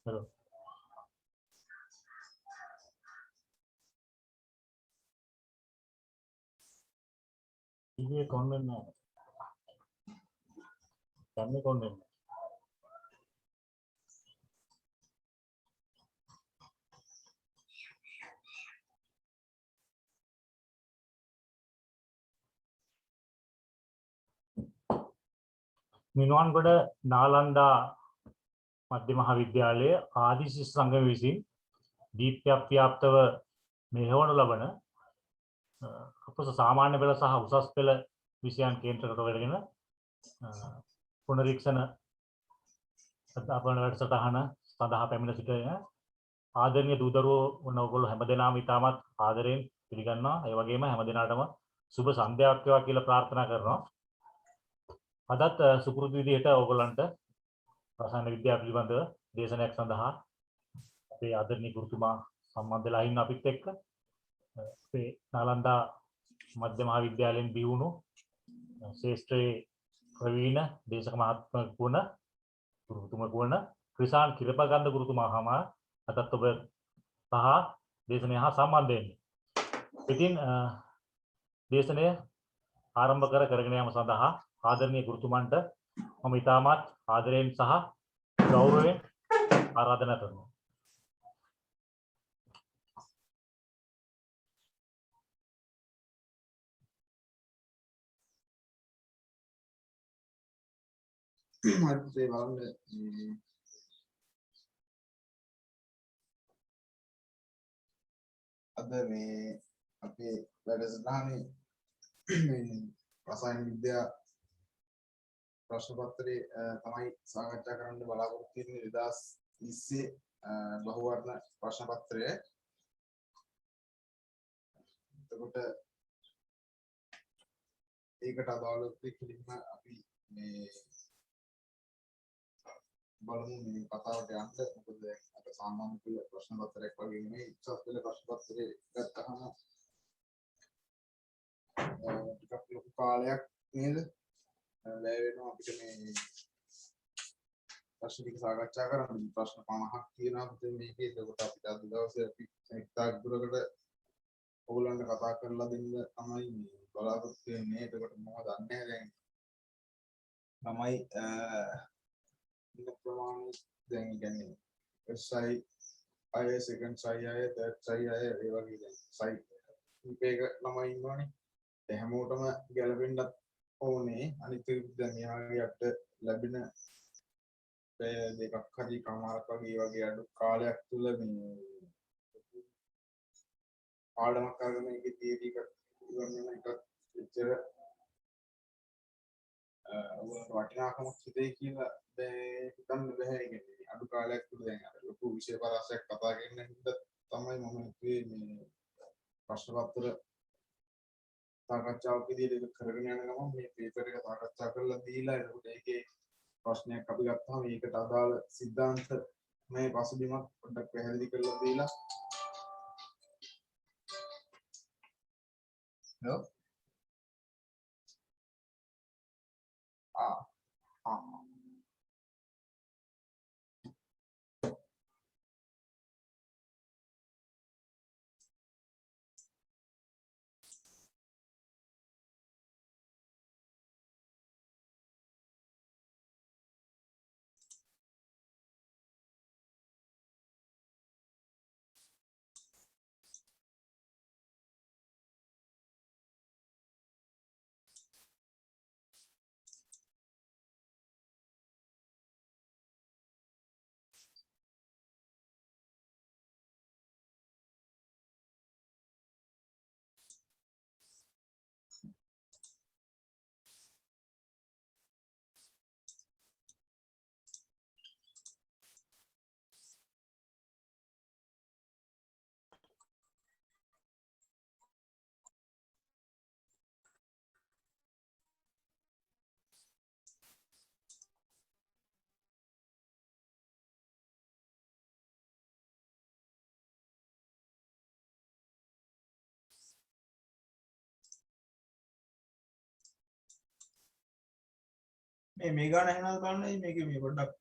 चलो ये कौन देना है सामने कौन देना මිනුවන්ගොඩ නාලන්දා මධ්‍ය මහාවිද්‍යාලයේ ආදි ශිෂ්‍ය සංගම විසින් දීප්තිව්‍යාප්තව මෙහෙවනු ලබන අපොස සාමාන්‍ය පෙළ සහ උසස් පෙළ විෂයන් කේන්ද්‍ර කරගෙන පුනරීක්ෂණ අධ්‍යාපන වැඩසටහන සඳහා පැමිණ සිටින ආදරණීය දූ දරුවෝ වන ඔයගොල්ලෝ හැමදෙනාම ඉතාමත් ආදරයෙන් පිළිගන්නවා. ඒ වගේම හැමදෙනාටම සුබ සන්ධ්‍යාවක් වේවා කියලා ප්‍රාර්ථනා කරනවා. අදත් සුපුරුදු විදිහට ඔයගොල්ලන්ට රසායන විද්‍යාව පිළිබඳව දේශනයක් සඳහා අපේ ආදරණීය ගුරුතුමා සම්බන්ධ වෙලා ඉන්න අපිත් එක්ක අපේ නාලන්දා මධ්‍ය මහාවිද්‍යාලයෙන් බිහි වුණු ශාස්ත්‍රයේ ප්‍රවීණ දේශක මහත්මයෙකු වන ගුරුතුමෙකු වන ක්‍රිසාන් කිරපගන්ධ ගුරුතුමාම අදත් ඔබ සහ දේශනය හා සම්බන්ධ වෙන්නේ. ඉතින් දේශනය ආරම්භ කරගෙන යාම සඳහා ආදරණීය ගුරුතුමන්ට මම ඉතාමත් ආදරයෙන් සහ ගෞරවයෙන් ආරාධනා කරනවා. හරි බලන්න අද මේ අපේ වැඩසටහනේ රසායන විද්‍යා ප්‍රශ්න පත්‍රයේ තමයි සාකච්ඡා කරන්න බලාපොරොත්තු වෙන්නේ 2020 බහුවර්ණ ප්‍රශ්න පත්‍රය. එතකොට ඒකට අදාළ පිළිම අපි මේ බලමු මේ කතාවට යන්න. මොකද දැන් අර සාමාන්‍ය පෙළ ප්‍රශ්න පත්‍රයක් වගේ නෙමෙයි උසස් පෙළ ප්‍රශ්න පත්‍රයේ ගත්තහම ටිකක් ලොකු කාලයක් නේද වැය වෙනවා අපිට මේ ප්‍රශ්න ටික සාකච්ඡා කරන්න. ප්‍රශ්න 50ක් තියෙනවා අපිට මේකේ. ඒකට අපිට අද දවසේ අපි එක්තාක් දුරකට ඕගොල්ලන්ට කතා කරලා දෙන්න තමයි මේ බලාපොරොත්තු වෙන්නේ. ඒකට මම දන්නේ දැන් තමයි ඉන්න ප්‍රමාණය දැන් කියන්නේ first side අය second side අය third side අය ඒ වගේ දැන් side මේක ළමයි ඉන්නවනේ. ඒ හැමෝටම ගැලපෙන්නත් ඕනේ. අනිත් දැන් යාගේට ලැබෙන දෙකක් හරි කමාරක් වගේ අඩු කාලයක් තුල මේ පාඩමක් අරගෙන ඒකේ තියරි එකක් ඉවරන එක එච්චර වටිනාකමක් හිතේ කියලා හිතන්න බෑ. කියන්නේ අඩු කාලයක් තුල දැන් අර ලොකු විෂය පරාසයක් කතා කරන හින්දා තමයි මම හිතුවේ මේ ප්‍රශ්න පත්‍ර සාකච්ඡාවක් විදිහට ඒක කරගෙන යන ගමන් මේ පේපර් එක සාකච්ඡා කරලා දීලා එතකොට ඒකේ ප්‍රශ්නයක් අපි ගත්තාම ඒකට අදාළ સિદ્ધාන්ත මේ පසුබිමක් පොඩ්ඩක් පැහැදිලි කරලා දීලා නෝ මේ ගාන එහෙනම් බලන්න මේකේ මේ පොඩ්ඩක්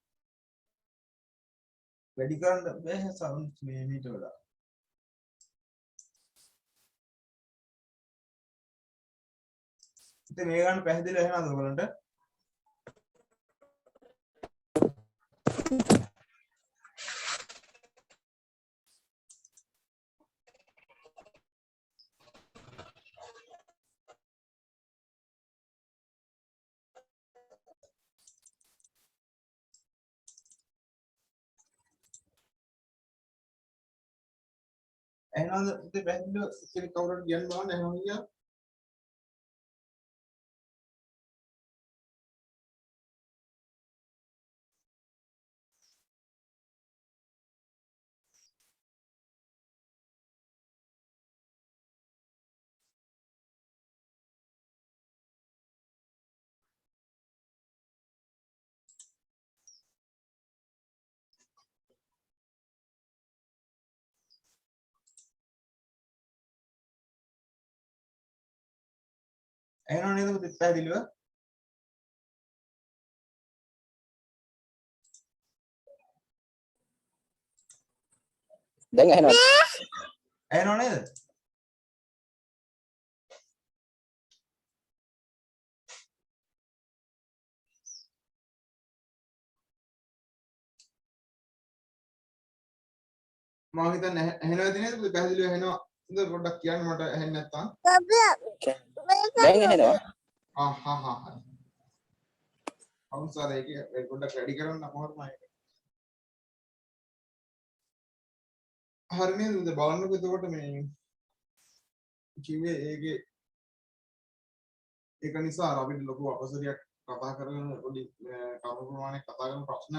වැඩි කරන්න බෑ සවුන්ඩ් මේ මීට වඩා. ඉතින් මේ ගන්න පැහැදිලි වෙනවද ඔයගලන්ට? එහෙනම් ඉතින් පැහැදිලිව කෙනෙක් කවුරුහරි කියන්න ඕනේ එහෙනම් කියලා. එහෙනම් නේද පුතේ පැහැදිලිව? දැන් ඇහෙනවද? ඇහෙනව නේද? මම හිතන්නේ ඇහෙනවද නේද පුතේ පැහැදිලිව ඇහෙනවා. ඉතින් පොඩ්ඩක් කියන්න මට ඇහෙන්නේ නැත්තම්. දැන් ඇහෙනවා. හා. අවුස්සාර ඒක පොඩ්ඩක් වැඩි කරන්න අමාරුමයි. හරි නේද පුතේ බලන්නකෝ එතකොට මේ කිව්වේ ඒක නිසා අපිට ලොකු අවසරයක් කතා කරගෙන පොඩි කරුණු ප්‍රමාණයක් කතා කරන ප්‍රශ්න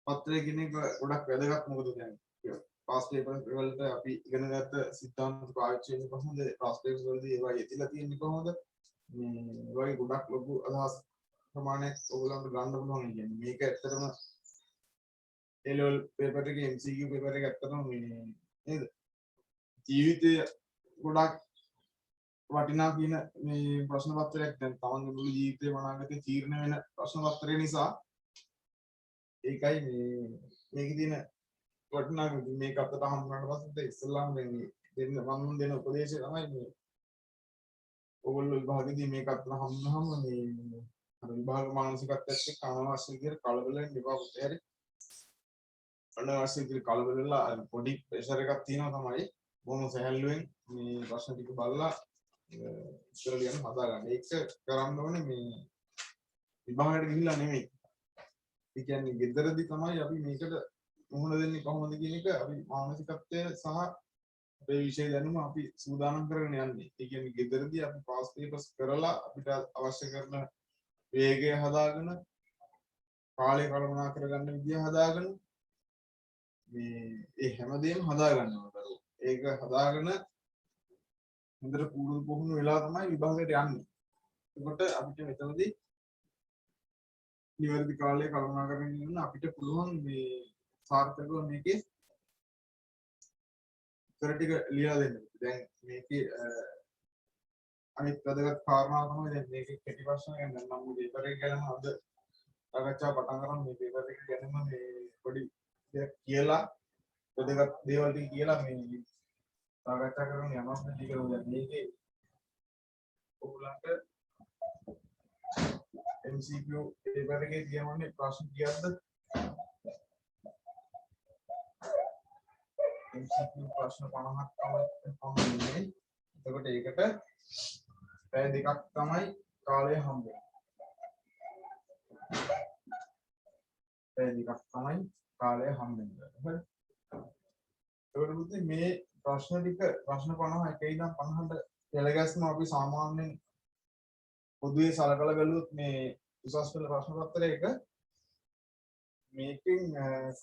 පත්‍රය කියන එක ගොඩක් වැදගත්. මොකද දැන් පාස් පේපර් වලට අපි ඉගෙන ගත්ත සිද්ධාන්ත පාවිච්චි වෙන්නේ කොහොමද? පාස් පේපර්ස් වලදී ඒවා යෙදিলা තියෙන්නේ කොහොමද? මේ වගේ ගොඩක් ලොකු අදහස් ප්‍රමාණයක් ඕගොල්ලන්ට ගන්න පුළුවන් කියන්නේ. මේක ඇත්තටම A level paper එකේ MCQ paper එක ඇත්තටම මේ නේද? ජීවිතය ගොඩක් වටිනා කියන මේ ප්‍රශ්න පත්‍රයක් දැන් තමන්ගේ මුළු ජීවිතේ අනාගතේ තීරණය වෙන ප්‍රශ්න පත්‍රය නිසා ඒකයි මේකේ තියෙන වටිනාකම. මේක අතට හම්බුනාට පස්සේ ඉස්සල්ලාම දෙන්න මම දෙන උපදේශය තමයි මේ ඕගොල්ලෝ විභාගෙදී මේක අතට හම්බුනහම මේ අර විභාග මානසිකත්වයට එක්ක අනවශ්‍ය විදිහට කලබල වෙන්න එපා පුතේ. හරි අනවශ්‍ය විදිහට කලබල වෙලා පොඩි ප්‍රෙෂර් එකක් තියෙනවා තමයි. බොහොම සැහැල්ලුවෙන් මේ ප්‍රශ්න ටික බලලා ඉස්සර ලියන්න හදාගන්න. ඒක කරන්න ඕනේ මේ විභාගයට ගිහිල්ලා නෙමෙයි. ඒ කියන්නේ ගෙදරදී තමයි අපි මේකට මුහුණ දෙන්නේ කොහොමද කියන එක අපි මානසිකත්වය සහ අපේ විෂය දැනුම අපි සූදානම් කරගෙන යන්නේ. ඒ කියන්නේ ගෙදරදී අපි පාස් පේපර්ස් කරලා අපිට අවශ්‍ය කරන වේගය හදාගෙන කාලය කළමනා කරගන්න විදිය හදාගෙන මේ හැමදේම හදාගන්න ඕනේ. ඒක හදාගෙන හොඳට පුහුණු වෙලා තමයි විභාගයට යන්නේ. එතකොට අපිට මෙතනදී නිවැරදි කාලය කළමනා කරගෙන ඉන්න අපිට පුළුවන් මේ සාර්ථකව මේකේ උත්තර ටික ලියලා දෙන්න. දැන් මේකේ අනිත් වැදගත් කාරණා තමයි දැන් මේකේ කෙටි ප්‍රශ්න ගැන නම් මම පේපර් එක ගැන අද සාකච්ඡා පටන් ගන්න. මේ පේපර් එක ගැනම මේ පොඩි දෙයක් කියලා වැදගත් දේවල් ටික කියලා මේ සාකච්ඡා කරන්න යනවා. ටික දැන් මේකේ ඔයගලන්ට MCQ පේපර් එකේ තියෙන්නේ ප්‍රශ්න කීයක්ද? MCQ ප්‍රශ්න 50ක් තමයි. එතකොට ඒකට පැය දෙකක් තමයි කාලය හම්බ වෙන්නේ. පැය දෙකක් තමයි කාලය හම්බ වෙන්නේ. හරි. ඒකට මේ ප්‍රශ්න ටික ප්‍රශ්න 51 ඉඳන් 50ට පෙළගැස්ම අපි සාමාන්‍යයෙන් පොදුවේ සලකලා බැලුවොත් මේ උසස් පෙළ ප්‍රශ්න පත්‍රයක මේකෙන්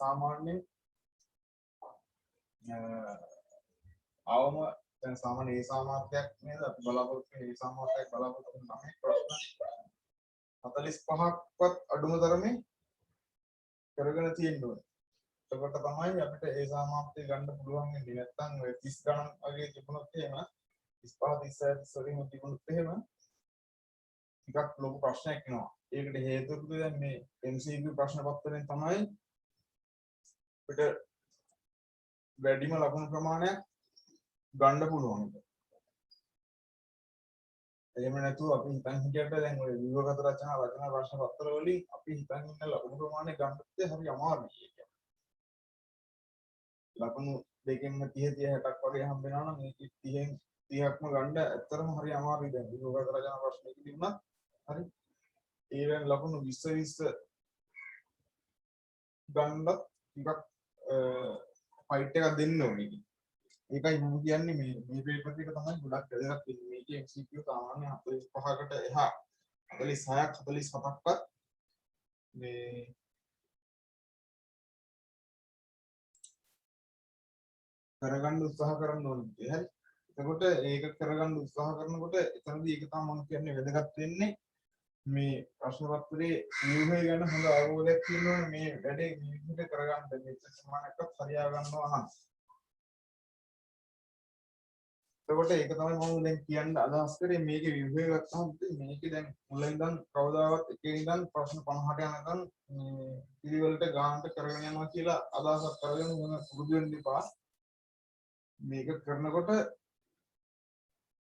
සාමාන්‍යයෙන් අවම දැන් සාමාන්‍ය ඒ සාමාර්ථයක් නේද අපි බලාපොරොත්තු වෙන ඒ සාමාර්ථයක් බලාපොරොත්තු වෙන නම් ප්‍රශ්න 45ක්වත් අඩුම තරමේ කරගෙන තියෙන්න ඕනේ. එතකොට තමයි අපිට ඒ සාමාර්ථය ගන්න පුළුවන් වෙන්නේ. නැත්නම් 30 ගණන් වගේ තිබුණොත් එහෙම 35 36 වලින් තිබුණොත් එහෙම ටිකක් ලොකු ප්‍රශ්නයක් එනවා. ඒකට හේතුව දැන් මේ MCQ ප්‍රශ්න පත්‍රයෙන් තමයි අපිට වැඩිම ලකුණු ප්‍රමාණයක් ගන්න පුළුවන්. එහෙම නැතුව අපි හිතන් හිටියට දැන් ඔය විභාග රචනා ප්‍රශ්න පත්‍ර වලින් අපි හිතන් ඉන්න ලකුණු ප්‍රමාණය ගන්නත් හරි අමාරුයි. ලකුණු දෙකෙන්ම 30 60ක් වගේ හම්බ වෙනවා නම් මේක 30න් 30ක්ම ගන්න ඇත්තටම හරි අමාරුයි. දැන් විභාග රචනා ප්‍රශ්නයකදී වුණත් හරි ඒ වෙන ලකුණු 20 20 ගන්නත් ටිකක් ෆයිට් එකක් දෙන්න ඕනේ. ඒකයි මම කියන්නේ මේ පේපර් එක තමයි ගොඩක් වැදගත් වෙන්නේ. මේකේ MCQ සාමාන්‍ය 45කට එහා 46ක් 47ක්වත් මේ කරගන්න උත්සාහ කරන්න ඕනේ. හරි. එතකොට ඒක කරගන්න උත්සාහ කරනකොට එතනදී ඒක තමයි මම කියන්නේ වැදගත් වෙන්නේ. මේ ප්‍රශ්න පත්‍රයේ ව්‍යුහය ගැන හොඳ අවබෝධයක් තියෙනවා මේ වැඩේ මේ විදිහට කරගන්න මේ සමානකත් හරියා ගන්නවා නම්. එතකොට ඒක තමයි මම දැන් කියන්න අදහස් කරේ මේකේ ව්‍යුහය ගත්තහම මේකේ දැන් මුලින් ඉඳන් කවදාවත් එකේ ඉඳන් ප්‍රශ්න 50ට යනකම් පිළිවෙලට ගානට කරගෙන යනවා කියලා අදහසක් කරගෙන මොන පුරුදු වෙන්න එපා. මේක කරනකොට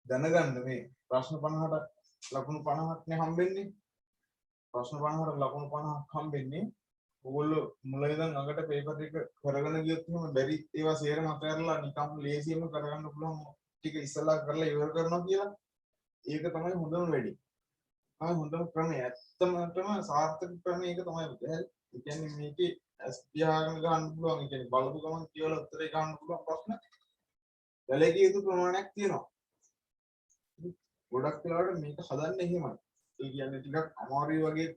දැනගන්න මේ ප්‍රශ්න 50ට ලකුණු 50ක් නේ හම්බෙන්නේ. ප්‍රශ්න 50ට ලකුණු 50ක් හම්බෙන්නේ. ඕගොල්ලෝ මුලින් ඉඳන් අඟට පේපර් එක කරගෙන ගියොත් එහෙම බැරි ඒවා සේරම අතහැරලා නිකම් ලේසියෙන්ම කරගන්න පුළුවන් ටික ඉස්සලා කරලා ඉවර කරනවා කියලා. ඒක තමයි හොඳම වැඩේ. හොඳම ක්‍රමය. ඇත්තටම සාර්ථක ක්‍රමය ඒක තමයි. හරි. ඒ කියන්නේ මේකේ ස්පියාගෙන ගන්න පුළුවන්. ඒ කියන්නේ බලපු ගමන් කියලා උත්තරේ ගන්න පුළුවන් ප්‍රශ්න වැලකී යුතු ප්‍රමාණයක් තියෙනවා. ගොඩක් වෙලාවට මේක හදන්නේ එහෙමයි. ඒ කියන්නේ ටිකක් අමාරුයි වගේ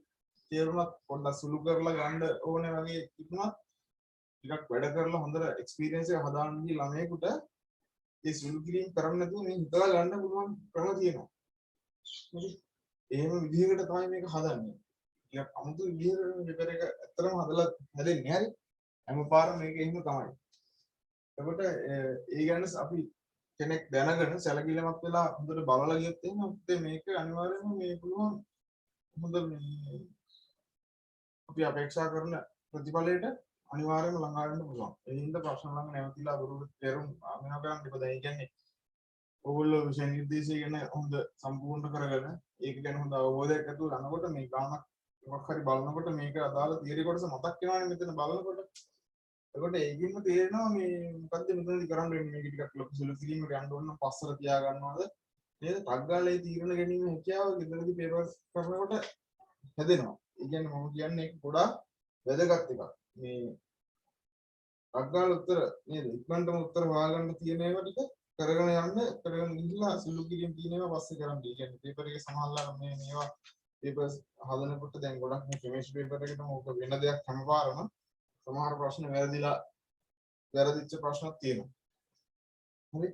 තේරුණත් පොඩ්ඩක් සුළු කරලා ගන්න ඕනේ වගේ තිබුණත් ටිකක් වැඩ කරලා හොඳට එක්ස්පීරියන්ස් එක හදාගන්න ගිය ළමයෙකුට ඒ සුළු කිරීම කරන්න නැතුව මේ හිතලා ගන්න පුළුවන් ක්‍රම තියෙනවා. හරි. එහෙම විදිහකට තමයි මේක හදන්නේ. ටිකක් අමුතු විදිහකට මේක ඇත්තටම හදලා හැදෙන්නේ. හරි. හැම පාරම මේක එහෙම තමයි. එතකොට ඒ ගැන අපි කෙනෙක් දැනගෙන සැලකිලිමත් වෙලා හොඳට බලලා ගියොත් එහෙනම් මේක අනිවාර්යයෙන්ම මේ පුළුවන් හොඳ අපි අපේක්ෂා කරන ප්‍රතිඵලයට අනිවාර්යයෙන්ම ළඟා වෙන්න පුළුවන්. ඒ හින්දා ප්‍රශ්න ළඟ නැවතිලා බරුවට තේරුම් අමන ගන්න ඉපද ඒ කියන්නේ ඕගොල්ලෝ විෂය නිර්දේශය ගැන හොඳ සම්පූර්ණ කරගෙන ඒක ගැන හොඳ අවබෝධයක් ඇතුව යනකොට මේ ගානක් මොකක් හරි බලනකොට මේක අදාළ තියරි කොටස මතක් වෙනවානේ මෙතන බලනකොට. එතකොට ඒකින්ම තේරෙනවා මේ මොකද්ද මෙතනදි කරන්න වෙන්නේ මේක ටිකක් ලොකු සුළු කිරීමකට යන්න ඕන නම් පස්සට තියා ගන්නවද නේද? ටග්ගාලේ තීරණ ගැනීම හැකියාව ගෙදරදී පේපර් කරනකොට හැදෙනවා. ඒ කියන්නේ මම කියන්නේ ඒක ගොඩාක් වැදගත් එකක්. මේ ටග්ගාල උත්තර නේද? ඉක්මනටම උත්තර හොයාගන්න තියෙන ඒවා ටික කරගෙන යන්න කරගෙන ගිහිල්ලා සුළු කිරීම තියෙන ඒවා පස්සේ කරන්න. ඒ කියන්නේ පේපර් එකේ සමහරවල් මේවා පේපර්ස් හදනකොට දැන් ගොඩක් මේ කෙමිස්ට්‍රි පේපර් එකේම ඕක වෙන දෙයක් හැමපාරම සමහර ප්‍රශ්න වැරදිච්ච ප්‍රශ්නක් තියෙනවා. හරි.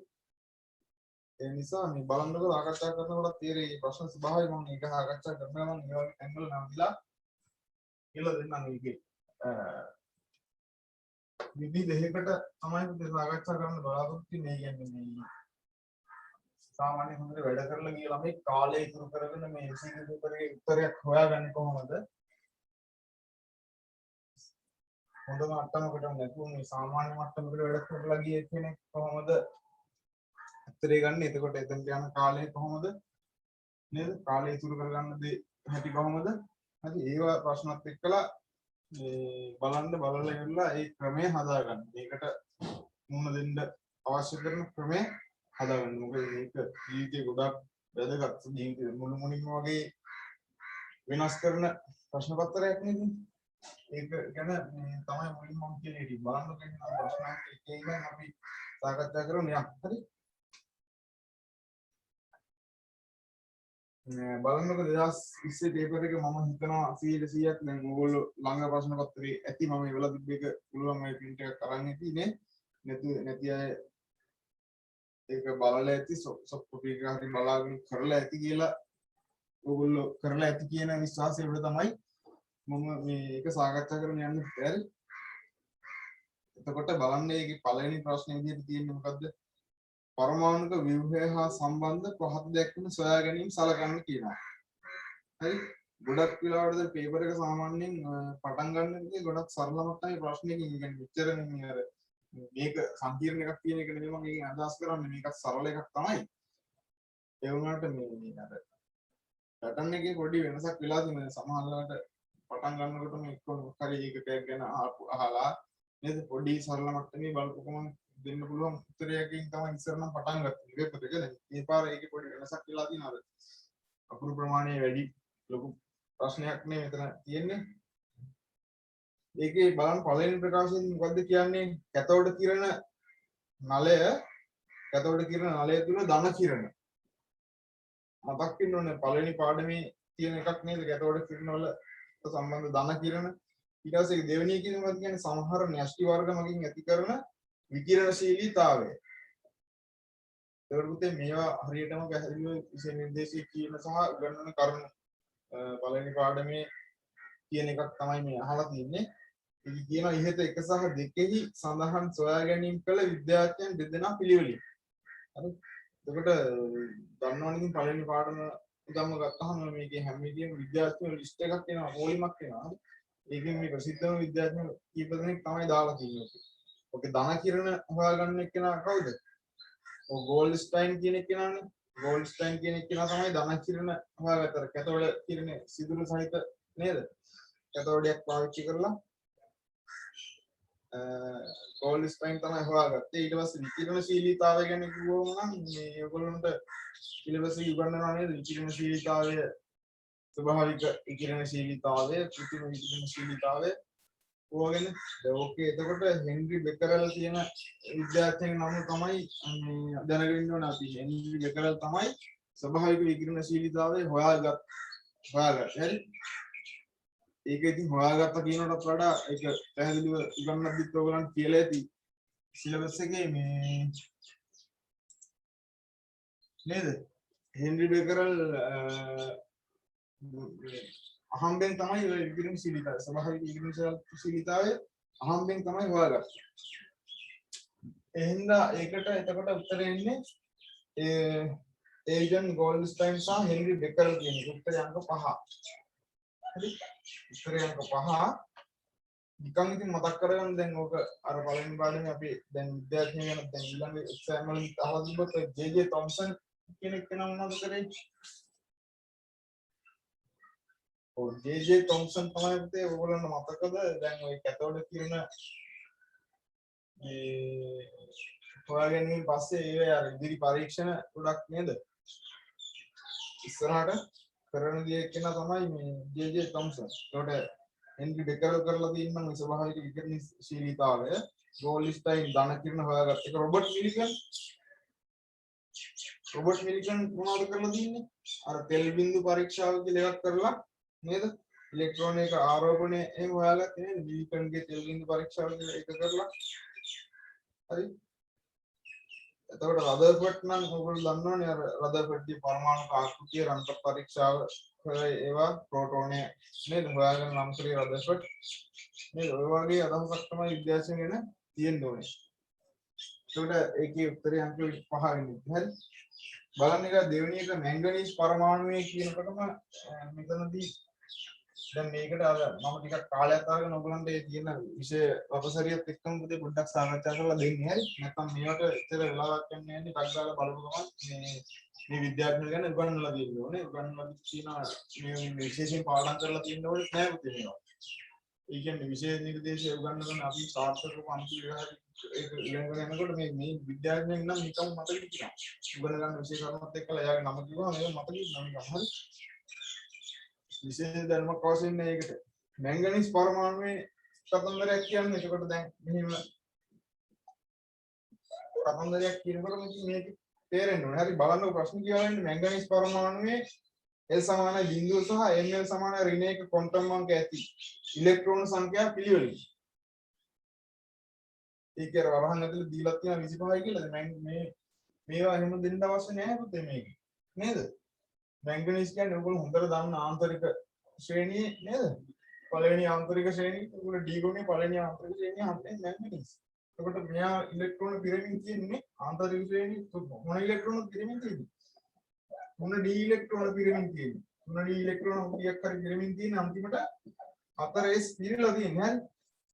ඒ නිසා මේ බලන්නකො සාකච්ඡා කරනකොට තේරෙයි මේ ප්‍රශ්න ස්වභාවය මම ඒක සාකච්ඡා කරනවා නම් ඒ වගේ ඇන්ගල් නම්ලා කියලා දෙන්නම් මේකේ. විදි දෙකකට තමයි අපි සාකච්ඡා කරන්න බලාපොරොත්තු වෙන්නේ. කියන්නේ මේ සාමාන්‍ය හොඳට වැඩ කරලා ගිය ළමයි කාලය ඉතුරු කරගෙන මේ MCQ පේපරේ උත්තරයක් හොයාගන්නේ කොහොමද? හොඳ මට්ටමකට නැතුව මේ සාමාන්‍ය මට්ටමකට වැඩ කරලා ගිය කෙනෙක් කොහොමද උත්තරේ ගන්න? එතකොට එතනට යන කාලය කොහොමද නේද? කාලය ඉතුරු කරගන්න දේ හැටි කොහොමද? හරි. ඒවා ප්‍රශ්නත් එක්කලා මේ බලන්න බලලා ඉවරලා ඒ ක්‍රමය හදාගන්න. මේකට මුහුණ දෙන්න අවශ්‍ය කරන ක්‍රමය හදාගන්න. මොකද මේක ජීවිතේ ගොඩක් වැදගත්. ජීවිතේ මුළු මුලින්ම වගේ වෙනස් කරන ප්‍රශ්න පත්‍රයක් නේද? ඒක ගැන තමයි මුලින්ම මම කියන්නේ. ඉතින් බලන්න කියන ප්‍රශ්නයක් එකේ ඉඳන් අපි සාකච්ඡා කරමු යක්. හරි. බලන්නකො 2020 පේපර් එක මම හිතනවා 100%ක් දැන් ඕගොල්ලෝ ළඟ ප්‍රශ්න පත්‍රයේ ඇති මම ඉවලා තිබ්බ එක පුළුවන් මේ print එක කරන්න ඇති නේ. නැති අය ඒක බලලා ඇති සොෆ්ට් කොපි එක හරි බලාගෙන කරලා ඇති කියලා ඕගොල්ලෝ කරලා ඇති කියන විශ්වාසය වල තමයි මම මේක සාකච්ඡා කරන්න යන්නේ. හරි. එතකොට බලන්න මේකේ පළවෙනි ප්‍රශ්නේ විදිහට තියෙන්නේ මොකද්ද? පරමාණුක ව්‍යුහය හා සම්බන්ධ පහත් දැක්වෙන සොයා ගැනීම සලකන්න කියනවා. හරි. ගොඩක් වෙලාවට දැන් පේපර් එක සාමාන්‍යයෙන් පටන් ගන්නදී ගොඩක් සරල මට්ටමේ ප්‍රශ්නයකින් කියන්නේ මෙච්චර නෙමෙයි අර මේක සංකීර්ණ එකක් කියන එක නෙමෙයි මම ඒකෙන් අදහස් කරන්නේ මේකත් සරල එකක් තමයි. ඒ වුණාට මේ අර පැටර්න් එකේ පොඩි වෙනසක් වෙලා තියෙනවා. සමහරවිට පටන් ගන්නකොට මේ එක්ක හරි ඒකක ගැන අහලා නේද පොඩි සරල මට්ටමේ බලපුවම දෙන්න පුළුවන් උත්තරයකින් තමයි ඉස්සර නම් පටන් ගත්තේ. පේපර් එක දැන් මේ පාර ඒකේ පොඩි වෙනසක් වෙලා තියෙනවා. අකුරු ප්‍රමාණය වැඩි ලොකු ප්‍රශ්නයක් නේ මෙතන තියෙන්නේ. ඒකේ බලන්න පළවෙනි ප්‍රකාශයෙන් මොකද්ද කියන්නේ? කැතෝඩ කිරණ නලය තුල ධන කිරණ. මතක් වෙන්න ඕනේ පළවෙනි පාඩමේ තියෙන එකක් නේද කැතෝඩ කිරණ වල සම්බන්ධ ධන කිරණ. ඊට පස්සේ දෙවෙනි එකේ මොකක්ද කියන්නේ? සමහර න්‍යෂ්ටි වර්ග මගින් ඇති කරන විකිරණශීලීතාවය. ඒකට පුතේ මේවා හරියටම පැහැදිලිව විෂය නිර්දේශයේ කියන සහ ගණන කරුණු පළවෙනි පාඩමේ කියන එකක් තමයි මේ අහලා තියෙන්නේ. ඉතින් කියනවා ඉහත 1 සහ 2 සඳහන් සොයා ගැනීම කළ විද්‍යාඥයන් දෙදෙනා පිළිවෙලින්. හරි. එතකොට ගන්නවනේ ඉතින් පළවෙනි පාඩම උදම්ම ගත්තාම මේකේ හැම විදියෙම විද්‍යාඥයෝ ලිස්ට් එකක් එනවා, පොලිමක් එනවා. හරි. ඒකෙන් මේ ප්‍රසිද්ධම විද්‍යාඥයෝ කීප දෙනෙක් තමයි දාලා තියෙන්නේ. ඔකේ ධන කිරණ හොයාගන්න එක්කෙනා කවුද? ඔය ගෝල්ඩ්ස්ටයින් කියන එක්කෙනානේ. ගෝල්ඩ්ස්ටයින් කියන එක්කෙනා තමයි ධන කිරණ හොයාගත්තට කැතෝඩ කිරණ සිදුරු සහිත නේද? කැතෝඩයක් පාවිච්චි කරලා ගෝල්ඩ්ස්ටයින් තමයි හොයාගත්තේ. ඊට පස්සේ විකිරණශීලීතාවය ගැන කිව්වම නම් මේ ඔයගොල්ලන්ට සිලබස් එක ඉගෙනනවා නේද? විකිරණශීලීතාවය, ස්වභාවික විකිරණශීලීතාවය, කෘත්‍රිම විකිරණශීලීතාවය ඕගෙන ඕකේ. එතකොට හෙන්රි බෙකරල් කියන විද්‍යාඥයන් නම තමයි දැනගෙන ඉන්න ඕනේ අපි. හෙන්රි බෙකරල් තමයි ස්වභාවික විකිරණශීලීතාවය හොයාගත්තේ. හරි. ඒක ඉතින් හොයාගත්ත කියනකටත් වඩා ඒක පැහැදිලිව ඉගෙනගන්නත් ඔයගොල්ලන් කියලා ඇති සිලබස් එකේ මේ නේද? හෙන්රි බෙකරල් අහම්බෙන් තමයි ඔය විකිරණශීලීතාවය, ස්වභාවික විකිරණශීලීතාවය අහම්බෙන් තමයි හොයාගත්තේ. එහෙනම් ඒකට එතකොට උත්තරේ එන්නේ ඒජන් ගෝල්ඩ්ස්ටයින් සහ හෙන්රි බෙකරල් කියන එක. උත්තරේ අංක 5. හරි. උත්තරේ අංක 5. නිකන් ඉතින් මතක් කරගන්න දැන් ඕක අර පළවෙනි පාඩමේ අපි දැන් විද්‍යාඥයෝ ගැන දැන් ඊළඟ එක්සෑම් වලින් අහලා තිබ්බත් ජේ.ජේ. තොම්සන් කෙනෙක් වෙනා මොනවද කරේ? ඔව් ජේ.ජේ. තොම්සන් තමයි පුතේ ඕගොල්ලන්ට මතකද? දැන් ওই කැතෝඩ කිරණ මේ හොයාගන්නේ පස්සේ ඒ අර ඉදිරි පරීක්ෂණ ගොඩක් නේද? ඉස්සරහට කරන දේ කියන තමයි මේ ජේ.ජේ. තොම්සන්. ඒකට හෙන්රි බෙකරල් කරලා තියෙනවා මේ ස්වභාවික විකිරණශීලීතාවය. ගෝල්ඩ්ස්ටයින් ධන කිරණ හොයාගත්ත එක. රොබර්ට් මිලිකන් මොනවද කරලා තියෙන්නේ? අර තෙල් බිඳු පරීක්ෂාව කියලා එකක් කරලා නේද? ඉලෙක්ට්‍රෝන එක ආරෝපණය එහෙම හොයාගත්තේ නේද? මිලිකන්ගේ තෙල් බිඳු පරීක්ෂාව කියලා එක කරලා. හරි. එතකොට රදර්ෆර්ඩ් නම් ඔයගොල්ලෝ දන්නවනේ අර රදර්ෆර්ඩ්ගේ පරමාණු ආකෘතිය රන්ත පරීක්ෂාව කරේ ඒවා ප්‍රෝටෝනය නේද? හොයාගෙන නම් කරේ රදර්ෆර්ඩ් නේද? ඔය වගේ අදහසක් තමයි විද්‍යාඥයන් ගැන තියෙන්න ඕනේ. ඒකට ඒකේ උත්තරය අංක 5 වෙන්නේ. හරි. බලන්න එක දෙවෙනි එක මැංගනීස් පරමාණුවේ කියනකොටම මෙතනදී දැන් මේකට අර මම ටිකක් කාලයක් අරගෙන ඔයගලන්ට ඒ තියෙන විෂය අපසරියත් එක්කම පුතේ පොඩ්ඩක් සාකච්ඡා කරලා දෙන්නේ. හරි. නැත්නම් මේවට ඉතර වෙලාවක් යන්නේ නැහැ. ටක් ගාලා බලපු ගමන් මේ විද්‍යාඥයෝ ගැන උගන්වලා දෙන්න ඕනේ. උගන්වලා තියෙන මේ විශේෂයෙන් පාඩම් කරලා තියෙන්න ඕනේ නැහැ පුතේ මේවා. ඒ කියන්නේ විෂය නිර්දේශය උගන්වන අපි සාර්ථකව අන්තිම විභාගයේ ඒක ඉගෙන ගන්නකොට මේ විද්‍යාඥයන් නම් නිකම් මතක හිටිනවා. උගල ගන්න විශේෂ කරුණුත් එක්කලා එයාගේ නම කිව්වම ඒක මතක හිටිනවා. හරි. විශේෂ ධර්මයක් අවශ්‍ය නැහැ ඒකට. මැංගනීස් පරමාණුවේ කතන්දරයක් කියන්නේ. ඒකට දැන් මෙහෙම කතන්දරයක් කියනකොට මේක තේරෙන්න ඕනේ. හරි බලන්න ප්‍රශ්න කියවන්නේ මැංගනීස් පරමාණුවේ L සමාන බිඳුව සහ Ml සමාන ඍණ 1 ක්වොන්ටම් අංක ඇති ඉලෙක්ට්‍රෝන සංඛ්‍යා පිළිවෙලින්. ඒක අර වරහන් ඇතුලේ දීලා තියෙන 25යි කියලාද මේවා එහෙම දෙන්න අවශ්‍ය නැහැ පුතේ මේක. නේද? මැංගනීස් කියන්නේ ඔයගොල්ලෝ හොඳට දන්න ආන්තරික ශ්‍රේණියේ නේද? පළවෙනි ආන්තරික ශ්‍රේණිය ඔයගොල්ලෝ D ගුණේ පළවෙනි ආන්තරික ශ්‍රේණිය හම්බෙන්නේ මැංගනීස්. එතකොට මෙයා ඉලෙක්ට්‍රෝන පිරමින් තියෙන්නේ ආන්තරික ශ්‍රේණිය මොන ඉලෙක්ට්‍රෝන පිරමින් තියෙන්නේ? මොන D ඉලෙක්ට්‍රෝන පිරමින් තියෙන්නේ? 3D ඉලෙක්ට්‍රෝන කීයක් හරි පිරමින් තියෙන අන්තිමට 4s පිරিলা තියෙන්නේ හරි.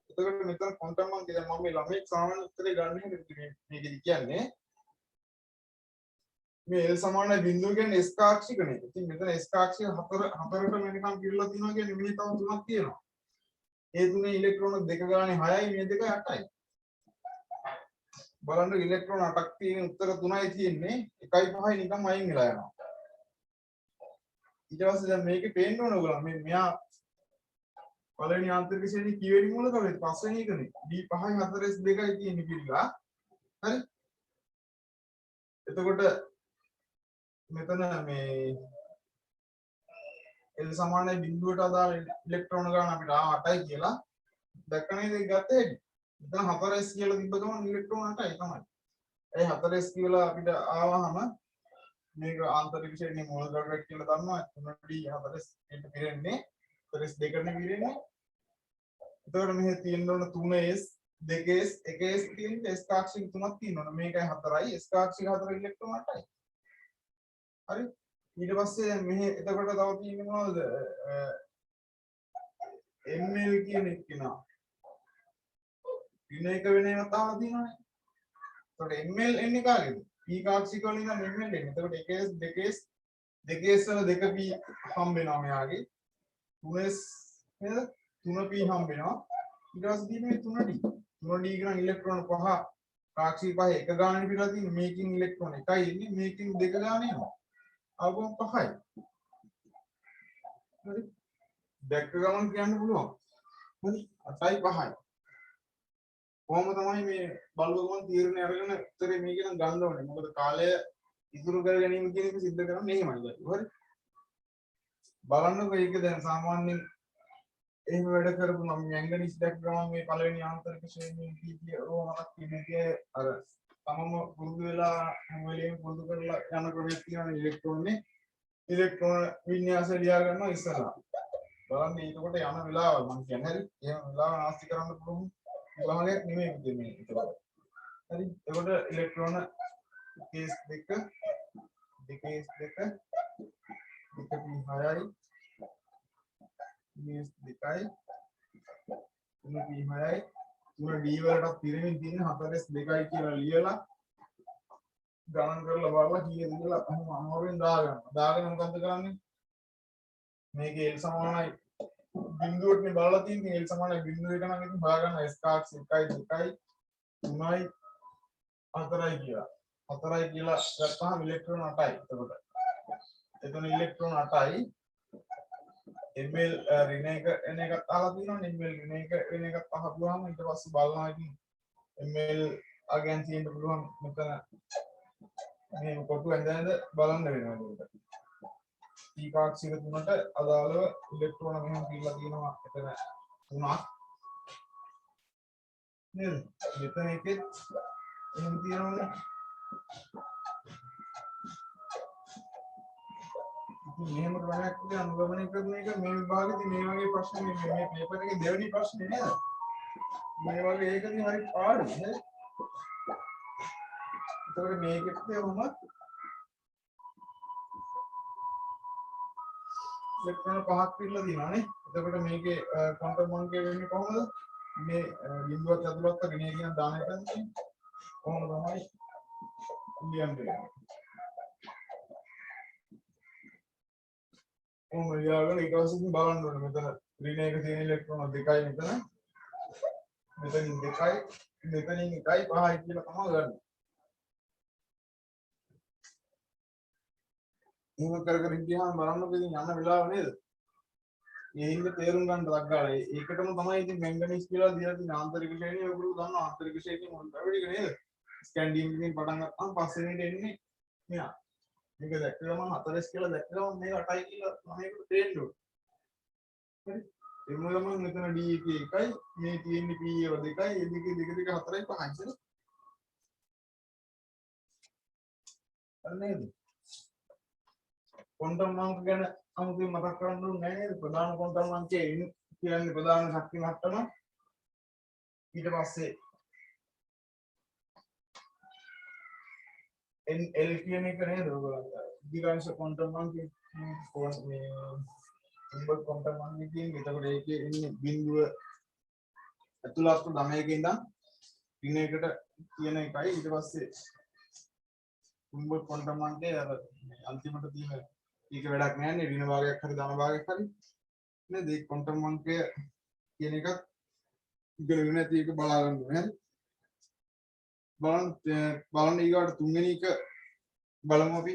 එතකොට මෙතන ක්වොන්ටම් අංකය දැන් මම මේ ළමයි සාමාන්‍ය උත්තරේ ගන්න හැටි මේකෙදි කියන්නේ මේ L සමානයි බිඳුව කියන්නේ S කාක්ෂිකනේ. ඉතින් මෙතන S කාක්ෂික හතරට වෙනකම් පිරিলা තියෙනවා කියන්නේ මේ තව තුනක් තියෙනවා. ඒ තුනේ ඉලෙක්ට්‍රෝන දෙක ගානේ 6යි මේ දෙක 8යි. බලන්න ඉලෙක්ට්‍රෝන 8ක් තියෙන උත්තර 3යි තියෙන්නේ 1යි 5යි නිකන් අයින් වෙලා යනවා. ඊට පස්සේ දැන් මේකේ පේන්න ඕන ඔයගොල්ලෝ මේ මෙයා පළවෙනි ආන්තරික ශ්‍රේණියේ කීවෙනි මූලකමද පස්වෙනි එකනේ D5යි 4s 2යි තියෙන්නේ පිළිලා හරි එතකොට මෙතන මේ L සමානයි බිඳුවට අදාළ ඉලෙක්ට්‍රෝන ගන්න අපිට 8යි කියලා දැක්කනේ ඒක ගත්ත හැටි මෙතන 4s කියලා තිබ්බ ගමන් ඉලෙක්ට්‍රෝන 8යි තමයි ඒ 4s කියලා අපිට ආවහම මේක ආන්තරික ශ්‍රේණියේ මූල ද්‍රව්‍යයක් කියලා දන්නවා 3D 4s එකට පිරෙන්නේ 4s දෙකනේ පිරෙන්නේ එතකොට මෙහෙ තියෙන්න ඕන 3s 2s 1s තියෙන s කාක්ෂික තුනක් තියෙනවා මේකයි 4යි s කාක්ෂික 4 ඉලෙක්ට්‍රෝන 8යි හරි ඊට පස්සේ මෙහෙ එතකොට තව තියෙන්නේ මොනවද ml කියන එක කෙනා ඉන්න එක වෙන ඒවා තාම තියෙනවානේ එතකොට ml එන්නේ කාගේද p කාක්ෂික වලින් නම් ml එන්නේ එතකොට 1s 2s 2s වල 2p හම්බ වෙනවා මෙයාගේ 3s නේද 3p හම්බ වෙනවා ඊට පස්සේ තියෙන්නේ 3d 3d කියන ඉලෙක්ට්‍රෝන පහ කාක්ෂික පහ එක ගානේ පිටලා තියෙන්නේ මේකින් ඉලෙක්ට්‍රෝන එකයි එන්නේ මේකින් දෙක ගානේ එනවා ආවම පහයි හරි දැක්ක ගමන් කියන්න පුළුවන් හරි 8යි 5යි කොහොම තමයි මේ බලුවම තීරණය අරගෙන උත්තරේ මේක නම් ගන්න ඕනේ මොකද කාලය ඉතුරු කර ගැනීම කියන එක සිද්ධ කරන්නේ එහෙමයි හරි බලන්නකෝ ඒක දැන් සාමාන්‍යයෙන් එහෙම වැඩ කරපු නම් මැංගනීස් දැක්ක ගමන් මේ පළවෙනි ආන්තරික ශ්‍රේණියේ කීපිය ඕමනක් කියන්නේ අර තමම පුරුදු වෙලා හැම වෙලෙම පුරුදු කරලා යන ක්‍රමයක් තියෙනවා ඉලෙක්ට්‍රෝනේ ඉලෙක්ට්‍රෝන වින්‍යාසය ලියා ගන්නවා ඉස්සරහා බලන්න ඒකට යන වෙලාව මම කියන්නේ හරි එහෙම වෙලාව නාස්ති කරන්න පුළුවන් විභාගයක් නෙමෙයි දෙන්නේ ඒකට හරි එතකොට ඉලෙක්ට්‍රෝන කේස් දෙක දෙකේස් දෙක දෙක p6යි කේස් දෙකයි 3p6යි 3d වලට පිරමින් තියෙන 4s 2යි කියලා ලියලා ගණන් කරලා බලලා කීයද කියලා අමාරුවෙන් දාගෙන මොකද්ද කරන්නේ මේකේ L සමානයි බිඳුවටනේ බලලා තියෙන්නේ L සමානයි බිඳුව එක නම් ඉතින් හොයාගන්න S කාක්ෂ 1යි 2යි 3යි 4යි කියලා 4යි කියලා ගත්තාම ඉලෙක්ට්‍රෝන 8යි එතකොට එතන ඉලෙක්ට්‍රෝන 8යි ml ඍණ එක එන එකක් අහලා තියෙනවනේ ml ඍණ එක වෙන එකක් අහපුවාම ඊට පස්සේ බලනවා ඉතින් ml අගයන් තියෙන්න පුළුවන් මෙතන මේ කොටු ඇඳ බලන්න වෙනවා ඒකට. p කාක්ෂික තුනට අදාළව ඉලෙක්ට්‍රෝන මෙහෙම කියලා තියෙනවා එතන තුනක්. නේද? මෙතන එකෙත් එහෙම තියෙනවනේ. ඉතින් මෙහෙම ක්‍රමයක් විදිහට අනුගමනය කරන එක මේ විභාගෙදී මේ වගේ ප්‍රශ්න මේ පේපර් එකේ දෙවෙනි ප්‍රශ්නේ නේද? මේ වගේ ඒකදී හරි පාඩුයි නේද? ඒතකොට මේකෙත් වුණත් ඉලෙක්ට්‍රෝන පහක් පිරලා තියෙනවානේ. එතකොට මේකේ ක්වොන්ටම් අංකය වෙන්නේ කොහොමද? මේ බිඳුවත් ඇතුළත් ඍණය කියන දාන එකෙන් කොහොමද තමයි ලියන්නේ? කොහොම ලියාගෙන ඊට පස්සේ බලන්න ඕනේ මෙතන ඍණ එක තියෙන ඉලෙක්ට්‍රෝන දෙකයි මෙතන. මෙතනින් දෙකයි මෙතනින් එකයි පහයි කියලා තමයි ගන්න. එහෙම කර කර ඉඳියාම බලන්නකො ඉතින් යන වෙලාව නේද? ඒ හින්දා තේරුම් ගන්න ලග්ගාලා ඒකටම තමයි ඉතින් මැංගනීස් කියලා දීලා තියෙන ආන්තරික ශ්‍රේණිය ඔයගොල්ලෝ දන්නවා ආන්තරික ශ්‍රේණිය මොන ද්‍රව්‍යයක නේද? ස්කැන්ඩියම් එකෙන් පටන් ගත්තාම පස්වෙනිට එන්නේ මෙයා. මේක දැක්ක ගමන් 4s කියලා දැක්ක ගමන් මේක 8යි කියලා මමේකට තේරෙන්න ඕනේ. හරි? එන්න ගමන් මෙතන d එක 1යි මේ තියෙන්නේ p ඒව 2යි ඒ දෙකේ 2 4යි 5යි නේද? හරි නේද? ක්වොන්ටම් අංක ගැන අමුතුවෙන් මතක් කරන්න ඕනේ නැහැ නේද? ප්‍රධාන ක්වොන්ටම් අංකය කියන්නේ ප්‍රධාන ශක්ති මට්ටම. ඊට පස්සේ NL කියන එක නේද ඔයගොල්ලෝ? ඉදිරියන්ස ක්වොන්ටම් අංකය මේ උඹ කොන්ටම් මංගේ කියන්නේ එතකොට ඒකේ ඉන්නේ බිඳුව ඇතුළත් 9ක ඉඳන් ඍණ එකට කියන එකයි ඊට පස්සේ උඹ කොන්ටම් මංගේ අර අන්තිමට තියෙන ඒක වැඩක් නැහැ නේ ඍණ භාගයක් හරි ධන භාගයක් හරි නේද ඒ කොන්ටම් මංකය කියන එකත් ඉගෙන ගන්න ඇති එක බලා ගන්න ඕනේ බලන්න ඊගාට තුන්වෙනි එක බලමු අපි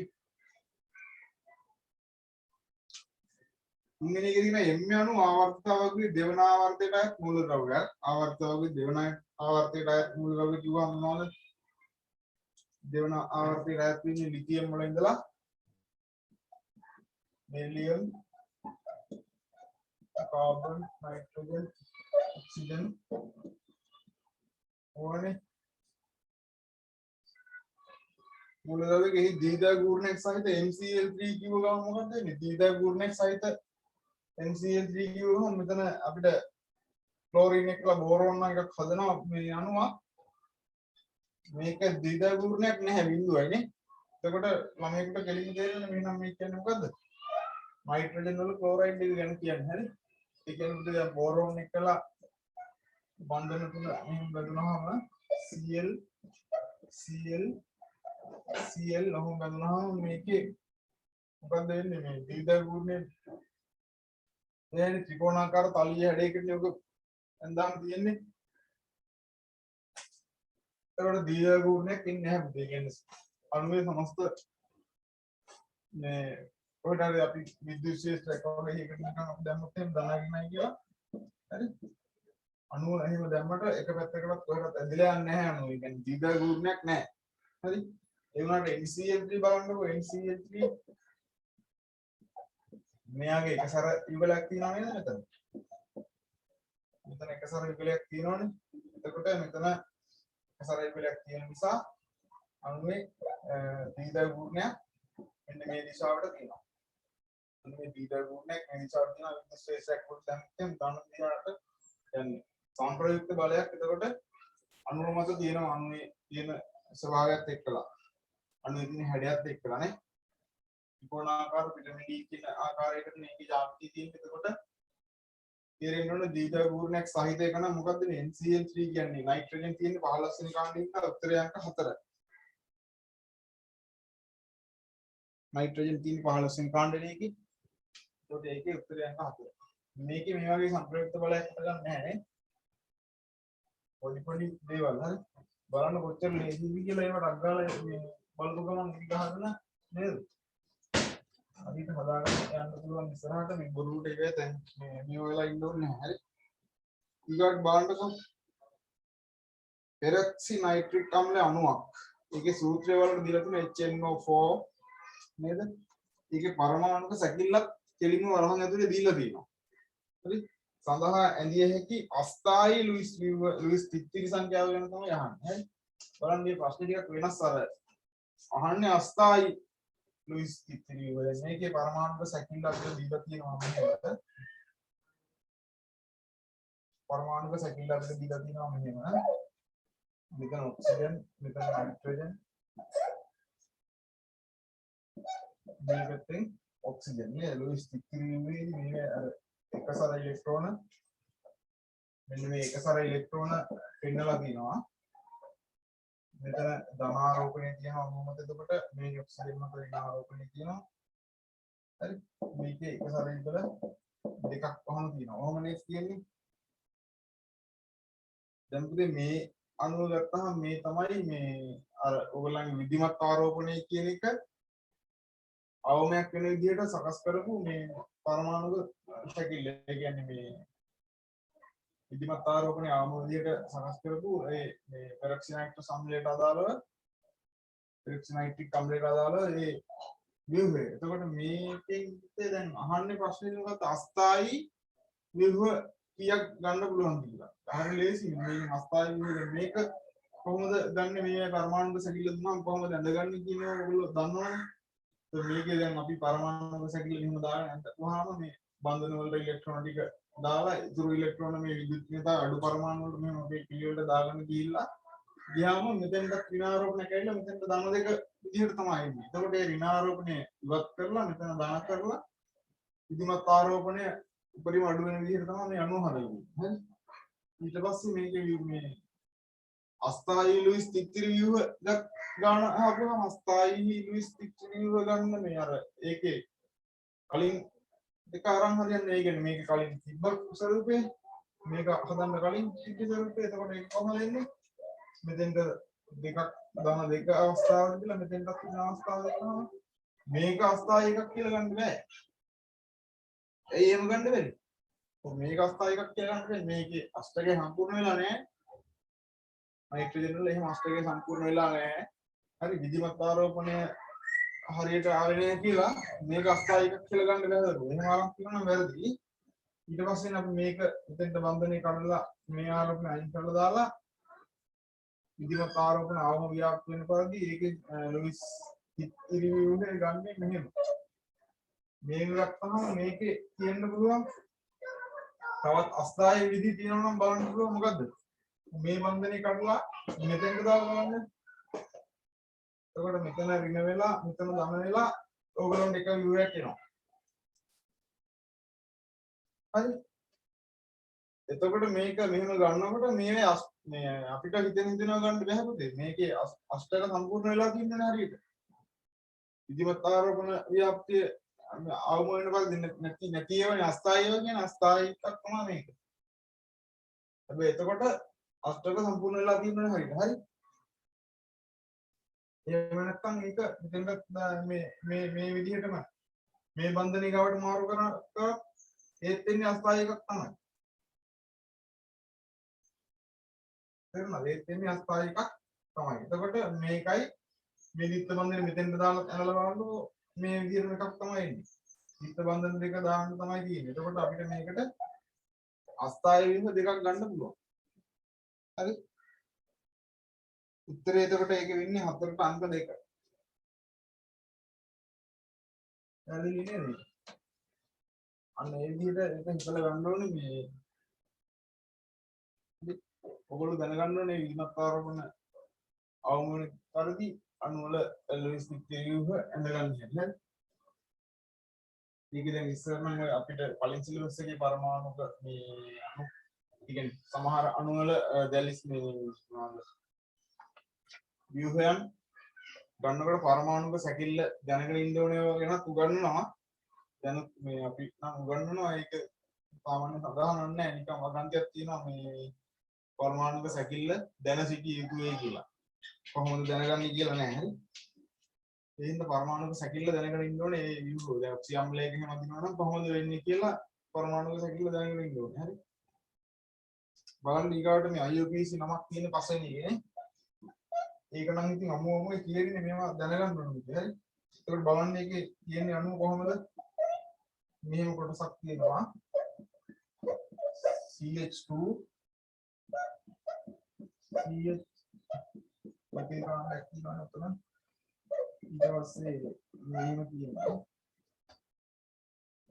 තුන්වෙනි එකේ තියෙන m අණු ආවර්තතාවකගේ දෙවන ආවර්තයට අයත් මූලද්‍රව්‍යයක් ආවර්තතාවකගේ දෙවන ආවර්තයට අයත් මූලද්‍රව්‍ය කිව්වම මොනවද දෙවන ආවර්තයට අයත් වෙන්නේ ලිතියම් වල ඉඳලා හීලියම් කාබන් නයිට්‍රජන් ඔක්සිජන් ඕනේ මූලද්‍රව්‍යයේ දීර්ඝ ගුණයක් සහිත MCl3 කිව්ව ගමන් මොකක්ද වෙන්නේ දීර්ඝ ගුණයක් සහිත MCl3 කිව්වම මෙතන අපිට ක්ලෝරින් එකලා බෝරෝන් එකක් හදනවා මේ අණුවක් මේක දීර්ඝ ගුණයක් නැහැ බිඳුවයි නේ එතකොට ළමයෙකුට කෙලින්ම තේරෙන්නේ මෙන්න මේ කියන්නේ මොකද්ද නයිට්‍රජන් වල ක්ලෝරයිඩ් එක ගැන කියන්නේ හරි ඒ කියන්නේ දැන් බෝරෝන් එකලා බන්ධන තුන මෙහෙම බඳුනහම Cl ලහුම් බඳුනහම මේකේ මොකද්ද වෙන්නේ මේ දීර්ඝ ගුණේ දැන් ත්‍රිකෝණාකාර තලීය හැඩයකට යොක එන්දාම තියෙන්නේ ඒකට දීර්ඝ ගුණයක් ඉන්නේ නැහැ පුතේ ඒ කියන්නේ අණුවේ සමස්ත මේ කොහෙද අපි විද්‍යුත් ශාස්ත්‍රයක් වගේ එකකට නිකන් අපි දැම්මොත් එහෙම දානගෙනයි කියලා හරි අණුව එහෙම දැම්මට එක පැත්තකටවත් කොහෙවත් ඇදලා යන්නේ නැහැ අණුව ඒ කියන්නේ දීර්ඝ ගුණයක් නැහැ හරි ඒ වුණාට NCl3 බලන්නකෝ NCl3 මෙයාගේ එක සැර යුගලයක් තියෙනවා නේද මෙතන එක සැර යුගලයක් තියෙනවනේ එතකොට මෙතන එක සැර යුගලයක් තියෙන නිසා අණුවේ දීර්ඝ ගුණයක් මෙන්න මේ දිශාවට තියෙනවා මේ දීර්ඝ ගුණයක් මේ දිශාවට තියෙනවා විද්‍යුත් ශේෂයක් කොට දැම්මම ධන දිශාවට යන්නේ සම්ප්‍රයුක්ත බලයක් එතකොට අණුව මත තියෙනවා අණුවේ තියෙන ස්වභාවයත් එක්කලා අණුවේ තියෙන හැඩයත් එක්කලා නේ ත්‍රිකෝණාකාර පිරමිඩ් කියන ආකාරයකට මේකේ ජාතිය තියෙන එතකොට තේරෙන්න ඕන දීර්ඝ ගුණයක් සහිත එක නම් මොකද්ද මේ NCl3 කියන්නේ නයිට්‍රජන් තියෙන 15 වෙනි කාණ්ඩේ ඉන්න උත්තරය අංක 4 නයිට්‍රජන් තියෙන 15 වෙනි කාණ්ඩේ නේකි ඒකට ඒකේ උත්තරය අංක 4 මේකේ මේ වගේ සම්ප්‍රයුක්ත බලයක් හදගන්න නැහැ නේ පොඩි දේවල් හරි බලන්න කොච්චර ලේසිද කියලා ඒවට අග්ගාලා මේ බලපු ගමන් ඉති ගහගෙන නේද අදිට හදාගන්න යන්න පුළුවන් ඉස්සරහට මේ බොරුවට ඒක දැන් මේ වෙලා ඉන්න ඕනේ නැහැ හරි ඊගොඩ් බලන්නකො පෙරොක්සි නයිට්‍රික් අම්ල අණුවක් ඒකේ සූත්‍රය වලට දීලා තියෙන HNO4 නේද ඒකේ පරමාණුක සැකිල්ලක් කෙලින්ම වරහන් ඇතුලේ දීලා තියෙනවා හරි සඳහා ඇඳිය හැකි අස්ථායි ලුයිස් තිත්තිරි සංඛ්‍යාව ගැන තමයි අහන්නේ හරි බලන්න මේ ප්‍රශ්නේ ටිකක් වෙනස් අර අහන්නේ අස්ථායි ලුයිස් තිත්තිරි වල මේකේ පරමාණුක සැකිල්ලක් දීලා තියෙනවා මෙහෙම පරමාණුක සැකිල්ලක් දීලා තියෙනවා මෙහෙම මෙතන ඔක්සිජන් මෙතන නයිට්‍රජන් මේකෙන් ඔක්සිජන් නේ ලුයිස් තිත්තිරි මේ අර එකසර ඉලෙක්ට්‍රෝන මෙන්න මේ එකසර ඉලෙක්ට්‍රෝන පෙන්නලා තියෙනවා මෙතන ධනාරෝපණය තියෙනවා මොකද එතකොට මේ ඔක්සිජන් මත ඍණාරෝපණය තියෙනවා හරි මේකේ එකසර ඉඳලා දෙකක් වහම තියෙනවා ඔහොමනේ කියන්නේ දැන් පුතේ මේ අණුව ගත්තහම මේ තමයි මේ අර ඕගොල්ලන්ගේ විධිමත් ආරෝපණය කියන එක අවමයක් වෙන විදිහට සකස් කරපු මේ පරමාණුක සැකිල්ල ඒ කියන්නේ මේ විධිමත් ආරෝපණය අවම විදිහට සකස් කරපු ඒ මේ පෙරොක්සිනයිට් සම්ලයට අදාළව පෙරොක්සිනයිට්‍රික් අම්ලයට අදාළව ඒ ව්‍යුහය. එතකොට මේකෙන් දැන් අහන්නේ ප්‍රශ්නේ මොකක්ද අස්ථායි ව්‍යුහ කීයක් ගන්න පුළුවන් කියලා. හරි ලේසි මේ අස්ථායි ව්‍යුහ මේක කොහොමද ගන්න මේ පරමාණුක සැකිල්ල දුන්නාම කොහොමද ඇඳගන්නේ කියන එක ඔයගොල්ලෝ දන්නවනේ. මේකේ දැන් අපි පරමාණුක සැකිල්ල එහෙම දාගෙන අන්තවහම මේ බන්ධන වලට ඉලෙක්ට්‍රෝන ටික දාලා ඉතුරු ඉලෙක්ට්‍රෝන මේ විද්‍යුත් නියත අඩු පරමාණු වලට මෙහෙම අපේ පිළිවෙලට දාගෙන ගිහිල්ලා ගියාම මෙතෙන්ට ඍණාරෝපණය කැවිලා මෙතෙන්ට ධන දෙක විදිහට තමයි එන්නේ. එතකොට ඒ ඍණාරෝපණය ඉවත් කරලා මෙතන ධන කරලා විධිමත් ආරෝපණය උපරිම අඩු වෙන විදිහට තමයි මේ 90 හදන්නේ. හරි. ඊට පස්සේ මේකේ මේ අස්ථායී ලුයිස් තිත්තිරි ව්‍යුහ ගන්න ආපුවම අස්ථායී ලුයිස් තිත්තිරි ව්‍යුහ ගන්න මේ අර ඒකේ කලින් දෙක අරන් හරියන්නේ ඒ කියන්නේ මේක කලින් තිබ්බ ස්වරූපේ මේක හදන්න කලින් තිබ්බ ස්වරූපේ එතකොට ඒක කොහොමද එන්නේ මෙතෙන්ට දෙකක් දාන දෙක අවස්ථාවක් කියලා මෙතෙන්ටත් තියෙන අවස්ථාවක් තමයි මේක අවස්ථාව එකක් කියලා ගන්න බෑ ඒ එහෙම ගන්න බැරි මේක අවස්ථාව එකක් කියලා ගන්න බැහැ මේකේ අෂ්ටකය සම්පූර්ණ වෙලා නැහැ නයිට්‍රජන් වල එහෙම අෂ්ටකය සම්පූර්ණ වෙලා නැහැ හරි විධිමත් ආරෝපණය හරියට ආවේ නැහැ කියලා මේක අස්ථාය එකක් කියලා ගන්න බැහැ. එහෙම ආරම්භ කරනවා වැරදි. ඊට පස්සේ අපි මේක මෙතෙන්ට බන්ධනය කරලා මේ ආරෝපණ අයින් කරලා දාලා විධිමත් ආරෝපණ ආවම ව්‍යාප්ත වෙන පරිදි ඒකේ ලුයිස් රිවිව් එක ගන්නේ මෙහෙම. මේක ගත්තහම මේකේ කියන්න පුළුවන් තවත් අස්ථාය විදි තියෙනවා නම් බලන්න පුළුවන් මොකද්ද? මේ බන්ධනය කරලා මෙතෙන්ට දාලා බලන්න. එතකොට මෙතන ඍණ වෙලා මෙතන ධන වෙලා ඕගලන්ට එක view එකක් එනවා. හරි. එතකොට මේක මෙහෙම ගන්නකොට මේ අපිට හිතෙන හිතනවා ගන්න බැහැ පුතේ. මේකේ අෂ්ටක සම්පූර්ණ වෙලා තියෙන්නේ හරියට. විධිමත් ආරෝපණ ව්‍යාප්තිය අවම වෙන පරිදි නැති ඒවානේ අස්ථායීව කියන අස්ථායී එකක් තමයි මේක. හැබැයි එතකොට අෂ්ටක සම්පූර්ණ වෙලා තියෙන්නේ හරියට. හරි. එහෙම නැත්නම් මේක මෙතෙන්ට මේ විදිහටම මේ බන්ධනී ගාවට මාරු කරා ඒත් එන්නේ අස්ථාය එකක් තමයි. තේරුණාද? ඒත් එන්නේ අස්ථාය එකක් තමයි. එතකොට මේකයි මේ දිත්ත බන්ධනේ මෙතෙන්ට දාලා ඇනලා බලනකොට මේ විදිහටම එකක් තමයි එන්නේ. දිත්ත බන්ධන දෙක දාන්න තමයි තියෙන්නේ. එතකොට අපිට මේකට අස්ථාය වීම දෙකක් ගන්න පුළුවන්. හරි? උත්තරේ එතකොට ඒක වෙන්නේ 4ට අංක 2. හරි නේද? අන්න ඒ විදිහට ඒක හිතලා ගන්න ඕනේ මේ ඔයගොල්ලෝ දැනගන්න ඕනේ විධිමත් ආරෝපණ අවම වෙන පරිදි අණු වල ලුයිස් තිත්තිරිව්ව ඇඳගන්න හැටි. ඒක දැන් ඉස්සර නම් අපිට පළවෙනි සිලබස් එකේ පරමාණුක මේ අණු කියන්නේ සමහර අණු වල දැලිස් මේ ව්‍යුහයන් ගන්නකොට පරමාණුක සැකිල්ල දැනගෙන ඉන්න ඕනේ ගැනත් උගන්වනවා. දැන් මේ අපි නම් උගන්වනවා ඒක සාමාන්‍ය සාධාරණ නැහැ. නිකන් වදන්තියක් තියෙනවා මේ පරමාණුක සැකිල්ල දැන සිටිය යුතුයි කියලා. කොහොමද දැනගන්නේ කියලා නෑ. හරි. ඒ හින්දා පරමාණුක සැකිල්ල දැනගෙන ඉන්න ඕනේ. ඒ ව්‍යුහ දැන් ඔක්සියම් ලේක එහෙම අදිනවා නම් කොහොමද වෙන්නේ කියලා පරමාණුක සැකිල්ල දැනගෙන ඉන්න ඕනේ. හරි. බලන්න ඊගාවට මේ IUPAC නමක් තියෙන පස්වෙනි ඒක නම් ඉතින් අමුමම කියන්නේ මේවා දැනගන්න ඕනේ. හරි. ඒකට බලන්න මේකේ කියන්නේ අණුව කොහොමද? මෙහෙම කොටසක් තියෙනවා. CH2 CH වගේ කාණ්ඩයක් තියෙනවා නේද? ඊට පස්සේ මෙහෙම තියෙනවා.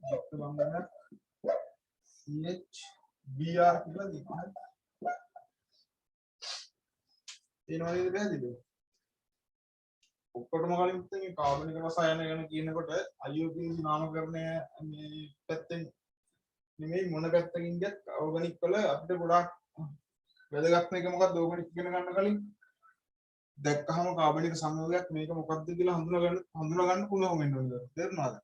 ජීවිත බන්ධන CH BR කියලා තියෙනවා. ඒනවලුද පැහැදිලිද? ඔක්කොටම කලින් මේ කාබනික රසායන ගැන කියනකොට IUPAC නාමකරණය මේ පැත්තෙන් නෙමෙයි මොන පැත්තකින් ගියත් ඕගනික් වල අපිට ගොඩාක් වැදගත් මේක මොකක්ද ඕගනික් ඉගෙන ගන්න කලින් දැක්කහම කාබනික සංයෝගයක් මේක මොකක්ද කියලා හඳුනා ගන්න පුළුවන් වෙන්න ඕනේ. තේරුණාද?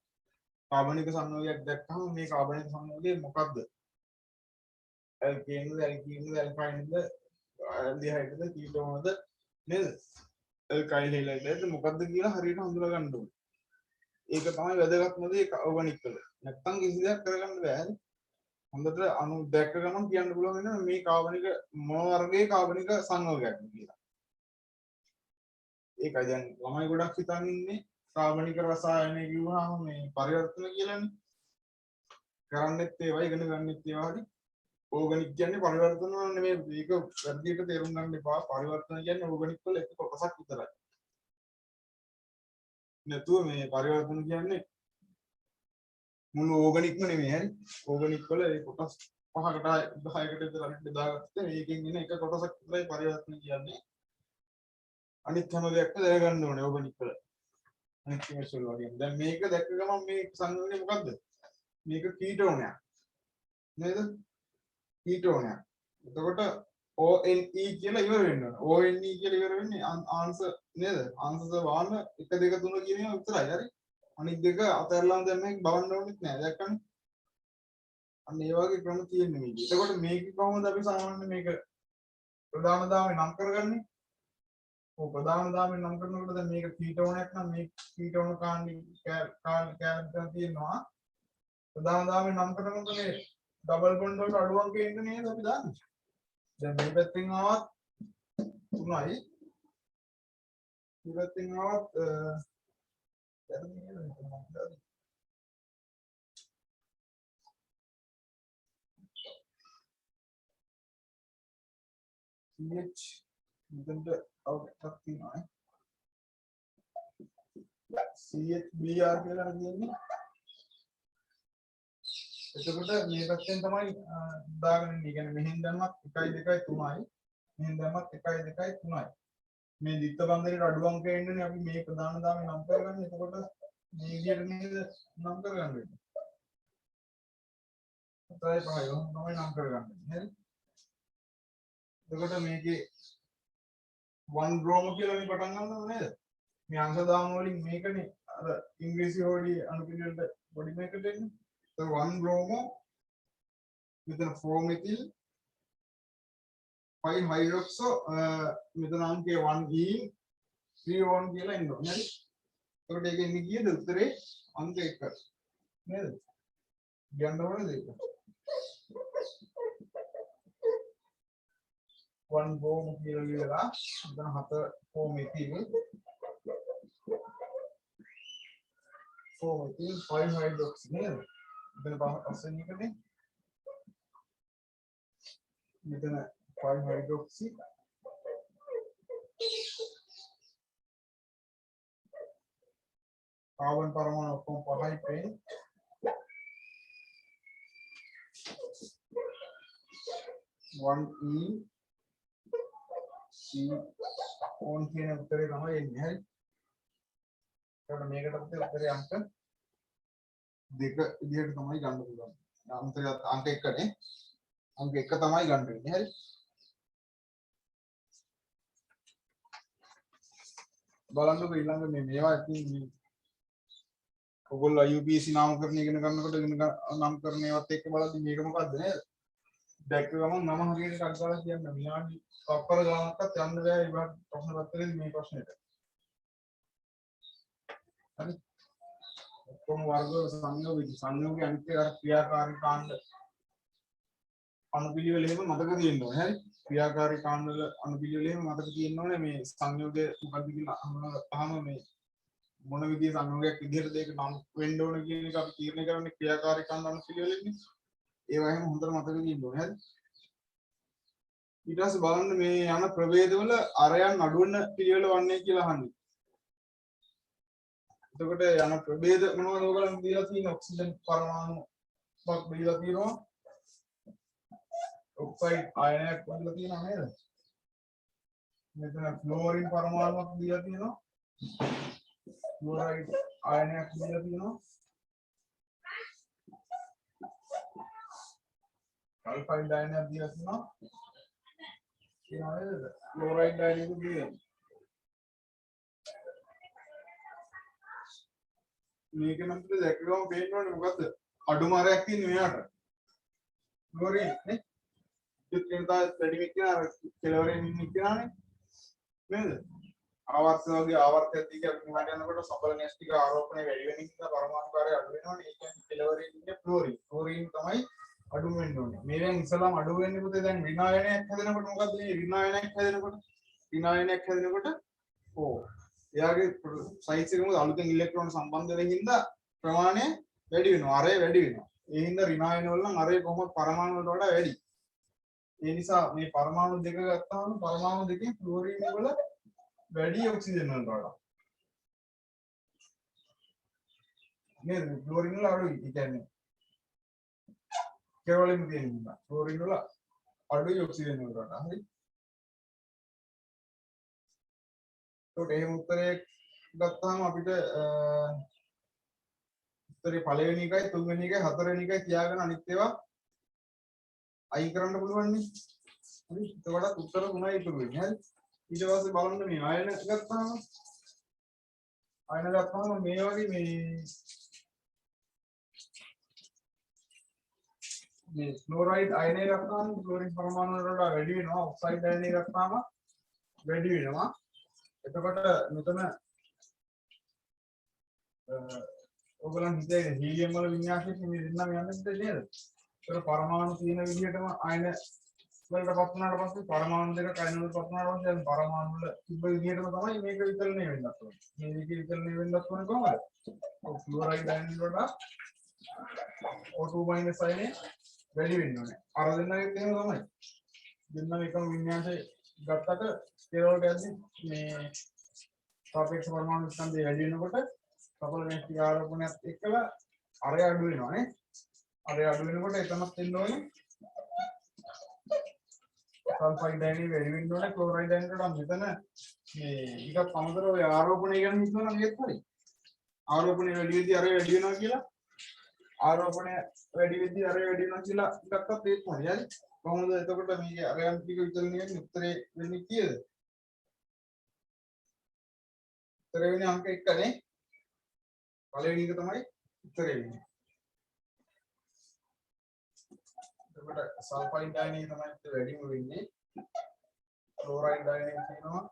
කාබනික සංයෝගයක් දැක්කහම මේ කාබනික සංයෝගය මොකක්ද? ඇල්කේන්ද ඇල්කීන්ද ඇල්කයින්ද ඇල්ඩිහයිඩ්ද කීටෝනද නේද? ඇල්කයිල් හේලයිඩ්ද මොකක්ද කියලා හරියට හඳුනා ගන්න ඕනේ. ඒක තමයි වැදගත්ම දේ ඕගනික් වල. නැත්තම් කිසි දෙයක් කරගන්න බෑ. හොඳට අණු දැක්ක ගමන් කියන්න පුළුවන් වෙනවා මේ කාබනික මොන වර්ගයේ කාබනික සංයෝගයක්ද කියලා. ඒකයි දැන් ළමයි ගොඩක් හිතන් ඉන්නේ කාබනික රසායනය කිව්වහම මේ පරිවර්තන කියලානේ. කරන්නෙත් ඒවයි ඉගෙන ගන්නෙත් ඒවා හරි. ඕගනික් කියන්නේ පරිවර්තන නෙමෙයි. මේක වැඩියට තේරුම් ගන්න එපා. පරිවර්තන කියන්නේ ඕගනික් වල එක කොටසක් විතරයි. නැතුව මේ පරිවර්තන කියන්නේ මුළු ඕගනික්ම නෙමෙයි හරි. ඕගනික් වල ඒ කොටස් 5කට 10කට විතර අනිත් දාගත්තේ මේකෙන් එන එක කොටසක් විතරයි පරිවර්තන කියන්නේ. අනිත් හැම දෙයක්ම දැනගන්න ඕනේ ඕගනික් වල. අනිත් කෙමිස්ට්‍රි වල වගේ. දැන් මේක දැක්ක ගමන් මේ සංයෝගය මොකද්ද? මේක කීටෝනයක්. නේද? කීටෝනයක්. එතකොට ONE කියලා ඉවර වෙන්න ඕන. ONE කියලා ඉවර වෙන්නේ ආන්සර් නේද? ආන්සර්ස් වාන 1 2 3 කියන ඒවා විතරයි. හරි. අනිත් දෙක අතහැරලාම දැන් මේක බලන්න ඕනෙත් නෑ. දැක්කනේ? අන්න ඒ වගේ ක්‍රම තියෙන්නේ මේක. එතකොට මේක කොහොමද අපි සාමාන්‍ය මේක ප්‍රධාන දාමේ නම් කරගන්නේ? ඔව් ප්‍රධාන දාමේ නම් කරනකොට දැන් මේක කීටෝනයක් නම් මේ කීටෝන කෑල්ලම් තියෙනවා. ප්‍රධාන දාමේ නම් කරනකොට මේ ඩබල් බොන්ඩ් වලට අඩු අංකේ ඉන්න නේද අපි දාන්නේ. දැන් මේ පැත්තෙන් ආවත් 3යි. මේ පැත්තෙන් ආවත් CH මෙතනට අවුට්පුට් තියෙනවා නේ. CHBR කියලා කියන්නේ. එතකොට මේ පැත්තෙන් තමයි දාගෙන ඉන්නේ. කියන්නේ මෙහෙන් දැම්මත් 1 2 3යි. මෙහෙන් දැම්මත් 1 2 3යි. මේ දිත්ත බන්ධනයේ අඩු අංකය ඉන්නනේ අපි මේ ප්‍රධාන දාමේ නම් කරගන්නේ. එතකොට මේ විදිහට නේද නම් කරගන්න වෙන්නේ. 7යි 5යි තමයි නම් කරගන්නේ. නේද? එතකොට මේකේ 1 බ්‍රෝම කියලා මේ පටන් ගන්නව නේද? මේ අංශ දාම වලින් මේකනේ අර ඉංග්‍රීසි හොඩි අනුපිළිවෙලට බොඩි මේකට එන්නේ. So 1 bromo මෙතන 4 methyl 5 hydroxo මෙතන අංකය 1 e 3 on කියලා එනවා නේද? ඒකට ඒක එන්නේ කීයද උත්තරේ අංක 1 නේද? කියන්න ඕනේද ඒක? 1 bromo කියලා ලියලා මෙතන 4 methyl 5 hydroxy නේද? මෙතන පස්වෙනි එකනේ මෙතන 5 hydroxy කාබන් පරමාණු ඔක්කොම 5යි පේන 1e c on කියන උත්තරේ තමයි එන්නේ හරි. ඒකට මේකට උත්තරේ අංක දෙක විදිහට තමයි ගන්න පුළුවන්. අන්තය අංක 1නේ. අංක 1 තමයි ගන්න වෙන්නේ. හරි. බලන්නකො ඊළඟ මේවා ඉතින් මේ ඔයගොල්ලෝ UPSC නාමකරණය ඉගෙන ගන්නකොට නම් කරන ඒවාත් එක්ක බලද්දි මේක මොකද්ද නේද? දැක්ක ගමන් නම හරියට කඩ දාලා කියන්න විනාඩි තප්පර ගානක්වත් යන්න බෑ ඊට ප්‍රශ්න පත්‍රයේ මේ ප්‍රශ්නෙට. හරි. කොහොම වර්ග සංයෝගයේ අනිත්‍ය ක්‍රියාකාරී කාණ්ඩ අනුපිළිවෙල එහෙම මතක තියෙන්න ඕනේ. හරි. ක්‍රියාකාරී කාණ්ඩ වල අනුපිළිවෙල එහෙම මතක තියෙන්න ඕනේ. මේ සංයෝගය මොකක්ද කියලා අහම මේ මොන විදිහේ සංයෝගයක් විදිහටද ඒක නම් වෙන්න ඕන කියන එක අපි තීරණය කරන්නේ ක්‍රියාකාරී කාණ්ඩ අනුපිළිවෙලින්නේ. ඒවා එහෙම හොඳට මතක තියෙන්න ඕනේ. හරි. ඊට පස්සේ බලන්න මේ යන ප්‍රභේදවල අරයන් අඩු වෙන පිළිවෙල වන්නේ කියලා අහන්නේ. එතකොට යන ප්‍රභේද මොනවද ඔයගලන් දීලා තියෙන ඔක්සිජන් පරමාණුක් දීලා තියෙනවා. ඔක්සයිඩ් අයනයක් දීලා තියෙනවා නේද? මෙතන ක්ලෝරින් පරමාණුවක් දීලා තියෙනවා. ක්ලෝරයිඩ් අයනයක් දීලා තියෙනවා. සල්ෆයිඩ් අයනයක් දීලා තියෙනවා. නේද? ක්ලෝරයිඩ් අයනයක් දීලා මේක නම් දැක්කම පේනවනේ මොකද්ද අඩු මාරයක් තියෙන මෙයාට ක්ලෝරින් නේ ඉතින්දා වැඩි මික්කන කෙලවරෙන් මික්කනනේ නේද ආවර්ත වගේ ආවර්තයක් දිග අපි මොකට යනකොට සම්බලනස් ටික ආරෝපණය වැඩි වෙන නිසා පරමාණු කාර්යය අඩු වෙනවනේ ඒ කියන්නේ කෙලවරෙන් ඉන්නේ ක්ලෝරින් තමයි අඩු වෙන්න ඕනේ මේවෙන් ඉස්සලාම අඩු වෙන්නේ පුතේ දැන් ඍණායනයක් හැදෙනකොට මොකද්ද මේ ඍණායනයක් හැදෙනකොට ඕ එයාගේ සයිස් එක මොකද අලුතෙන් ඉලෙක්ට්‍රෝන සම්බන්ධ වෙන හින්දා ප්‍රමාණය වැඩි වෙනවා අරය වැඩි වෙනවා ඒ හින්දා ඍණායන වල නම් අරය කොහොමද පරමාණු වලට වඩා වැඩි ඒ නිසා මේ පරමාණු දෙක ගත්තාම පරමාණු දෙකේ ක්ලෝරින් වල වැඩි ඔක්සිජන් වලට වඩා නේද ක්ලෝරින් වල අඩුයි ඒ කියන්නේ කෙරවලින් තියෙනවා ක්ලෝරින් වල අඩුයි ඔක්සිජන් වලට වඩා හරි එතකොට එහෙම උත්තරේ ගත්තාම අපිට උත්තරේ පළවෙනි එකයි තුන්වෙනි එකයි හතරවෙනි එකයි තියාගෙන අනිත් ඒවා අයින් කරන්න පුළුවන් නේ. හරි. එතකොට උත්තර 3යි ඉතුරු වෙන්නේ. හරි. ඊට පස්සේ බලන්න මේ ආයන ගත්තාම මේ වගේ මේ ක්ලෝරයිඩ් අයනය ගත්තාම ක්ලෝරින් පරමාණු වලට වැඩි වෙනවා. ඔක්සයිඩ් අයනය ගත්තාම වැඩි වෙනවා. එතකොට මෙතන ඔයගොල්ලන් හිතේ හීලියම් වල වින්‍යාසය මේ දෙන්නම යන්නේ නේද? ඒක පරමාණු තියෙන විදිහටම අයන වලටපත් වුණාට පස්සේ පරමාණු දෙක අයන වලටපත් වුණාට පස්සේ දැන් පරමාණු වල තිබ්බ විදිහටම තමයි මේක විකලණය වෙන්නත් ඕනේ. මේ දෙකේ විකලණය වෙන්නත් ඕනේ කොහොමද? ක්ලෝරයිඩ් අයන වලට O2 අයනය වැඩි වෙන්න ඕනේ. අර දෙන්නගෙත් එහෙම තමයි. දෙන්නම එකම වින්‍යාසය ගත්තට ඒ වලට යද්දි මේ සාපේක්ෂ පරමාණු ස්කන්ධය වැඩි වෙනකොට කපල නැති ආරෝපණයත් එක්කලා අරය අඩු වෙනවා නේ. අරය අඩු වෙනකොට එතනත් එන්න ඕනේ. සල්ෆයිඩ් අයනය වැඩි වෙන්න ඕනේ. ක්ලෝරයිඩ් අයනයට මෙතන මේ ඊටත් අමතරව ඔය ආරෝපණය ගැන හිතනවා නම් ඒත් හරි. ආරෝපණය වැඩි වෙද්දී අරය වැඩි වෙනවා කියලා ආරෝපණය වැඩි වෙද්දී අරය වැඩි වෙනවා කියලා ගත්තත් ඒත් හරි. හරි. කොහොමද එතකොට මේකේ අරයන් ටික විතරනේ වෙන්නේ උත්තරේ වෙන්නේ කීයද? උත්තරේ වෙන්නේ අංක 1 නේ. පළවෙනි එක තමයි උත්තරේ වෙන්නේ. එතකොට සල්ෆයිඩ් අයනය තමයි වැඩිම වෙන්නේ. ක්ලෝරයිඩ් අයනය තියෙනවා.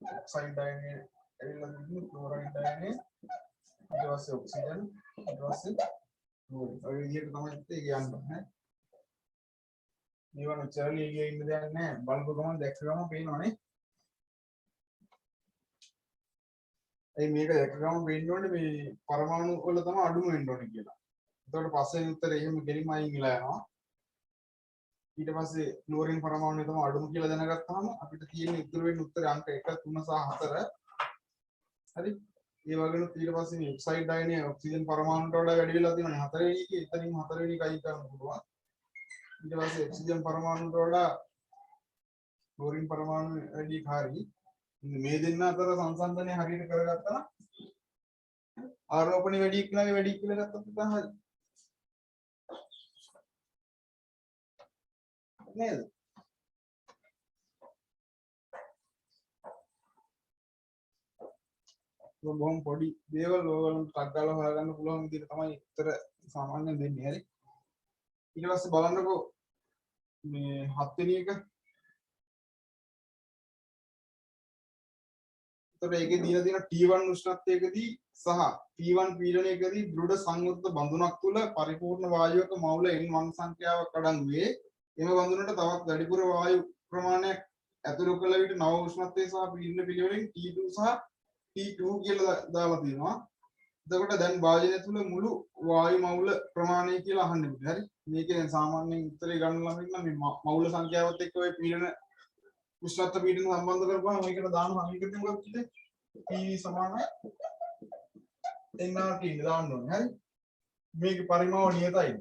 ඔක්සයිඩ් අයනය ඇවිල්ලා තිබුණු ක්ලෝරයිඩ් අයනය ඊට පස්සේ ඔක්සිජන් ඊට පස්සේ ක්ලෝරින්. ඔය විදිහට තමයි ඒක යන්නේ. මේවන චර්ලි එළියේ ඉන්න දෙයක් නැහැ. බලපු ගමන් දැක්ක ගමන් පේනවනේ. ඒ මේක දැක්ක ගමන් පේන්න ඕනේ මේ පරමාණු වල තමයි අඩුම වෙන්න ඕනේ කියලා. එතකොට පස්සේ උත්තරේ එහෙම ගෙලිම අයින් වෙලා යනවා. ඊට පස්සේ ක්ලෝරින් පරමාණුය තමයි අඩුම කියලා දැනගත්තාම අපිට තියෙන ඉතුරු වෙන උත්තරේ අංක 1 3 සහ 4. හරි. ඒ වගේම ඊට පස්සේ මේ ඔක්සයිඩ් අයනය ඔක්සිජන් පරමාණුට වඩා වැඩි වෙලා තියෙනවානේ. 4 වෙනි එකේ එතනින් 4 වෙනි එක අයින් කරන්න පුළුවන්. ඊට පස්සේ ඔක්සිජන් පරමාණුට වඩා ක්ලෝරින් පරමාණු වැඩි කාරී. මේ දෙන්න අතර සංසන්දනය හරියට කරගත්තා නම් ආරෝපණය වැඩි කියලා ගත්තොත් තමයි නේද? බොහොම පොඩි දේවල් ඔයගොල්ලන්ට ටක් ගාලා හොයාගන්න පුළුවන් විදිහට තමයි උත්තර සාමාන්‍යයෙන් දෙන්නේ. හරි. ඊට පස්සේ බලන්නකෝ මේ 7 වෙනි එක. එතකොට ඒකේ දීලා තියෙන T1 උෂ්ණත්වයකදී සහ P1 පීඩනයකදී දෘඪ සංයුක්ත බඳුනක් තුල පරිපූර්ණ වායුවක මවුල N1 සංඛ්‍යාවක් අඩංගු වේ. එම බඳුනට තවත් වැඩිපුර වායු ප්‍රමාණයක් ඇතුළු කළ විට නව උෂ්ණත්වය සහ පීඩන පිළිවෙලින් T2 සහ T2 කියලා දාලා තියෙනවා. එතකොට දැන් වායුය තුළ මුළු වායු මවුල ප්‍රමාණය කියලා අහන්නේ. හරි. මේකෙන් සාමාන්‍යයෙන් උත්තරේ ගන්න ළමින් නම් මේ මවුල සංඛ්‍යාවත් එක්ක ඔය පීඩන උෂ්ණත්ව පීඩන සම්බන්ධ කරපුවාම මේකට දාන සමීකරණය මොකක්ද කියන්නේ? P සමාන nRT දාන්න ඕනේ. හරි. මේකේ පරිමාව නියතයි.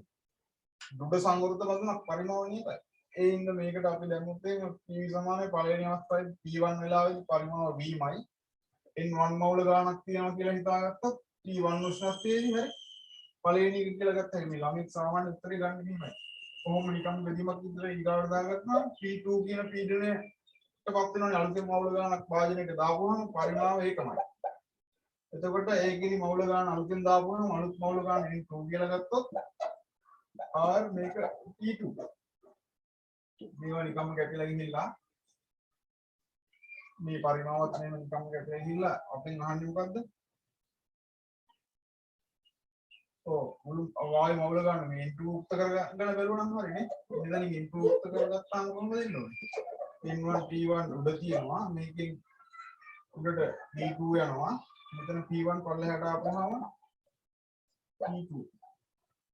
දුඩ සංවෘත බඳුනක් පරිමාව නියතයි. ඒ හින්දා මේකට අපි දැම්මොත් එහෙම P සමානයි පළවෙනි අවස්ථාවේ P1 වෙලාවේදී පරිමාව V මයි. N1 මවුල ගානක් තියෙනවා කියලා හිතාගත්තොත් T1 උෂ්ණත්වයේදී හරි පළවෙනි එක කියලා ගත්තා. මේ ළමයි සාමාන්‍ය උත්තරේ ගන්න කිව්වයි. කොහොම නිකම් බෙදීමක් විතර ඊගාවට දාගත්තා P2 කියන පීඩනය පත් වෙනවනේ අලුතෙන් මවුල ගානක් වාදනයට දාපුවම පරිමාව ඒකමයි. එතකොට ඒකෙදි මවුල ගාන අලුතෙන් දාපුවම අලුත් මවුල ගාන N2 කියලා ගත්තොත් R මේක T2. මේවා නිකම්ම කැපිලා ගිහිල්ලා මේ පරිමාවත් මේව නිකම්ම කැපිලා ගිහිල්ලා අපෙන් අහන්නේ මොකද්ද? මුළු වායු මවුල ගන්න මේ N2 උක්ත කරගන්න බැරුව නම් හරිනේ. එතනින් N2 උක්ත කරගත්තාම කොහොමද දෙන්නේ? N1 T1 උඩ තියෙනවා. මේකෙන් උඩට T2 යනවා. මෙතන P1 පල්ලෙහාට ආපුවාම T2.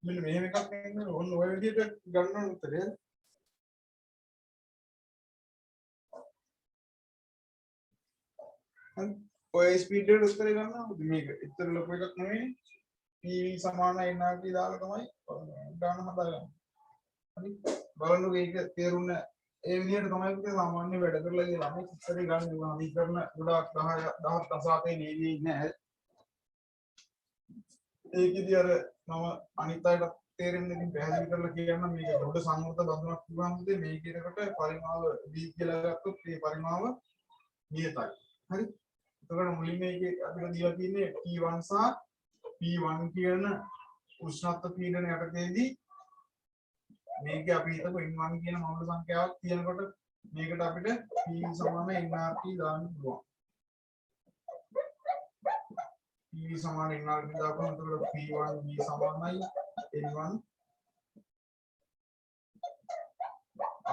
මෙන්න මෙහෙම එකක් එන්නේ ඔන්න ඔය විදිහට ගන්න උත්තරේ. ඔය ස්පීඩ් එකට උත්තරේ ගන්නවා. මේක ඉතර ලොකු එකක් නෙවෙයි. P සමාන nRT දාලා තමයි ගන්න හදාගන්නේ. හරි. බලන්නකෝ ඒක තේරුණ ඒ විදිහට තමයි පුතේ සාමාන්‍ය වැඩ කරලා ඉන්නේ ළමයි ඉස්සරේ ගන්න සමීකරණ ගොඩාක් 10 17 නේවි නැහැ. ඒකෙදි අර මම අනිත් අයට තේරෙන්න ඉතින් පැහැදිලි කරලා කියන්න මේක දොඩ සංවෘත බඳුනක් කියවම පුතේ මේ කියනකොට පරිමාව b කියලා ගත්තොත් මේ පරිමාව නියතයි. හරි. එතකොට මුලින්ම මේකේ අපිට දීලා තියෙන්නේ T1 සහ P1 කියන උෂ්ණත්ව පීඩන යටතේදී මේක අපි හිතමු n1 කියන මවුල සංඛ්‍යාවක් තියෙනකොට මේකට අපිට p සමාන nRT දාන්න පුළුවන්. p සමාන nRT දාපුවම එතකොට p1 b සමානයි n1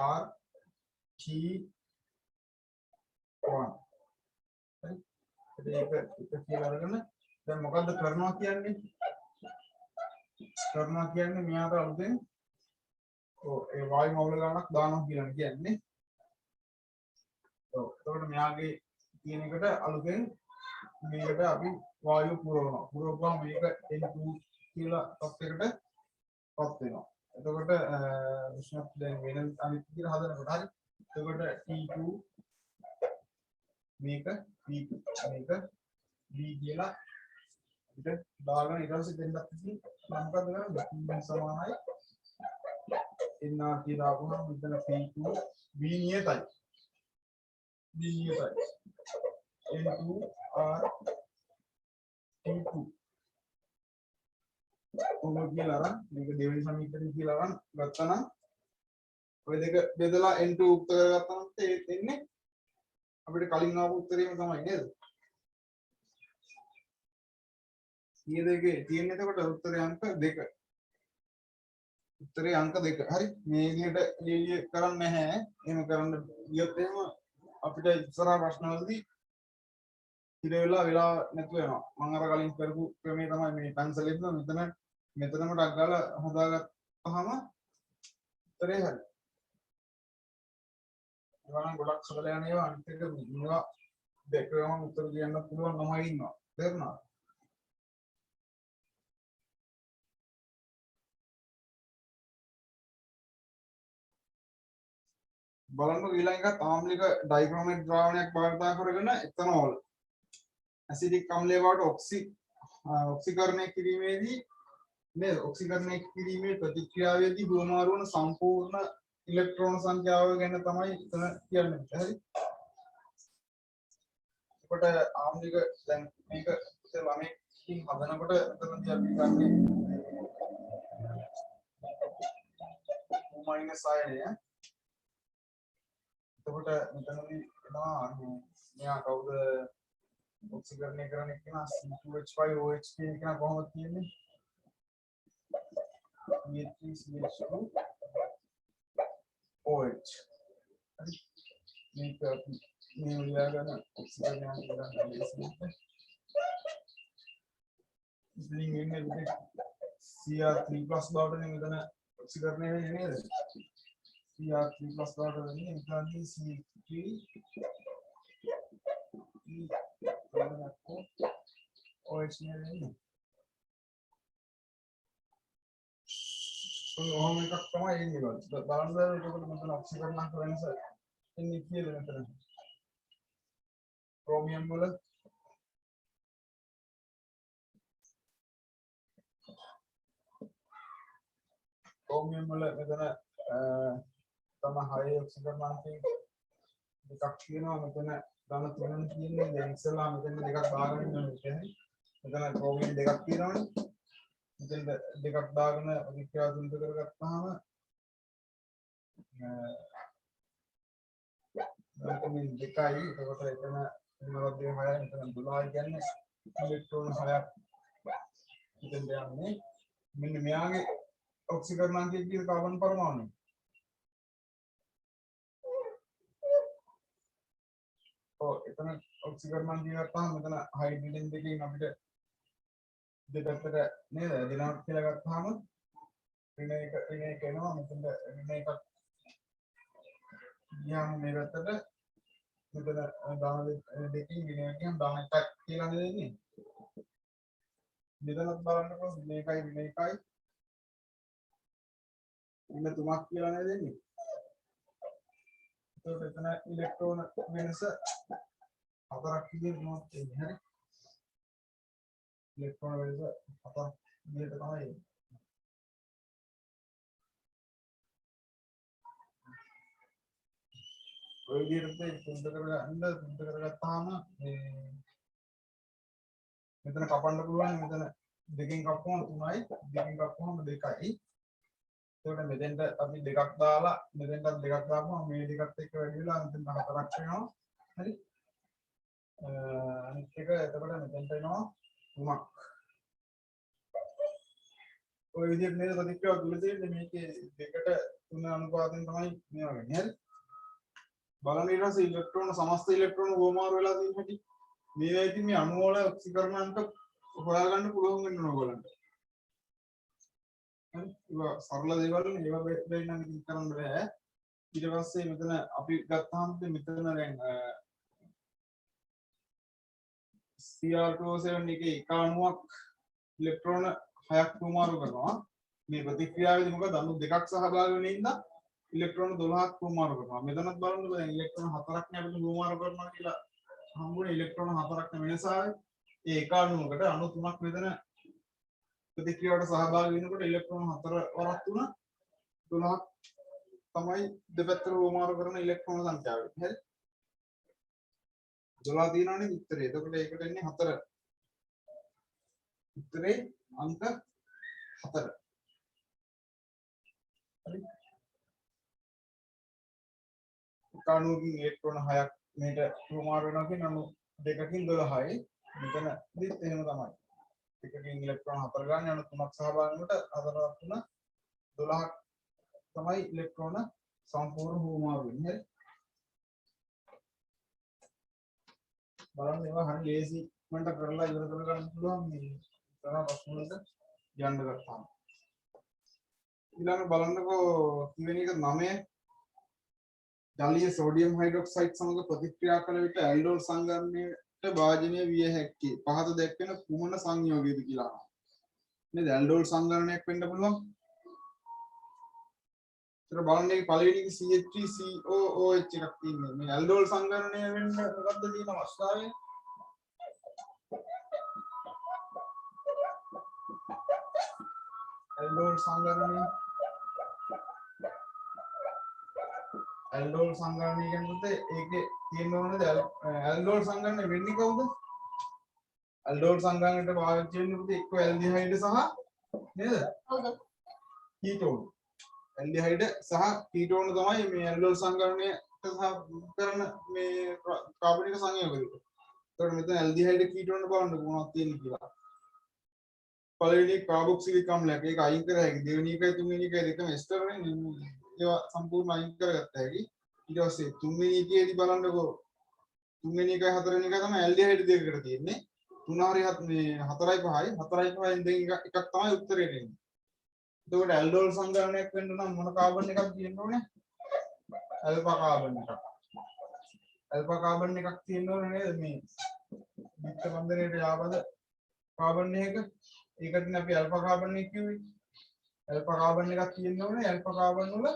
r t1. හරි. ඒක කියලා අරගෙන දැන් මොකද්ද කරනවා කියන්නේ? කරනවා කියන්නේ මෙයාට අලුතෙන් ඒ වායු මවුල ගණනක් දානවා කියලා කියන්නේ. එතකොට මෙයාගේ කියන එකට අලුතෙන් මේකට අපි වායු පුරවනවා. පුරවපුවාම මේක N2 කියලා තත්යකටපත් වෙනවා. එතකොට උෂ්ණත්වය දැන් වෙන අනිත් විදිහට හදනකොට හරි. එතකොට T2 මේක P2 මේක B කියලා අපිට දාගෙන ඊට පස්සේ දෙන්නත් ඉතින් මොකද කරන්නේ? සමානයි nRT දාපුවම මෙතන P2 B නියතයි. B නියතයි. N2 R T2 ඔන්න කියලා අරන් මේක දෙවෙනි සමීකරණය කියලා අරන් ගත්තා නම් ඔය දෙක බෙදලා N2 උත්තර කරගත්තා නම් එන්නේ අපිට කලින් ආපු උත්තරේම තමයි නේද? ඊයේ දෙකේ තියෙන එතකොට උත්තරේ අංක 2. උත්තරේ අංක 2. හරි. මේ විදිහට ලියලිය කරන්නේ නැහැ. එහෙම කරන්න ගියොත් එහෙම අපිට ඉස්සරහා ප්‍රශ්නවලදී ඉර වෙලා නැතු වෙනවා. මම අර කලින් කරපු ක්‍රමේ තමයි මේ පැන්සල් එකෙන් මෙතනම ටක් ගාලා හදාගත්තාම උත්තරේ හරි. ඒවා ගොඩක් සබල යන ඒවා අනිත් එක මේවා දෙකම උත්තර කියන්න පුළුවන් ළමයි ඉන්නවා. තේරුණාද? බලන්න ඊළඟ එකත් ආම්ලික ඩයික්‍රොමේට් ද්‍රාවණයක් භාවිත කරගෙන එතනෝල් ඇසිඩික් අම්ලය බවට ඔක්සිකරණය කිරීමේදී නේද? ඔක්සිකරණය කිරීමේ ප්‍රතික්‍රියාවේදී හුවමාරු වන සම්පූර්ණ ඉලෙක්ට්‍රෝන සංඛ්‍යාව ගැන තමයි එතන කියන්නේ. හරි. එතකොට ආම්ලික දැන් මේක ළමයිකින් හදනකොට එතනදී අපි ගන්නේ -6 එතකොට මෙතනදී එනවා මෙයා කවුද ඔක්සිකරණය කරන්නේ කියන C2H5OH කියන එක කොහොමද තියෙන්නේ? CH3CH2OH. හරි. මේක මේ විදිහට ඔක්සිකරණය කරනවා ඉතින් ඉන්නේ CR3+ බවට මෙතන ඔක්සිකරණය වෙන්නේ නේද? CR3+ බවට වෙන්නේ එතනදී CH3 OH නේ. ඔහොම එකක් තමයි එන්නේ බලන්න. බලන්න එතකොට මෙතන ඔක්සිකරණ වෙනස එන්නේ කියලා මෙතන. ක්‍රෝමියම් වල මෙතන තම 6 ඔක්සිකරණාංකයෙන් දෙකක් තියෙනවා. මෙතන ධන 3ක් තියෙන්නේ. දැන් ඉස්සෙල්ලා මෙතන දෙකක් දාගෙන ඉන්නවා. මෙතන ක්‍රෝමියම් දෙකක් තියෙනවනේ. මෙතන දෙකක් දාගෙන ප්‍රතික්‍රියා තුනක කරගත්තාම ක්‍රෝමියම් දෙකයි. එතකොට එතන මොනවද 6යි මෙතන 12යි කියන්නේ ඉලෙක්ට්‍රෝන 6ක් මෙතෙන් යන්නේ. මෙන්න මෙයාගේ ඔක්සිකරණාංකය කියන කාබන් පරමාණු. එතන ඔක්සිකරණාංකය ගත්තාම මෙතන හයිඩ්‍රජන් දෙකකින් අපිට දෙපැත්තට නේද දෙනවක් කියලා ගත්තාම වෙන එක එනවා. මෙතන වෙන එකක් ගියාම මේ පැත්තට මෙතන දාන දෙකකින් වෙන එකකින් දාන එකක් කියලා නේද එන්නේ. මෙතනත් බලන්නකො මේකයි මේකයි ඉන්න 3ක් කියලා නේද එන්නේ. එතකොට එතන ඉලෙක්ට්‍රෝන වෙනස හතරක් විදිහට නෝට් වෙන්නේ හරි ඉලෙක්ට්‍රෝන වෙනස හතරක් විදිහට තමයි එන්නේ ඔය විදිහට පුරුදු කරගත්තාම මේ මෙතන කපන්න පුළුවන් මෙතන දෙකෙන් කපුවම 3යි දෙකෙන් කපුවම 2යි එතකොට මෙතෙන්ට අපි දෙකක් දාලා මෙතෙන්ට දෙකක් දාපුවම මේ දෙකත් එක්ක වැඩි වෙලා මෙතෙන් 4ක් වෙනවා හරි අනිත් එක එතකොට මෙතෙන්ට එනවා 3ක් ඔය විදිහට නේද ප්‍රතික්‍රියාව තුල තියෙන්නේ මේකේ දෙකට 3 අනුපාතයෙන් තමයි මේවා වෙන්නේ හරි බලන්න ඊට පස්සේ ඉලෙක්ට්‍රෝන සමස්ත ඉලෙක්ට්‍රෝන ගෝමාරු වෙලා තියෙන හැටි මේවා ඉතින් මේ අණු වල ඔක්සිකරණන්ට හොයාගන්න පුළුවන් වෙන්න ඕගොල්ලන්ට හරි ඒක සරල දේවල් නේ ඒවා වෙන්න නම් ඉතින් කරන්න බෑ ඊට පස්සේ මෙතන අපි ගත්තාම මෙතන දැන් Cr2O7 එකේ එක අණුවක් ඉලෙක්ට්‍රෝන 6ක් ගෝමාරු කරනවා මේ ප්‍රතික්‍රියාවේදී මොකද අණු දෙකක් සහභාගී වෙන ඉඳලා ඉලෙක්ට්‍රෝන 12ක් ගෝමාරු කරනවා මෙතනත් බලන්න දැන් ඉලෙක්ට්‍රෝන 4ක් නේ අපිට ගෝමාරු කරනවා කියලා හම්බුනේ ඉලෙක්ට්‍රෝන 4ක් වෙනස ආවේ ඒ එක අණුවකට අණු 3ක් මෙතන ප්‍රතික්‍රියාවට සහභාගී වෙනකොට ඉලෙක්ට්‍රෝන 4 වරක් 3 12ක් තමයි දෙපැත්තට ගෝමාරු කරන ඉලෙක්ට්‍රෝන සංඛ්‍යාව හරි 12 තියෙනවනේ උත්තරේ එතකොට ඒකට එන්නේ 4 උත්තරේ අංක 4 හරි කණුවකින් ඉලෙක්ට්‍රෝන 6ක් මේට ගෝමාරු වෙනවා කියන අණු දෙකකින් 12යි මෙතන දිත් එහෙම තමයි එකකින් ඉලෙක්ට්‍රෝන 4 ගන්න අණු 3ක් සහභාගී වෙනකොට 4 12ක් තමයි ඉලෙක්ට්‍රෝන සම්පූර්ණ ගෝමාරු වෙන්නේ බලන්න ඒවා හරි ලේසි මන්ට කරලා ඉවර කරගන්න පුළුවන් මේ තරහ ප්‍රශ්න වලට යන්න ගත්තාම ඊළඟ බලන්නකෝ කිවෙන එක 9 ජලීය සෝඩියම් හයිඩ්‍රොක්සයිඩ් සමග ප්‍රතික්‍රියා කළ විට ඇල්ඩෝල් සංගමනයට භාජනය විය හැක්කේ පහත දැක්වෙන කුමන සංයෝගයද කියලා අහනවා. නේද ඇල්ඩෝල් සංගමනයක් වෙන්න පුළුවන්. ඒතර බලන්න මේ පළවෙනි එක CH3COOH එකක් තියෙනවා. මේ ඇල්ඩෝල් සංගමනය වෙන්න මොකද්ද තියෙන අවස්ථාවේ? ඇල්ඩෝල් සංගමනය ඇල්ඩෝල් සංගමනය කියන්නේ ඒකේ තියෙන්න ඕනද ඇල්ඩෝල් සංගමනය වෙන්නේ කවුද? ඇල්ඩෝල් සංගමනයට පාවිච්චි වෙන්නේ පුතේ එක්ක ඇල්ඩිහයිඩ් සහ නේද? හවුද? කීටෝන්. ඇල්ඩිහයිඩ් සහ කීටෝන් තමයි මේ ඇල්ඩෝල් සංගමනයට සහ කරන මේ කාබනික සංයෝගය. ඒතකොට මෙතන ඇල්ඩිහයිඩ් කීටෝන් බලන්න මොනවද තියෙන්නේ කියලා. පළවෙනි කාබොක්සිලික් අම්ලයක් ඒක අයින් කර හැකි. දෙවෙනි එකයි තුන්වෙනි එකයි දෙකම එස්ටර් වෙන්නේ. ඒවා සම්පූර්ණ අයින් කරගත්ත හැකි. ඊට පස්සේ තුන්වෙනි එකේදී බලන්නකෝ තුන්වෙනි එකයි හතරවෙනි එකයි තමයි ඇල්ඩිහයිඩ් දෙකකට තියෙන්නේ. 3 හරි මේ 4යි 5යි 4යි 5න් දෙක එකක් තමයි උත්තරේ දෙන්නේ. එතකොට ඇල්ඩෝල් සංගමනයක් වෙන්න නම් මොන කාබන් එකක් තියෙන්න ඕනේ? ඇල්ෆා කාබන් එකක්. ඇල්ෆා කාබන් එකක් තියෙන්න ඕනේ නේද මේ මිත්‍ර බන්ධනයට යාවද කාබන් එකක ඒකටනේ අපි ඇල්ෆා කාබන් එක කිව්වේ. ඇල්ෆා කාබන් එකක් තියෙන්න ඕනේ. ඇල්ෆා කාබන් වල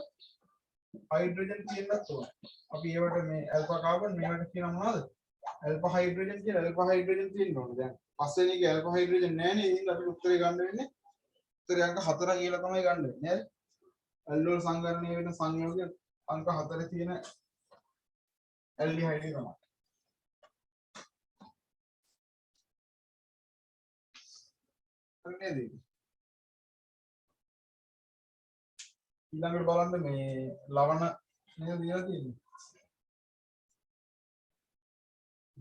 හයිඩ්‍රජන් තියෙන්නත් ඕනේ. අපි ඒවට මේ ඇල්ෆා කාබන් මේවට කියනවා මොනවද? ඇල්ෆා හයිඩ්‍රජන් කියලා. ඇල්ෆා හයිඩ්‍රජන් තියෙන්න ඕනේ. දැන් පස්වෙනි එකේ ඇල්ෆා හයිඩ්‍රජන් නැහැ නේ. ඉතින් අපිට උත්තරේ ගන්න වෙන්නේ උත්තරේ අංක 4 කියලා තමයි ගන්න වෙන්නේ නේද? ඇල්ඩෝල් සංගමනය වෙන සංයෝගය අංක 4 තියෙන ඇල්ඩිහයිඩ් තමයි. නේද? ඊළඟට බලන්න මේ ලවණ නේද දීලා තියෙන්නේ.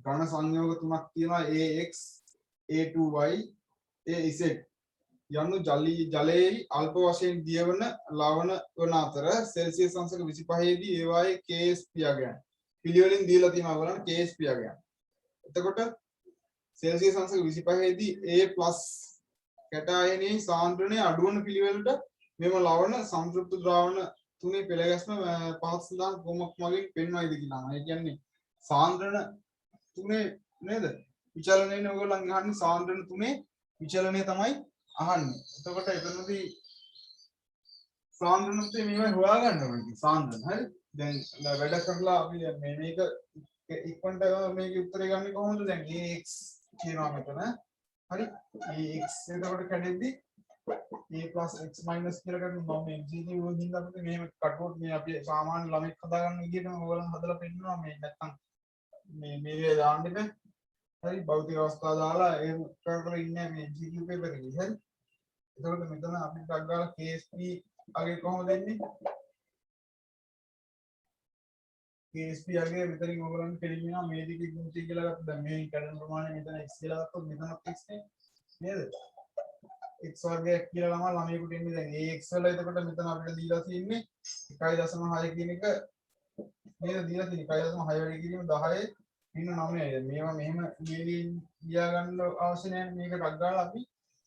ඝන සංයෝග තුනක් තියෙනවා AX A2Y AZ යනු ජලයේ අල්ප වශයෙන් දියවන ලවණ වන අතර සෙල්සියස් අංශක 25 දී ඒවායේ KS පියාගයන් පිළිවෙලින් දීලා තියෙනවා බලන්න KS පියාගයන්. එතකොට සෙල්සියස් අංශක 25 දී A+ කැටායනයේ සාන්ද්‍රණය අඩුවන පිළිවෙලට මෙම ලවණ සංතෘප්ත ද්‍රාවණ තුනේ පෙළ ගැස්ම පහත් සඳහන් කොමක් මගින් පෙන්වයිද කියලා. ඒ කියන්නේ සාන්ද්‍රණ තුනේ නේද? විචලනයේ ඔයගොල්ලන් අහන්නේ සාන්ද්‍රණ තුනේ විචලනය තමයි අහන්නේ. එතකොට එතනදී සාන්ද්‍රණ තුනේ මේවා හොයාගන්න ඕනේ. සාන්ද්‍රණ හරි. දැන් වැඩ කරලා අපි මේක ඉක්මනට මේකේ උත්තරේ ගන්න කොහොමද දැන් ax කියනවා මෙතන හරි ax එතකොට කැඩෙද්දි a plus x minus කියලා කරනවා මම මේ GD වලින් හින්දා අපිට මෙහෙම කටවුට් මේ අපි සාමාන්‍ය ළමෙක් හදාගන්න විදිහටම ඔයගොල්ලන් හදලා පෙන්නනවා මේ නැත්තම් මේ දාන්න බෑ හරි භෞතික අවස්ථා දාලා ඒ කරලා ඉන්නේ මේ GD පේපර් එකේ හරි එතකොට මෙතන අපිට ගාලා KSP අගේ කොහොමද දෙන්නේ KSP අගේ මෙතනින් ඔයගොල්ලන් කෙලින්ම මේ දිගේ ගුණටි කියලා ගත්තා දැන් මේ කඩන ප්‍රමාණය මෙතන x කියලා ගත්තොත් මෙතනත් x නේ නේද x වර්ගයක් කියලා ළමයෙකුට එන්නේ දැන් ax වල එතකොට මෙතන අපිට දීලා තියෙන්නේ 1.6 කියන එක නේද දීලා තියෙන්නේ 1.6 වැඩි කිරීම 10 ඍණ 9යි මේවා මෙහෙම ලියා ගන්න අවශ්‍ය නැහැ මේක ටක් ගාලා අපි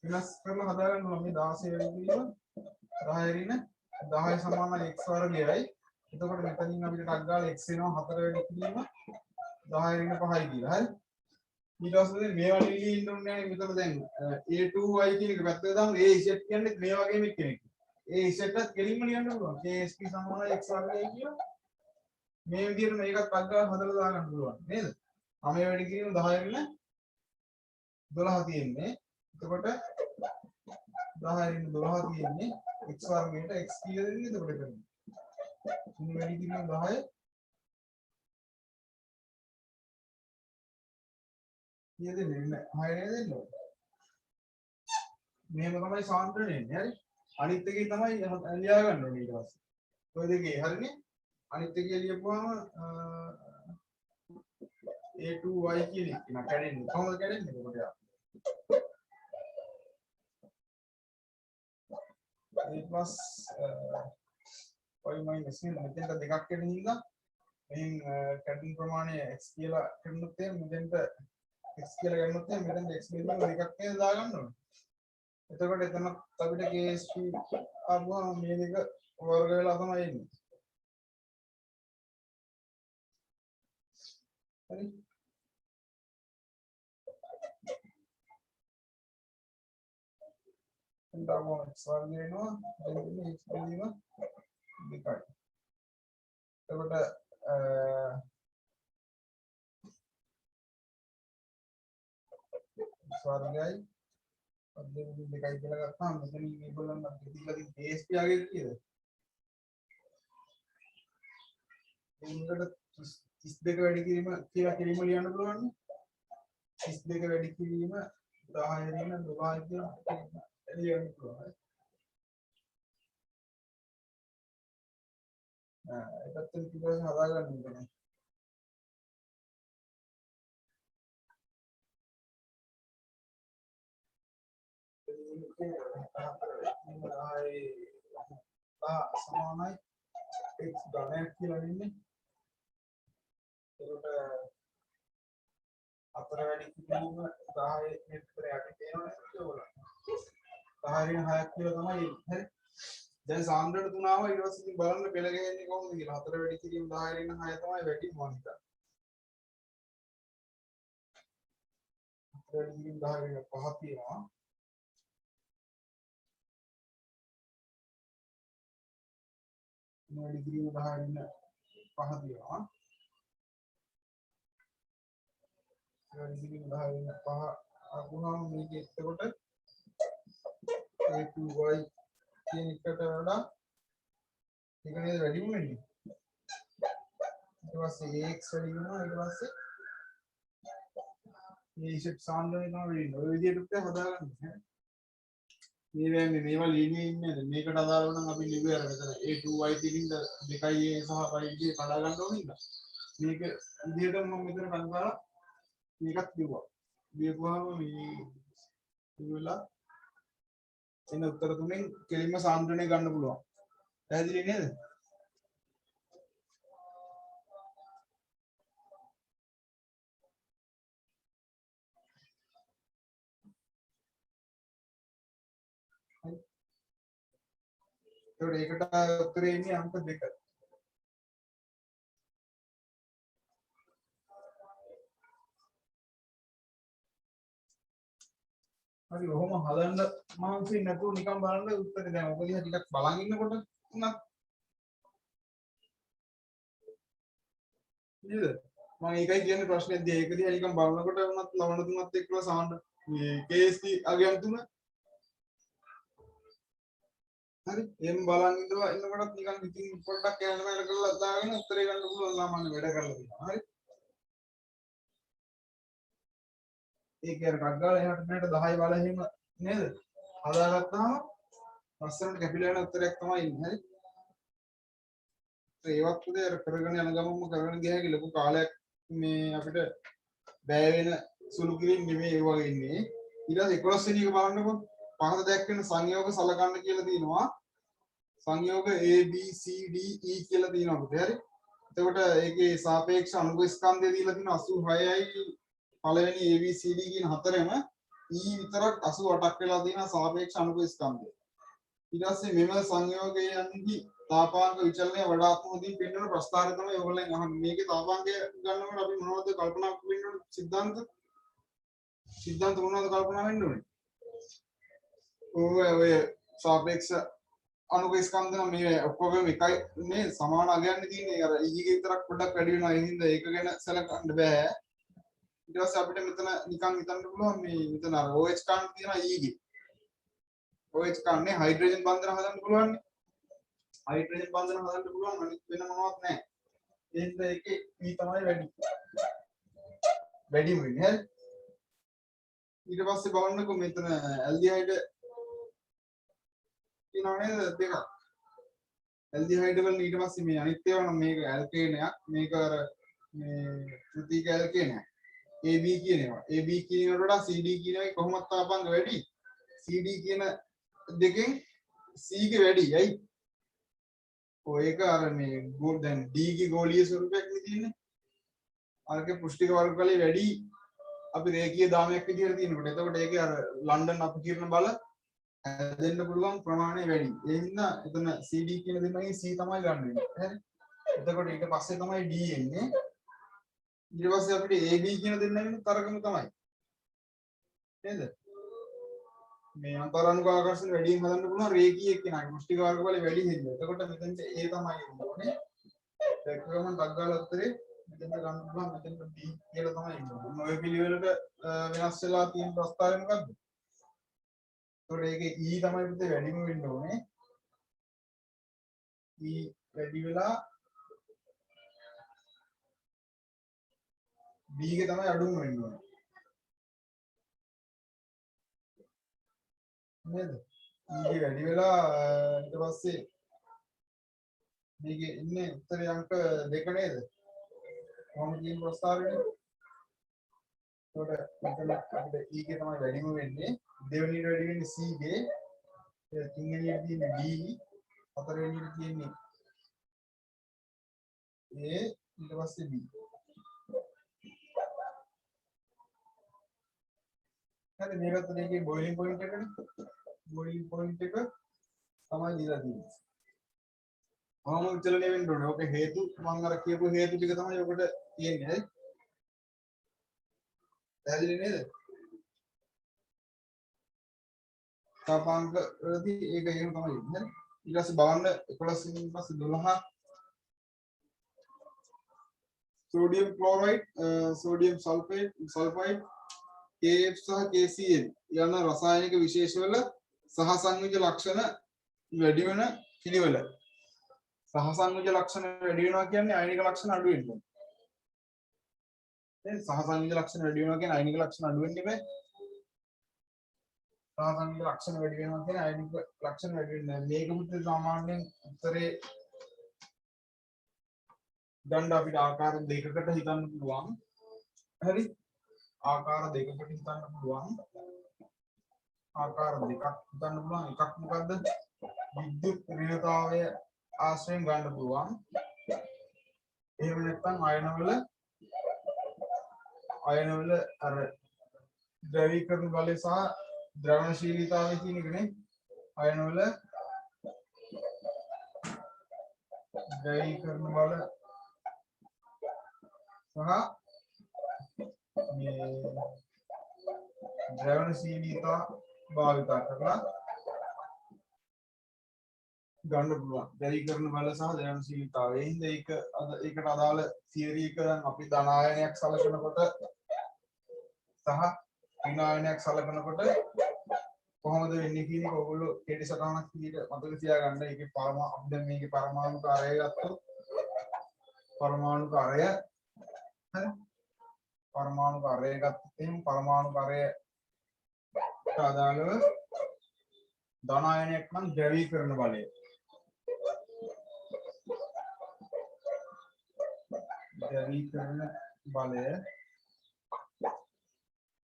වෙනස් කරලා හදා ගන්නවා මේ 16 වැඩි කිරීම 10 ඍණ 10 සමාන x වර්ගයයි එතකොට මෙතනින් අපිට ටක් ගාලා x වෙනවා 4 වැඩි කිරීම 10 ඍණ 5යි කියලා හරි ඊට පස්සේ මේවා ලියලා ඉන්න ඕනේ නැහැ මෙතන දැන් a2y කියන එක පැත්තට දාමු a z කියන්නේ මේ වගේම කෙනෙක් a z එකත් කෙලින්ම ලියන්න පුළුවන් ksp සමාන x වර්ගයයි කියලා මේ විදිහට මේකත් ටක් ගාලා හදලා දාගන්න පුළුවන් නේද 9 වැඩි කිරීම 10 ඍණ 12 තියෙන්නේ එතකොට 10 ඍණ 12 තියෙන්නේ x වර්ගයට x කියලා දෙන්නේ එතකොට කරන්නේ 3 වැඩි කිරීම 10 කීයද දෙන්නේ 6 නේද දෙන්නේ මෙහෙම තමයි සාන්ද්‍රණය එන්නේ හරි අනිත් එකේ තමයි ලියා ගන්න ඕනේ ඊට පස්සේ ඔය දෙකේ හරිනේ අනිත් එකේ ලියපුවාම a2y කියන එක නා කැඩෙන්නේ කොහොමද කැඩෙන්නේ එතකොට යා a plus y minus මෙතෙන්ට දෙකක් වෙන හින්දා මෙහෙන් කැඩෙන ප්‍රමාණය x කියලා කරනොත් මෙතෙන්ට x කියලා ගන්නොත් මෙතෙන්ට x බෙදලා දෙකක් නේද දාගන්න ඕනේ එතකොට එතන අපිට ksp ආවම මේ දෙක වර්ග වෙලා තමයි එන්නේ හරි එතකොට x වර්ග වෙනවා එතන x බෙදීම දෙකයි එතකොට ස්වර්ගයයි අධ්‍යයන දෙකයි කියලා ගත්තාම මෙතන මේගොල්ලන් දෙතිලා තියෙන KSP ආගේ කීයද? එන්නකට 32 වැඩි කිරීම කියලා කිරීම ලියන්න පුළුවන් නේ 32 වැඩි කිරීම 10 ඍණ 12 කියලා ලියන්න පුළුවන් ඒකත් ඊට පස්සේ හදාගන්න ඕනේ සමානයි x ධනයක් කියලා වෙන්නේ ඒකට අතර වැඩි කිරීම 10 මෙතර යටි තේරෙනවා නේද ඔයගොල්ලෝ 10 න් 6ක් කියලා තමයි හරි දැන් සාන්ද්‍රණ තුන ආවා ඊට පස්සේ ඉතින් බලන්න පෙළ ගහන්නේ කොහොමද කියලා අතර වැඩි කිරීම 10 න් 6 තමයි වැඩි මොන හිතා අතර වැඩි කිරීම 10 න් 5 තියෙනවා වැඩි කිරීම 10 න් 5 තියෙනවා වැඩි කිරීම 10 න් 5 අකුණාම මේක එතකොට a2y කියන එකට වඩා ඒක නේද වැඩිම වෙන්නේ ඊට පස්සේ ax වැඩි වෙනවා ඊට පස්සේ මේ ඉෂප් සාන්ද්‍රණය තමයි වෙන්නේ ඔය විදිහට හදාගන්න මේ වෙන්නේ මේවා ලියන්නේ ඉන්නේ මේකට අදාළ නම් අපි ලිව්වේ අර මෙතන a2y තිලින්ද 2a සහ y විදිහේ කඩා ගන්න ඕනේ නේද මේක විදිහට මම මෙතන කන්දාලා මේකත් ලිව්වා ලියපුවාම මේ ඉවලා එන උත්තර තුනෙන් කෙලින්ම සාන්ද්‍රණය ගන්න පුළුවන් පැහැදිලි නේද ඒකට උත්තරේ ඉන්නේ අංක 2 හරි ඔහොම හදන්න මහන්සි නැතුව නිකන් බලන්න උත්තරේ දැන් ඔක දිහා ටිකක් බලන් ඉන්නකොට උනත් නේද? මම ඒකයි කියන්නේ ප්‍රශ්නේදී ඒකදී නිකන් බලනකොට වුණත් ලවණ තුනත් එක්කලා සාන්න මේ KST අගයන් තුන හරි එම් බලන් ඉන්නකොටත් නිකන් ඉතින් පොඩ්ඩක් කැලේ වැඩ කරලා දාගෙන උත්තරේ ගන්න පුළුවන් සාමාන්‍ය වැඩ කරලා තියෙනවා. හරි. ඒ කියන්නේ රග්ගාල එහාට මෙහාට 10 බල එහෙම නේද? හදාගත්තාම ලස්සනට කැපිලා යන උත්තරයක් තමයි ඉන්නේ. හරි. ඒවත් උදේ අර කරගෙන යන ගමන්ම කරගෙන ගියා කියලා ලොකු කාලයක් මේ අපිට බෑ වෙන සුළු කිරීම නෙමෙයි ඒ වගේ ඉන්නේ. ඊට පස්සේ 11 වෙනි එක බලන්නකො පහත දැක්වෙන සංයෝග සලකන්න කියලා තියෙනවා. සංයෝග A B C D E කියලා තියෙනවා පුතේ. හරි. එතකොට ඒකේ සාපේක්ෂ අනුභව ස්කන්ධය දීලා තියෙනවා 86යි පළවෙනි A B C D කියන හතරෙම E විතරක් 88ක් වෙලා තියෙනවා සාපේක්ෂ අනුභව ස්කන්ධය. ඊට පස්සේ මෙම සංයෝගයන්හි තාපාංක විචලනය වඩාත්ම හොඳින් පෙන්වන ප්‍රස්තාරය තමයි ඔයගොල්ලන් අහන්නේ. මේකේ තාපාංකය ගන්නකොට අපි මොනවද කල්පනා වෙන්න ඕනේ? සිද්ධාන්ත මොනවද කල්පනා වෙන්න ඕනේ? ඔය සාපේක්ෂ අනුක ස්කන්ධ මේ ඔක්කොගේම එකයි මේ සමාන අගයන් තියෙන්නේ අර ඊගේ විතරක් පොඩ්ඩක් වැඩි වෙනවා ඒ හින්දා ඒක ගැන සැලකන්න බෑ ඊට පස්සේ අපිට මෙතන නිකන් හිතන්න පුළුවන් මේ මෙතන අර OH කාණ්ඩ තියෙනවා ඊගේ OH කාණ්ඩේ හයිඩ්‍රජන් බන්ධන හදන්න පුළුවන් හයිඩ්‍රජන් බන්ධන හදන්න පුළුවන් අනිත් වෙන මොනවත් නැහැ ඒ හින්දා ඒකේ E තමයි වැඩිම වෙන්නේ හරි ඊට පස්සේ බලන්නකො මෙතන ඇල්ඩිහයිඩ් තියෙනවා නේද දෙකක් ඇල්ඩිහයිඩ් වල ඊට පස්සේ මේ අනිත් ඒවා නම් මේක ඇල්කේනයක් මේක අර මේ ත්‍රිතික ඇල්කේනයක් AB කියන ඒවා AB කියන ඒවාට වඩා CD කියන එකේ කොහොමද තාපාංග වැඩි CD කියන දෙකෙන් C ගේ වැඩි ඇයි ඔය එක අර මේ දැන් D ගේ ගෝලීය ස්වරූපයක් නේ තියෙන්නේ අරගේ පුෂ්ටික වර්ග වලේ වැඩි අපි රේඛීය දාමයක් විදිහට තියෙනකොට එතකොට ඒකේ අර ලන්ඩන් අපකිරණ බල හැදෙන්න පුළුවන් ප්‍රමාණය වැඩි. ඒ හින්දා එතන CD කියන දෙන්නගෙන් C තමයි ගන්න වෙන්නේ. හරි. එතකොට ඊට පස්සේ තමයි D එන්නේ. ඊට පස්සේ අපිට AB කියන දෙන්නගෙන් තරගම තමයි. නේද? මේ අන්තරාණුක ආකර්ෂණ වැඩියෙන් හදන්න පුළුවන් රේඛීය කෙනාගේ මුෂ්ටික වර්ග වල වැඩි හින්දා. එතකොට මෙතෙන්ට A තමයි එන්නේ. ඒක ගමන් ඩග්ගාල උත්තරේ මෙතෙන්ට ගන්න පුළුවන් මෙතෙන්ට B කියලා තමයි එන්නේ. ඔය පිළිවෙලට වෙනස් වෙලා තියෙන ප්‍රස්තාවය මොකද්ද? ඒකේ E තමයි පුතේ වැඩිම වෙන්න ඕනේ. E වැඩි වෙලා B ගේ තමයි අඩුම වෙන්න ඕනේ. නේද? E ගේ වැඩි වෙලා ඊට පස්සේ මේකේ ඉන්නේ උත්තරේ අංක 2 නේද? කොහොමද කියන ප්‍රස්තාවයනේ? ඒකට මෙතන අපිට E ගේ තමයි වැඩිම වෙන්නේ. දෙවෙනියට වැඩි වෙන්නේ C ගේ. තුන්වෙනියට තියෙන්නේ D. හතරවෙනියට තියෙන්නේ A ඊට පස්සේ B. හරි මේකත් මේකේ බොයිලින් පොයින්ට් එකනේ. බොයිලින් පොයින්ට් එක තමයි දීලා තියෙන්නේ. කොහොම විචලනය වෙන්න ඕනේ. ඔක හේතු මම අර කියපු හේතු ටික තමයි ඔකට තියෙන්නේ. හරි. පැහැදිලි නේද? තාපාංක වලදී ඒක එහෙම තමයි ඉන්නේ. ඊට පස්සේ බලන්න 11 ඉන් පස්සේ 12 sodium chloride sodium sulphate sulphide KF සහ KCl යන රසායනික විශේෂ වල සහසංයෝජ ලක්ෂණ වැඩි වෙන පිළිවෙල. සහසංයෝජ ලක්ෂණ වැඩි වෙනවා කියන්නේ අයනික ලක්ෂණ අඩු වෙනවා. දැන් සහසංයෝජ ලක්ෂණ වැඩි වෙනවා කියන්නේ අයනික ලක්ෂණ අඩු වෙන්නේ බෑ. සහසංයෝජ ලක්ෂණ වැඩි වෙනවා කියන්නේ අයනික ලක්ෂණ වැඩි වෙන්නේ නැහැ. මේක මුත් සාමාන්‍යයෙන් උත්තරේ ගන්න අපිට ආකාර දෙකකට හිතන්න පුළුවන්. හරි? ආකාර දෙකකට හිතන්න පුළුවන්. ආකාර දෙකක් හිතන්න පුළුවන්. එකක් මොකද්ද? විද්‍යුත් ඍණතාවය ආශ්‍රයෙන් ගන්න පුළුවන්. එහෙම නැත්නම් අයනවල අර ද්‍රවීකරණ බලය සහ ද්‍රවණශීලීතාවය කියන එකනේ. අයනවල ද්‍රවීකරණ බල සහ මේ ද්‍රවණශීලීතා භාවිත කරලා ගන්න පුළුවන්. දැරීකරන බල සහ දැනුශීලීතාවය. ඒ හින්දා ඒකට අදාළ තියරි එක දැන් අපි ධන ආයනයක් සලකනකොට සහ ඍණ ආයනයක් සලකනකොට කොහොමද වෙන්නේ කියන එක ඔයගොල්ලෝ කෙටි සටහනක් විදිහට මතක තියාගන්න. ඒකේ අපි දැන් මේකේ පරමාණු කාර්යය ගත්තොත් පරමාණු කාර්යය හරි පරමාණු කාර්යය ගත්තොත් එහෙනම් පරමාණු කාර්යයට අදාළව ධන ආයනයක් නම් ද්‍රවීකරණ බලය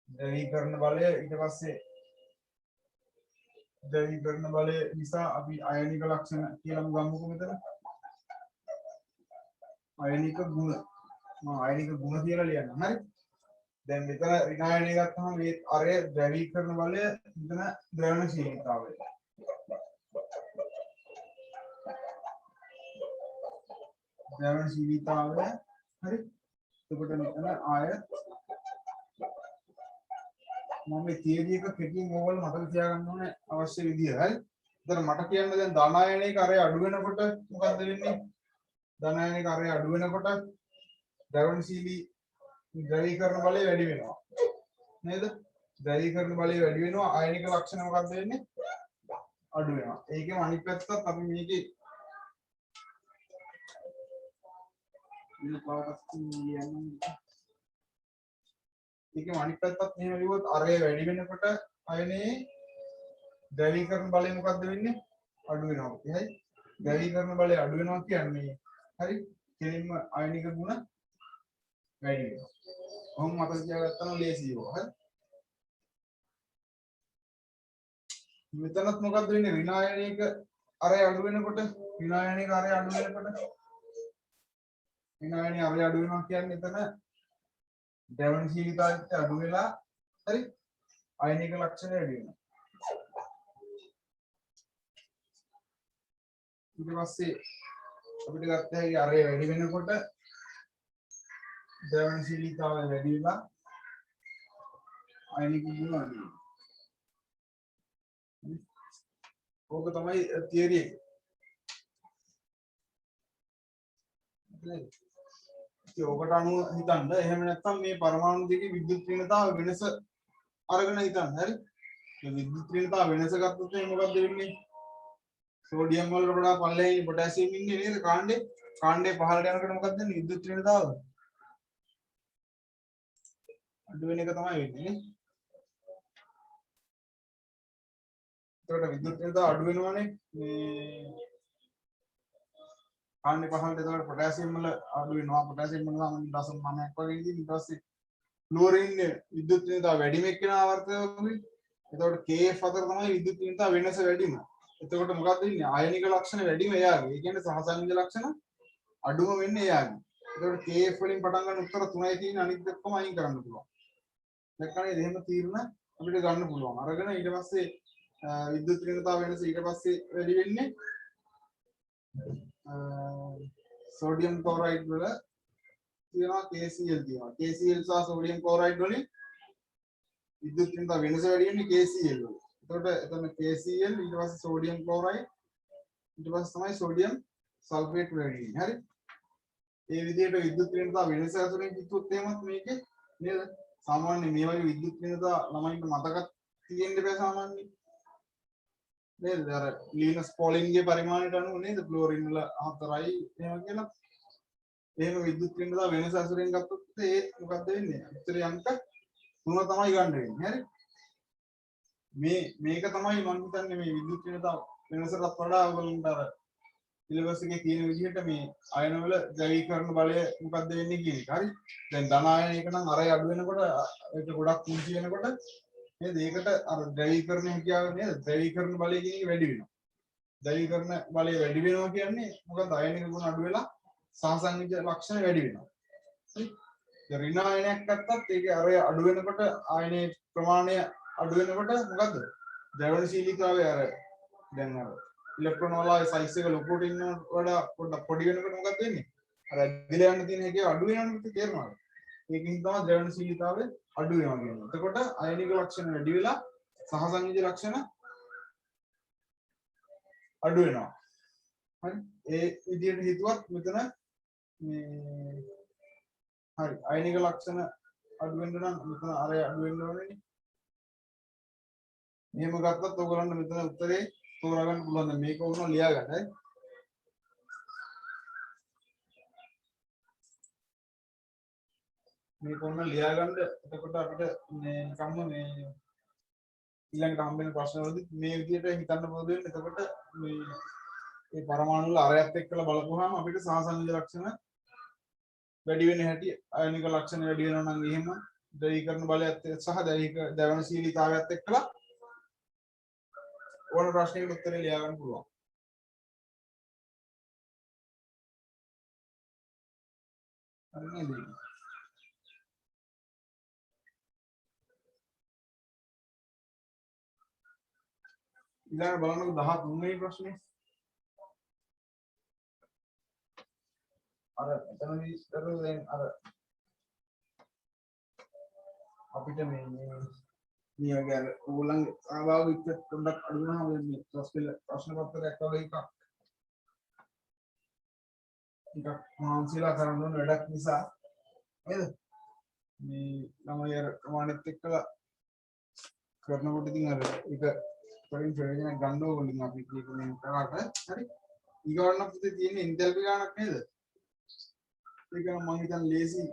ද්‍රවීකරණ බලය ඊට පස්සේ ද්‍රවීකරණ බලය නිසා අපි අයනික ලක්ෂණ කියලා ගමුකෝ මෙතන අයනික ගුණ මම අයනික ගුණ කියලා ලියන්නම් හරි දැන් මෙතන ඍණ ආයනය ගත්තහම මේ අරය ද්‍රවීකරණ බලය මෙතන ද්‍රවණශීලීතාවය හරි එතකොට මෙතන ආය මම මේ තියරි එක කෙටියෙන් ඕගොල්ලෝ මතක තියාගන්න ඕනේ අවශ්‍ය විදිය හරි. ඒතර මට කියන්න දැන් ධන ආයනයක අරය අඩු වෙනකොට මොකද්ද වෙන්නේ? ධන ආයනයක අරය අඩු වෙනකොට ද්‍රවණශීලී ද්‍රවීකරණ බලය වැඩි වෙනවා. නේද? ද්‍රවීකරණ බලය වැඩි වෙනවා ආයනික ලක්ෂණ මොකද්ද වෙන්නේ? අඩු වෙනවා. ඒකෙම අනිත් පැත්තත් අපි මේකේ ඒකේ අනිත් පැත්තත් මෙහෙම ලියුවොත් අරය වැඩි වෙනකොට අයනේ ද්‍රවීකරණ බලය මොකද්ද වෙන්නේ? අඩු වෙනවා. හරි? ද්‍රවීකරණ බලය අඩු වෙනවා කියන්නේ හරි? කෙලින්ම අයනික ගුණ වැඩි වෙනවා. කොහොම මතක තියාගත්තා නම් ලේසියි ඔය. හරි? මෙතනත් මොකද්ද වෙන්නේ? ඍණ ආයනයක අරය අඩු වෙනකොට ඍණ ආයනයක අරය අඩු වෙනකොට ඍණ ආයනයේ අරය අඩු වෙනවා කියන්නේ එතන ද්‍රවණශීලීතාවයට අඩු වෙලා හරි අයනික ලක්ෂණ වැඩි වෙනවා. ඊට පස්සේ අපිට ගත්ත හැකි අරය වැඩි වෙනකොට ද්‍රවණශීලීතාවය වැඩි වෙලා අයනික ගුණ අඩු වෙනවා. ඕක තමයි තියරි එක. ඕකට අනුව හිතන්න. එහෙම නැත්නම් මේ පරමාණු දෙකේ විද්‍යුත් ඍණතාව වෙනස අරගෙන හිතන්න. හරි? මේ විද්‍යුත් ඍණතාව වෙනස ගත්තොත් මොකක්ද වෙන්නේ? සෝඩියම් වලට වඩා පල්ලෙහායි පොටෑසියම් ඉන්නේ නේද? කාණ්ඩේ පහළට යනකොට මොකක්ද වෙන්නේ? විද්‍යුත් ඍණතාව අඩු වෙන එක තමයි වෙන්නේ නේ. ඒකට විද්‍යුත් ඍණතාව අඩු වෙනවනේ. මේ කාණ්ඩේ පහළට එතකොට පොටෑසියම් වල අඩු වෙනවා. පොටෑසියම් වල සාමාන්‍ය 0.9ක් වගේ ඉඳින් ඊට පස්සේ ක්ලෝරින් විද්‍යුත් ඍණතාව වැඩිම එක්කන ආවර්තකයි. එතකොට Kf අතර තමයි විද්‍යුත් ඍණතාව වෙනස වැඩිම. එතකොට මොකක්ද වෙන්නේ? ආයනික ලක්ෂණ වැඩිම එයාගේ. ඒ කියන්නේ සහසංයෝජ ලක්ෂණ අඩුම වෙන්නේ එයාගේ. එතකොට Kf වලින් පටන් ගන්න උත්තර 3යි තියෙන අනිත් දෙකම අයින් කරන්න පුළුවන්. දැක්කනේ එහෙම තීරණ අපිට ගන්න පුළුවන්. අරගෙන ඊට පස්සේ විද්‍යුත් ඍණතාව වෙනස ඊට පස්සේ වැඩි වෙන්නේ සෝඩියම් ක්ලෝරයිඩ් වල තියෙනවා KCl තියෙනවා. KCl සහ සෝඩියම් ක්ලෝරයිඩ් වලින් විද්‍යුත් ඍණතාව වෙනස වැඩි වෙන්නේ KCl වල. එතකොට එතන KCl ඊට පස්සේ සෝඩියම් ක්ලෝරයිඩ් ඊට පස්සේ තමයි සෝඩියම් සල්ෆේට් වැඩි වෙන්නේ. හරි? ඒ විදිහට විද්‍යුත් ඍණතාව වෙනස අතරින් කිව්වොත් එහෙමත් මේකේ නේද? සාමාන්‍ය මේ වගේ විද්‍යුත් ඍණතාව ළමයින්ට මතක තියෙන්න බෑ සාමාන්‍යයෙන්. නේද? අර ලිනස් පොලින්ගේ පරිමාණයට අනුව නේද? ක්ලෝරින් වල 4යි එහෙම කියලා. එහෙම විද්‍යුත් ඍණතාව වෙනස අතරින් ගත්තොත් ඒ මොකද්ද වෙන්නේ? උත්තරේ අංක 3 තමයි ගන්න වෙන්නේ. හරි? මේක තමයි මම හිතන්නේ මේ විද්‍යුත් ඍණතාව වෙනසටත් වඩා ඔයගොල්ලන්ට අර සිලබස් එකේ තියෙන විදිහට මේ අයන වල ද්‍රවීකරණ බලය මොකද්ද වෙන්නේ කියන එක. හරි? දැන් ධන ආයනයක නම් අරය අඩු වෙනකොට ඒක ගොඩක් කුංචි වෙනකොට නේද? ඒකට අර ද්‍රවීකරණ හැකියාව නේද? ද්‍රවීකරණ බලය කියන එක වැඩි වෙනවා. ද්‍රවීකරණ බලය වැඩි වෙනවා කියන්නේ මොකද? අයනික ගුණ අඩු වෙලා සහසංයෝජ ලක්ෂණ වැඩි වෙනවා. හරි? ඍණ ආයනයක් ගත්තත් ඒකේ අරය අඩු වෙනකොට ආයනයේ ප්‍රමාණය අඩු වෙනකොට මොකද්ද? ද්‍රවණශීලීතාවය අර දැන් අර ඉලෙක්ට්‍රෝන වල සයිස් එක ලොකුට ඉන්නවට වඩා පොඩ්ඩක් පොඩි වෙනකොට මොකක්ද වෙන්නේ? අර ඇදලා යන්න තියෙන එකේ අඩු වෙනවනේ තේරෙනවද? ඒකෙන් තමයි ද්‍රවණශීලීතාවය අඩු වෙනවා කියන්නේ. එතකොට අයනික ලක්ෂණ වැඩි වෙලා සහසංයෝජ ලක්ෂණ අඩු වෙනවා. හරි ඒ විදිහට හිතුවත් මෙතන මේ හරි අයනික ලක්ෂණ අඩු වෙන්න නම් මෙතන අර අඩු වෙන්න ඕනේ. මෙහෙම ගත්තොත් ඔයගොල්ලන්ට මෙතන උත්තරේ තෝරා ගන්න පුළුවන්. දැන් මේක උනෝ ලියා ගන්න. හරි. මේක උනෝ ලියා ගන්න. එතකොට අපිට මේ නිකම්ම මේ ඊළඟට හම්බෙන ප්‍රශ්න වලදී මේ විදිහට හිතන්න පුළුවන් වෙන්නේ. එතකොට මේ පරමාණු වල අරයත් එක්කලා බලපුවාම අපිට සාසනික ලක්ෂණ වැඩි වෙන හැටි අයනික ලක්ෂණ වැඩි වෙනවා නම් එහෙම ද්‍රවීකරණ බලයත් සහ දවනශීලීතාවයත් එක්කලා ඕන ප්‍රශ්නයකට උත්තරේ ලියා ගන්න පුළුවන්. හරි නේද? ඊළඟ බලන්නකො 13 වෙනි ප්‍රශ්නේ. අර එතනදී දැන් අර අපිට මේ නියෝගය ඕගොල්ලන්ගේ ආභාවික පොඩ්ඩක් අඩු වුණාම මේ ප්‍රශ්න පත්‍රයක් වගේ එකක් මාන්සිලා කරන වැඩක් නිසා නේද මේ ළමයි අර ප්‍රමාණෙත් එක්කලා කරනකොට ඉතින් අර ඒක පරින් ප්‍රයෝජන ගන්න ඕනේ අපි මේ කරාට හරි ඊගොල්ලන් අපිට තියෙන ඉන්ටෙල්පි ගන්නක් නේද ඒක නම් මම හිතන්නේ ලේසි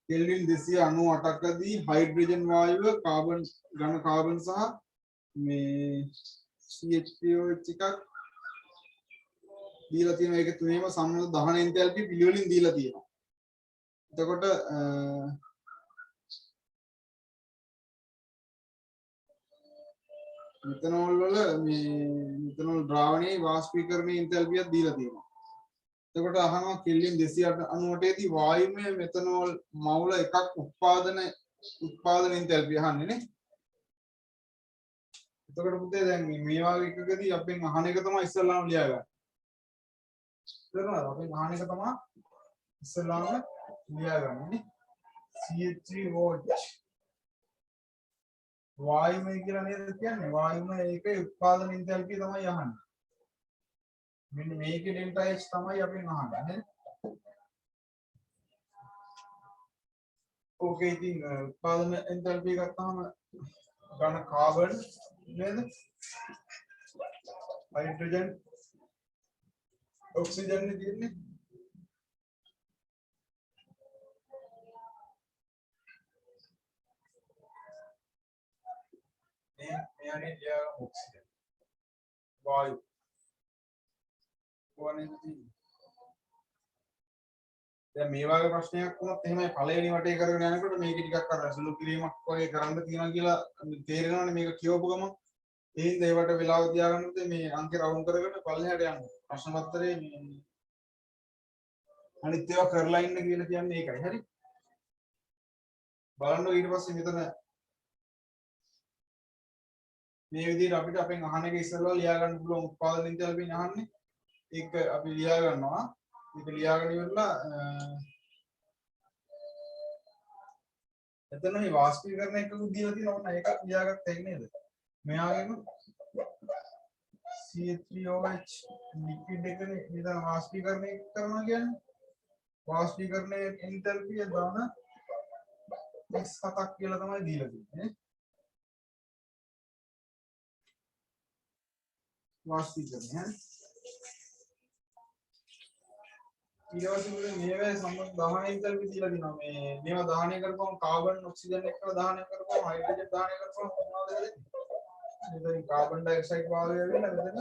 කෙල්වින් 298 කදී හයිඩ්‍රජන් වායුව කාබන් ඝන කාබන් සහ මේ CH3OH එකක් දීලා තියෙනවා. ඒක තුනේම සම්මත දහන එන්තැල්පි පිළිවෙලින් දීලා තියෙනවා. එතකොට මෙතනෝල් වල මේ මෙතනෝල් ද්‍රාවණයේ වාෂ්පීකරණයේ එන්තැල්පියක් දීලා තියෙනවා. එතකොට අහනවා කෙල්වින් 298 දී වායුමය මෙතනෝල් මවුල එකක් උත්පාදන එන්තැල්පිය අහන්නේ නේ. එතකොට පුතේ දැන් මේ වගේ එකකදී අපෙන් අහන එක තමයි ඉස්සල්ලාම ලියා ගන්න. තේරුණාද? අපෙන් අහන එක තමයි ඉස්සල්ලාම ලියා ගන්න නේ. CH3OH වායුමය කියලා නේද කියන්නේ? වායුමය ඒකේ උත්පාදන එන්තැල්පිය තමයි අහන්නේ. මෙන්න මේකේ ඩෙල්ටා H තමයි අපෙන් අහන්නේ නේද? ඕකේ ඉතින් උත්පාදන එන්තැල්පිය ගත්තාම ඝන කාබන් නේද? හයිඩ්‍රජන් ඔක්සිජන් නේ තියෙන්නේ. මෙයානේ ලියා ඔක්සිජන් වායු දැන් මේ වගේ ප්‍රශ්නයක් වුණොත් එහෙමයි පළවෙනි වටේ කරගෙන යනකොට මේක ටිකක් අර සුළු කිරීමක් වගේ කරන්න තියෙනවා කියලා තේරෙනවනේ මේක කියවපු ගමන් ඒ හින්දා ඒවට වෙලාව තියාගන්නත් මේ අංක රවුන්ඩ් කරගෙන පල්ලෙහාට යන්න ප්‍රශ්න පත්‍රයේ මේ අනිත් ඒවා කරලා ඉන්න කියලා කියන්නේ ඒකයි හරි බලන්න ඊට පස්සේ මෙතන මේ විදිහට අපිට අපෙන් අහන එක ඉස්සෙල්ලා ලියා ගන්න පුළුවන් උත්පාදන එන්තැල්පියෙන් අහන්නේ ඒක අපි ලියා ගන්නවා ඒක ලියාගෙන ඉවරලා එතන මේ වාෂ්පීකරණ එකකුත් දීලා තියෙනවා ඔන්න ඒකත් ලියාගත්ත එක නේද මෙයාගෙම CH3OH ලික්විඩ් එකනේ මෙතන වාෂ්පීකරණය කරනවා කියන්නේ වාෂ්පීකරණයේ එන්තැල්පිය දාන 27ක් කියලා තමයි දීලා තියෙන්නේ වාෂ්පීකරණය ඊළඟට මේවා සම්බන්ධ දහන එන්තැල්පි දීලා තියෙනවා මේ මේවා දහනය කරපුවම කාබන් ඔක්සිජන් එක්කලා දහනය කරපුවම හයිඩ්‍රජන් දහනය කරපුවම මොනවද වෙන්නේ මෙතන කාබන් ඩයොක්සයිඩ් වායුව වෙන මෙතන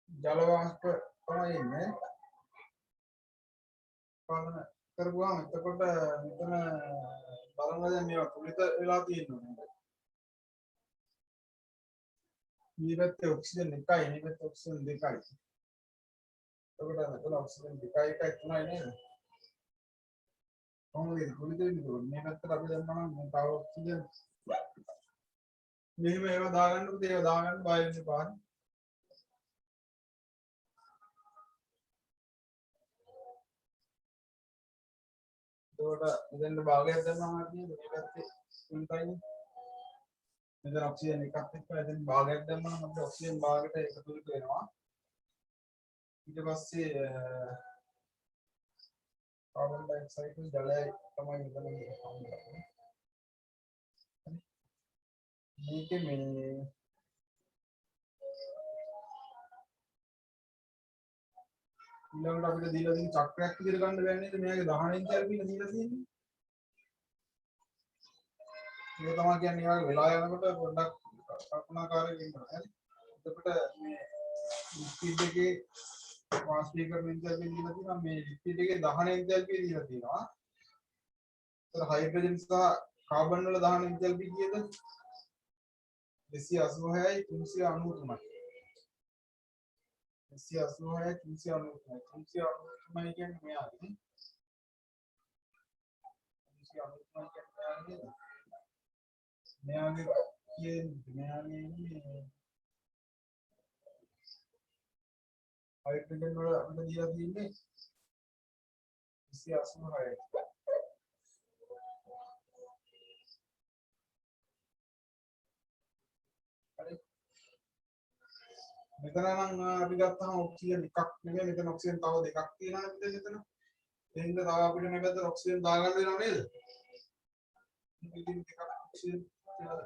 ජල වාෂ්ප තමයි ඉන්නේ පාලන කරපුවාම එතකොට මෙතන බලන්න දැන් මේවා තුලිත වෙලා තියෙනවා මේ පැත්තේ ඔක්සිජන් එකයි මේ පැත්තේ ඔක්සිජන් දෙකයි එතකොට මෙතන ඔක්සිජන් දෙකයි එකයි තුනයි නේද කොහොමද තුලිත වෙන්නේ මේ පැත්තට අපි දැම්මම මේ තව ඔක්සිජන් මෙහෙම ඒවා දාගන්නකොට ඒවා දාගන්න බය වෙන්න පාන එතකොට මෙතෙන්ට භාගයක් දැම්මම හරියද මේ පැත්තේ තුලිතයිනේ මෙතන ඔක්සිජන් එකක් එක්ක එතන භාගයක් දැම්මම අපිට ඔක්සිජන් භාගයට එකතු වෙනවා. ඊට පස්සේ කාබන් ඩයොක්සයිඩ් ජලය තමයි මෙතන හම්බෙන්නේ. මේකේ මේ ඊළඟට අපිට දීලා තියෙන චක්‍රයක් විදිහට ගන්න බෑ නේද? මෙයාගේ දහණෙන් කියලා දීලා තියෙන්නේ. ඒක තමයි කියන්නේ යාගේ වෙලා යනකොට පොඩ්ඩක් කල්පනාකාරී වෙන්න ඕනේ. හරි. එතකොට මේ ලිපිඩ් එකේ වාෂ්පීකරණ එන්තල්පිය දීලා තියෙනවා. මේ ලිපිඩ් එකේ දහන එන්තල්පිය දීලා තියෙනවා. ඒතර හයිඩ්‍රජන් සහ කාබන් වල දහන එන්තල්පිය කීයද? 286යි 393යි. 286යි 393යි. 393 කියන්නේ මෙයාගේ. 393 කියන්නේ මෙයාගේ हाइड्रोजन वල අපිට දීලා තියෙන්නේ 286යි. හරි. මෙතන නම් අපි ගත්තාම ඔක්සිජන් එකක් නෙමෙයි මෙතන ඔක්සිජන් තව දෙකක් තියෙනවා මෙතන. ඒ හින්දා තව අපිට මේ පැත්තට ඔක්සිජන් දාගන්න වෙනව නේද? ඉතින් දෙකක් ඔක්සිජන් කියලා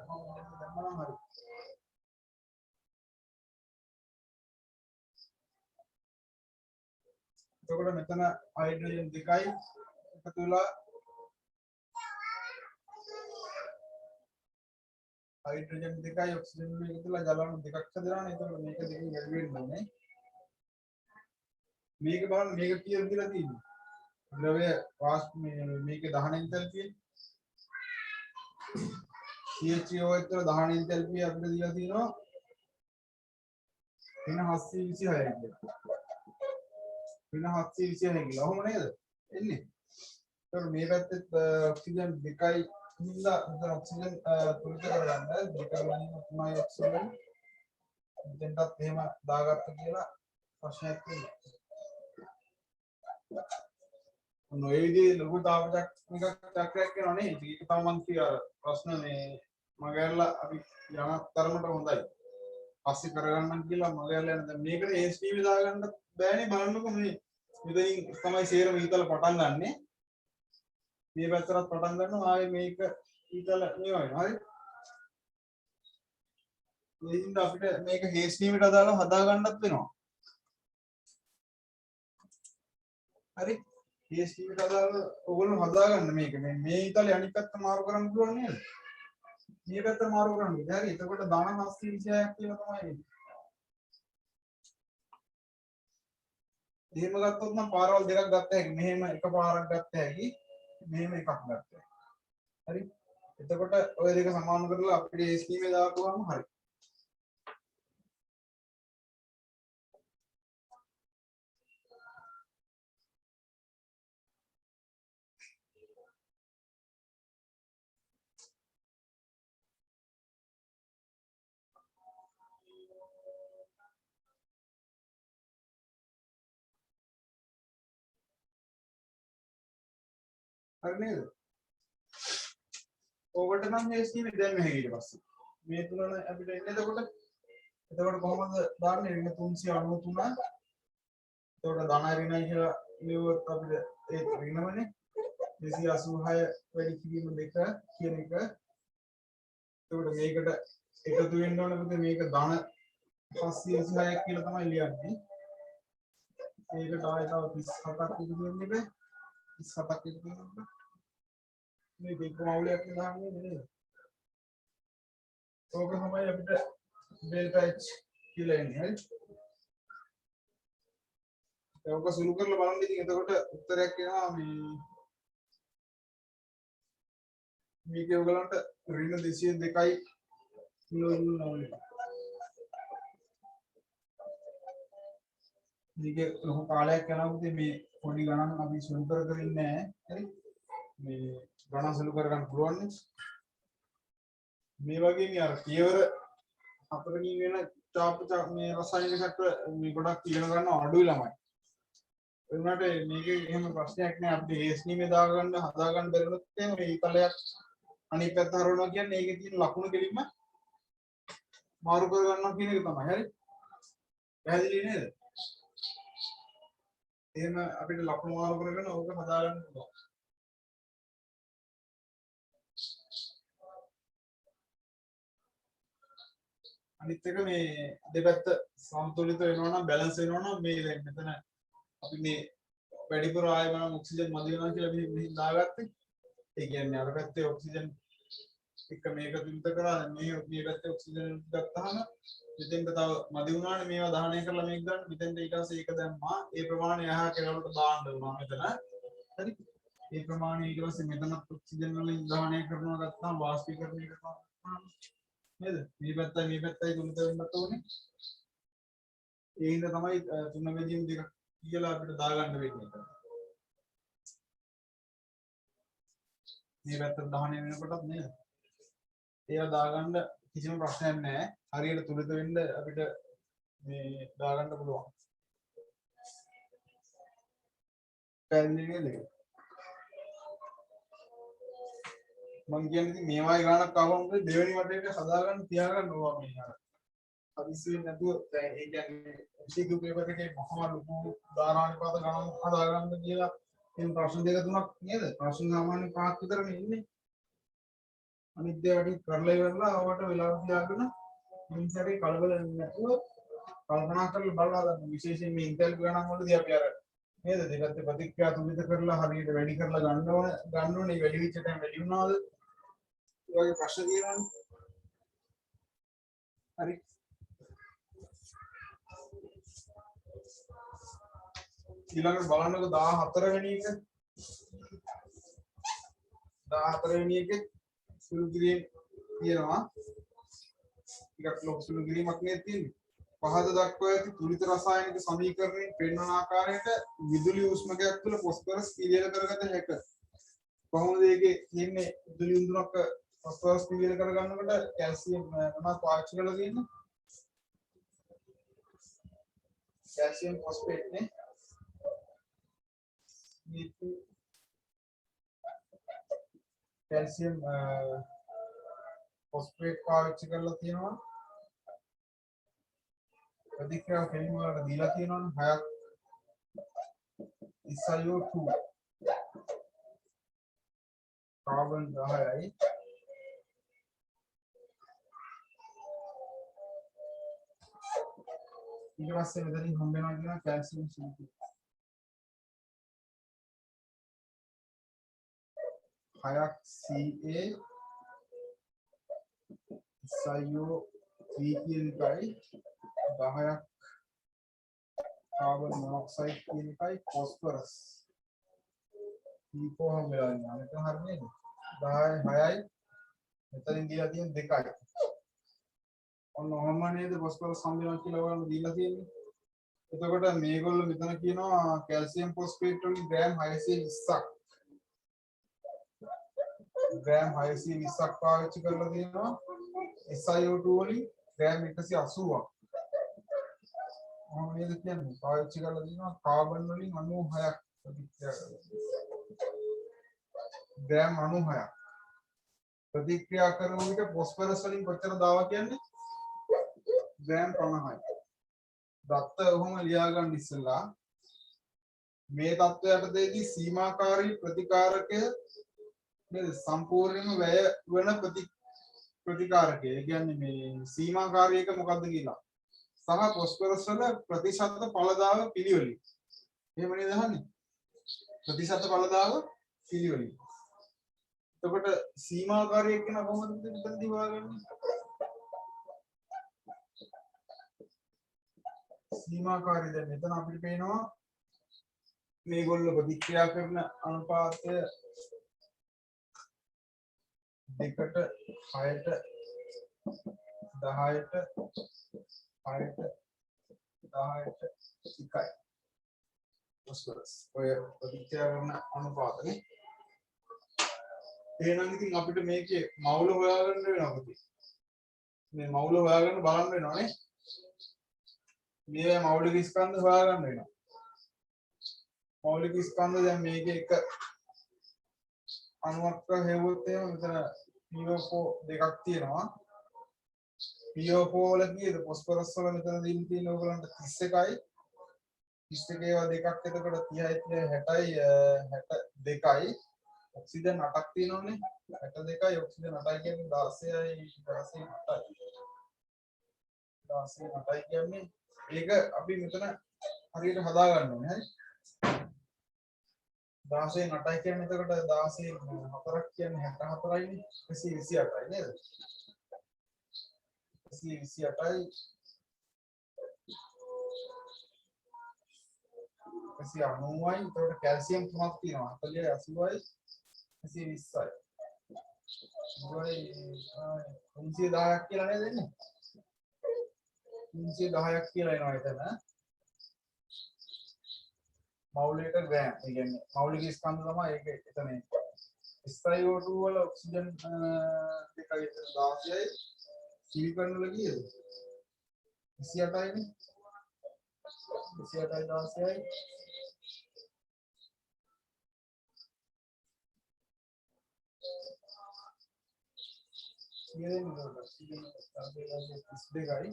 දැම්මම හරි. එතකොට මෙතන හයිඩ්‍රජන් දෙකයි එකතු වෙලා හයිඩ්‍රජන් දෙකයි ඔක්සිජන් එකතු වෙලා ජල අණු දෙකක් හදනවානේ. එතකොට මේක දෙකෙන් වැඩි වෙන්න ඕනේ. මේක බලන්න මේක කීයද කියලා තියෙන්නේ. ද්‍රව්‍ය වාෂ්ප මේකේ දහන එන්තල්පිය CH2O එක්ක දහන එන්තල්පිය අපිට දීලා තියෙනවා වෙන 726යි කියලා. වෙන 726 කියලා. ඔහොම නේද? එන්නේ. ඒතකොට මේ පැත්තේ ඔක්සිජන් දෙකයි හින්දා මෙතන ඔක්සිජන් තුලිත කරගන්න දෙක වලින් තමයි ඔක්සිජන් දෙන්නත් එහෙම දාගත්ත කියලා ප්‍රශ්නයක් තියෙනවා. ඔය විදිහේ ලොකු තාපයක් චක්‍රයක් කරනවා නේ. ඒක තමයි මම කිය ප්‍රශ්න මේ මගහැරලා අපි යන තරමට හොඳයි. පස්සේ කරගන්න කියලා මගහැරලා යන දැන් මේකට HPV දාගන්න බෑනේ. බලන්නකො මේ මෙතනින් තමයි සේරම ඊතල පටන් ගන්නෙ. මේ පැත්තට පටන් ගන්නවා ආයේ මේක ඊතල මේවා වෙනවා. හරි. ඒ හින්දා අපිට මේක HPVට අදාළව හදා ගන්නත් වෙනවා. හරි. HPVට අදාළව ඕගොල්ලෝ හදා ගන්න මේක. මේ ඊතලේ අනිත් පැත්ත මාරු කරන්න පුළුවන් නේද? මේ පැත්ත මාරු කරන්න. හරි. එතකොට ධන 726ක් කියලා තමයි එන්නේ. එහෙම ගත්තොත් නම් පාරවල් දෙකක් ගත්ත හැකි. මෙහෙම එක පාරක් ගත්ත හැකි. මෙහෙම එකක් ගත්ත හැකි. හරි. එතකොට ඔය දෙක සමාන කරලා අපිට HPV දාපුවාම හරි. හරි නේද? ඕකට නම් HPV දැන් මෙහෙ ඊට පස්සේ මේ තුනන අපිට එන්නේ එතකොට කොහොමද දාන්නේ? ඍණ 393. එතකොට ධන ඍණයි කියලා ලියුවොත් අපිට ඒ ඍණමනේ 286 වැඩි කිරීම 2 කියන එක. එතකොට මේකට එකතු වෙන්න ඕනේ මොකද මේක ධන 726ක් කියලා තමයි ලියන්නේ. ඒකට ආයෙ තව 37ක් එකතු වෙන්න බෑ. 37ක් එකතු වෙන්න මේ දෙක මවුලයක් දාන්නේ නේද? ඕක තමයි අපිට ඩෙල්ටා H කියලා එන්නේ. හරි. ඒක සුළු කරලා බලන්න ඉතින් එතකොට උත්තරයක් එනවා මේකේ ඔයගලන්ට ඍණ 202යි කියලා ඕනේ. මේකේ ලොකු කාලයක් යනකොට මේ පොඩි ගණන් අපි සුළු කර ඉන්නේ නැහැ. හරි. මේ ගණන් සුළු කර ගන්න පුළුවන් නේ. මේ වගේ මේ අර පියවර හතරකින් වෙන චාප මේ රසායනික ශක්‍ර මේ ගොඩක් ඉගෙන ගන්න අඩුයි ළමයි. ඒ වුණාට මේකේ එහෙම ප්‍රශ්නයක් නෑ. අපිට HPV දාගන්න හදාගන්න බැරිනොත් එහෙම මේ ඊතලයක් අනිත් පැත්ත හරවනවා කියන්නේ ඒකේ තියෙන ලකුණු කෙලින්ම මාරු කර ගන්නවා කියන එක තමයි. හරි? පැහැදිලි නේද? එහෙම අපිට ලකුණු මාරු කරගෙන ඕක හදාගන්න පුළුවන්. අනිත් එක මේ දෙපැත්ත සමතුලිත වෙනවා නම් බැලන්ස් වෙනවා නම් මේ දැන් මෙතන අපි මේ වැඩිපුර ආයෙ මම ඔක්සිජන් මදි වෙනවා කියලා මෙහෙන් දාගත්තේ. ඒ කියන්නේ අර පැත්තේ ඔක්සිජන් එක මේක තුලිත කරා මේ පැත්තේ ඔක්සිජන් ගත්තාම මෙතෙන්ට තව මදි වුණානේ මේවා දහනය කරලා මේක ගන්න මෙතෙන්ට ඊට පස්සේ ඒක දැම්මා ඒ ප්‍රමාණය එහා කෙරවලට දාන්න වුණා මෙතන. හරි? ඒ ප්‍රමාණය ඊට පස්සේ මෙතන ඔක්සිජන් වලින් දහනය කරනවා ගත්තාම වාෂ්පීකරණය කරනවා නේද? මේ පැත්තයි තුලිත වෙන්නත් ඕනේ. ඒ හින්දා තමයි තුන බෙදීම් දෙක කියලා අපිට දාගන්න වෙන්නේ. මේ පැත්තට දහනය වෙනකොටත් නේද? ඒවා දාගන්න කිසිම ප්‍රශ්නයක් නැහැ. හරියට තුලිත වෙන්න අපිට මේ දාගන්න පුළුවන්. පැහැදිලි නේද? මම කියන්නේ මේවායි ගානක් ආවම දෙවෙනි වටේට හදාගන්න තියාගන්න ඕවා මේ අර. හදිස්සියෙන් නැතුව දැන් ඒ කියන්නේ MCQ පේපර් එකේ මොකම ලොකු ධාරානිපාත ගණන් හදාගන්න කියලා එහෙනම් ප්‍රශ්න දෙක තුනක් නේද? ප්‍රශ්න සාමාන්‍ය 5ක් විතරනේ ඉන්නේ. අනිත් දේවල් කරලා ඉවරලා ආවට වෙලාව තියාගෙන මිනිස්සුන්ගේ කලබල නැතුව කල්පනා කරලා බලලා ගන්න. විශේෂයෙන් මේ ඉන්ටර්වයුව ගණන් වලදී අපි අර නේද දෙපැත්තේ ප්‍රතික්‍රියා තුලිත කරලා හරියට වැඩි කරලා ගන්න ඕනේ වැඩි වෙච්ච තැන වැඩි වුණාද? ඒ වගේ ප්‍රශ්න තියෙනවානේ. හරි. ඊළඟට බලන්නකො 14 වෙනි එක. 14 වෙනි එකේ සුළු කිරීම තියෙනවා. ටිකක් ලොකු සුළු කිරීමක් නේ තියෙන්නේ. පහත දක්වා ඇති තුලිත රසායනික සමීකරණයෙන් පෙන්වන ආකාරයට විදුලි උෂ්මකයක් තුළ ෆොස්ෆරස් පිළියෙල කරගත හැකිය. කොහොමද ඒකේ තියෙන්නේ විදුලි උඳුනක් ෆොස්ෆරස් පිළියෙල කරගන්නකොට කැල්සියම් මොනවද පාවිච්චි කරලා තියෙන්නේ? කැල්සියම් ෆොස්ෆේට් නේ. කැල්සියම් ෆොස්ෆේට් පාවිච්චි කරලා තියෙනවා. ප්‍රතික්‍රියා කෙලිම වලට දීලා තියෙනවනේ 6ක් SiO2 කාබන් 10යි ඊට පස්සේ මෙතනින් හම්බ වෙනවා කියන කැල්සියම් සල්ෆේට් 6ක් Ca SiO3 කියන එකයි 10ක් කාබන් මොනොක්සයිඩ් කියන එකයි ෆොස්ෆරස් ඊපොහම වෙලා ඉන්නවා. මෙතන හරිය නේද? 10යි 6යි මෙතනින් දීලා තියෙන 2යි. ඔන්න ඔහම නේද ෆොස්ෆරස් සම්බන්ධ කියලා ඔයාලට දීලා තියෙන්නේ. එතකොට මේගොල්ලෝ මෙතන කියනවා කැල්සියම් ෆොස්ෆේට් වලින් ග්‍රෑම් 620ක් පාවිච්චි කරලා තියෙනවා. SiO2 වලින් ග්‍රෑම් 180ක්. ඔහොම නේද කියන්නේ පාවිච්චි කරලා තියෙනවා කාබන් වලින් 96ක් ප්‍රතික්‍රියා කරලා. ග්‍රෑම් 96ක් ප්‍රතික්‍රියා කරන විට ෆොස්ෆරස් වලින් කොච්චර දාවා කියන්නේ? ග්‍රෑම් 50යි. දත්ත ඔහොම ලියා ගන්න ඉස්සෙල්ලා මේ තත්ත්වයටදී සීමාකාරී ප්‍රතිකාරකය නේද සම්පූර්ණයෙන්ම වැය වෙන ප්‍රතිකාරකය. ඒ කියන්නේ මේ සීමාකාරී එක මොකක්ද කියලා. සහ ෆොස්ෆරස් වල ප්‍රතිශත ඵලදාව පිළිවෙලින්. එහෙම නේද අහන්නේ? ප්‍රතිශත ඵලදාව පිළිවෙලින්. එතකොට සීමාකාරී එක කියන කොහොමද මෙතනදී හොයාගන්නේ? සීමාකාරී දැන් මෙතන අපිට පේනවා මේගොල්ලෝ ප්‍රතික්‍රියා කරන අනුපාතය 2ට 6ට 10ට 6ට 10ට 1යි. ෆොස්ෆරස් ඔය ප්‍රතික්‍රියා කරන අනුපාතනේ. එහෙනම් ඉතින් අපිට මේකේ මවුල හොයාගන්න වෙනවා පුතේ. මේ මවුල හොයාගන්න බලන්න වෙනවා නේ. මේ මෞලික ස්කන්ධ හොයාගන්න වෙනවා. මෞලික ස්කන්ධ දැන් මේකේ එක අණුවක් හෙව්වොත් එහෙම මෙතන PO4 දෙකක් තියෙනවා. PO4 වල කීයද phosphorus වල මෙතන දීලා තියෙන ඕගලන්ට 31යි 31 ඒවා දෙකක් එතකොට 30යි 60යි 62යි ඔක්සිජන් 8ක් තියෙනවනේ 62යි ඔක්සිජන් 8යි කියන්නේ 16යි 16යි 8යි කියන්නේ ඒක අපි මෙතන හරියට හදා ගන්න ඕනේ හරි 16න් 8යි කියන්නේ එතකොට 16න් 4ක් කියන්නේ 64යිනේ 128යි නේද 128යි 190යි එතකොට කැල්සියම් තුනක් තියෙනවා 40යි 80යි 120යි ඉතින් 310ක් කියලා නේද එන්නේ 310ක් කියලා එනවා එතන මෞලික ග්‍රෑම් ඒ කියන්නේ මෞලික ස්කන්ධ තමයි ඒක එතන SiO2 වල ඔක්සිජන් දෙකයි 16යි සිලිකන් වල කීයද 28යිනේ 28යි 16යි සිලිකන් වල 32යි 32යි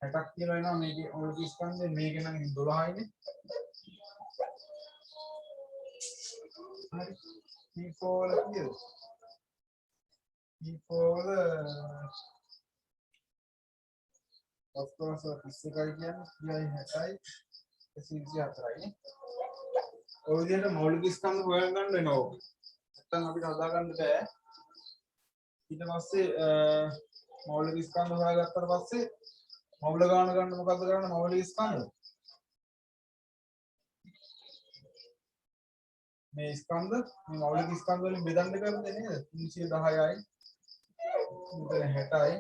හැටක් කියලා එනවා මේකේ ඔය ස්කන්ධේ මේක නම් 12යිනේ හරි P4 වල කීයද P4 වල ඔක්කොම 31යි කියන්නේ 30යි 60යි 124යි ඔය විදිහට මෞලික ස්කන්ධ හොයාගන්න වෙනවා නැත්නම් අපිට හදා ගන්න බෑ ඊට පස්සේ මෞලික ස්කන්ධ හොයාගත්තාට පස්සේ මෞල ගාන ගන්න මොකද්ද කරන්නේ මෞලික ස්කන්ධ මේ ස්කන්ධ මේ මෞලික ස්කන්ධ වලින් බෙදන්න කරන්නේ නේද 310යි මෙතන 60යි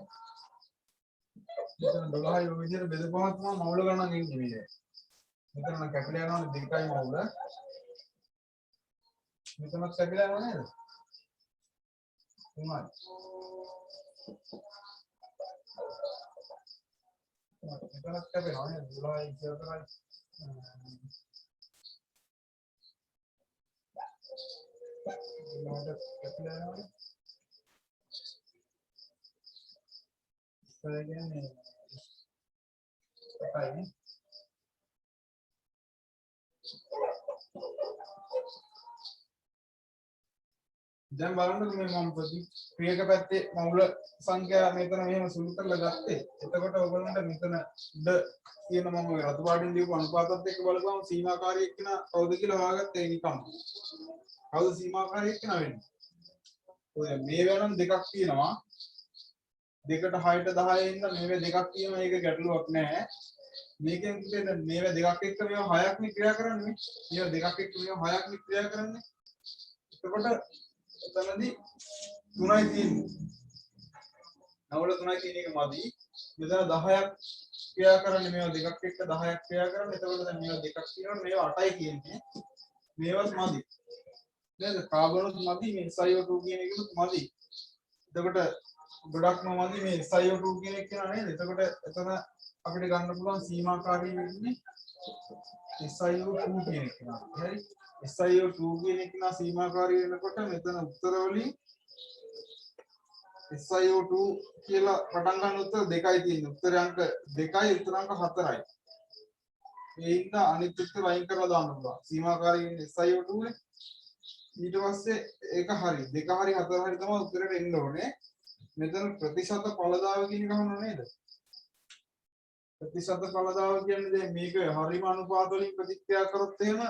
මෙතන 12යි ඔය විදිහට බෙදපුවම තමයි මෞල ගණන් එන්නේ මේ මෙතන නම් කැපිලා යනවා දෙකයි මෞල මෙතනත් කැපිලා යනවා නේද තුනයි මෙතනත් කැපෙනවා නේද 12යි 24යි ඊළඟට කැපිලා යනවා ඒ කියන්නේ එකයි දැන් බලන්න මේ මම ප්‍රතික්‍රියක පැත්තේ මවුල සංඛ්‍යා මෙතන මෙහෙම සුළු කරලා ගත්තේ. එතකොට ඔයගොල්ලන්ට මෙතන උඩ තියෙන මම රතු පාටින් දීපු අනුපාතත් එක්ක බලපුවම සීමාකාරී එක්කන කවුද කියලා හොයාගත්තේ නිකම්. කවුද සීමාකාරී එක්කන වෙන්නේ? ඔය මේ වෙනම දෙකක් තියෙනවා. දෙකට 6ට 10 ඉන්න මේව දෙකක් තියෙනවා ඒක ගැටලුවක් නැහැ. මේකෙන් කියන්නේ මේව දෙකක් එක්ක මේව 6ක් නේ ක්‍රියා කරන්නේ. මේව දෙකක් එක්ක මේව 6ක් නේ ක්‍රියා කරන්නේ. එතකොට එතනදී 3යි තියෙන්නේ. නවල 3යි තියෙන එක මදි. මෙතන 10ක් ක්‍රියා කරන්නේ මේවා දෙකක් එක්ක 10ක් ක්‍රියා කරන්නේ. එතකොට දැන් මේවා දෙකක් තියෙනවා මේවා 8යි කියන්නේ. මේවත් මදි. නේද? කාබනුත් මදි මේ SiO2 කියන එකත් මදි. එතකොට ගොඩක්ම මදි මේ SiO2 කියන එක නේද? එතකොට එතන අපිට ගන්න පුළුවන් සීමාකාරී වෙන්නේ SiO2 කියන එක නේද? හරි? SiO2 කියන එක නා සීමාකාරී වෙනකොට මෙතන උත්තර වලින් SiO2 කියලා පටන් ගන්න උත්තර දෙකයි තියෙන්නේ. උත්තර අංක 2යි උත්තර අංක 4යි. ඒ ඉන්න අනිත් උත්තර වයින් කරලා දාන්න පුළුවන්. සීමාකාරී වෙන්නේ SiO2 නේ. ඊට පස්සේ ඒක හරි. 2 හරි 4 හරි තමයි උත්තරේට එන්න ඕනේ. මෙතන ප්‍රතිශත ඵලදාව කියන එක අහන්න නේද? ප්‍රතිශත ඵලදාව කියන්නේ දැන් මේක හරිම අනුපාත වලින් ප්‍රතික්‍රියා කරොත් එහෙම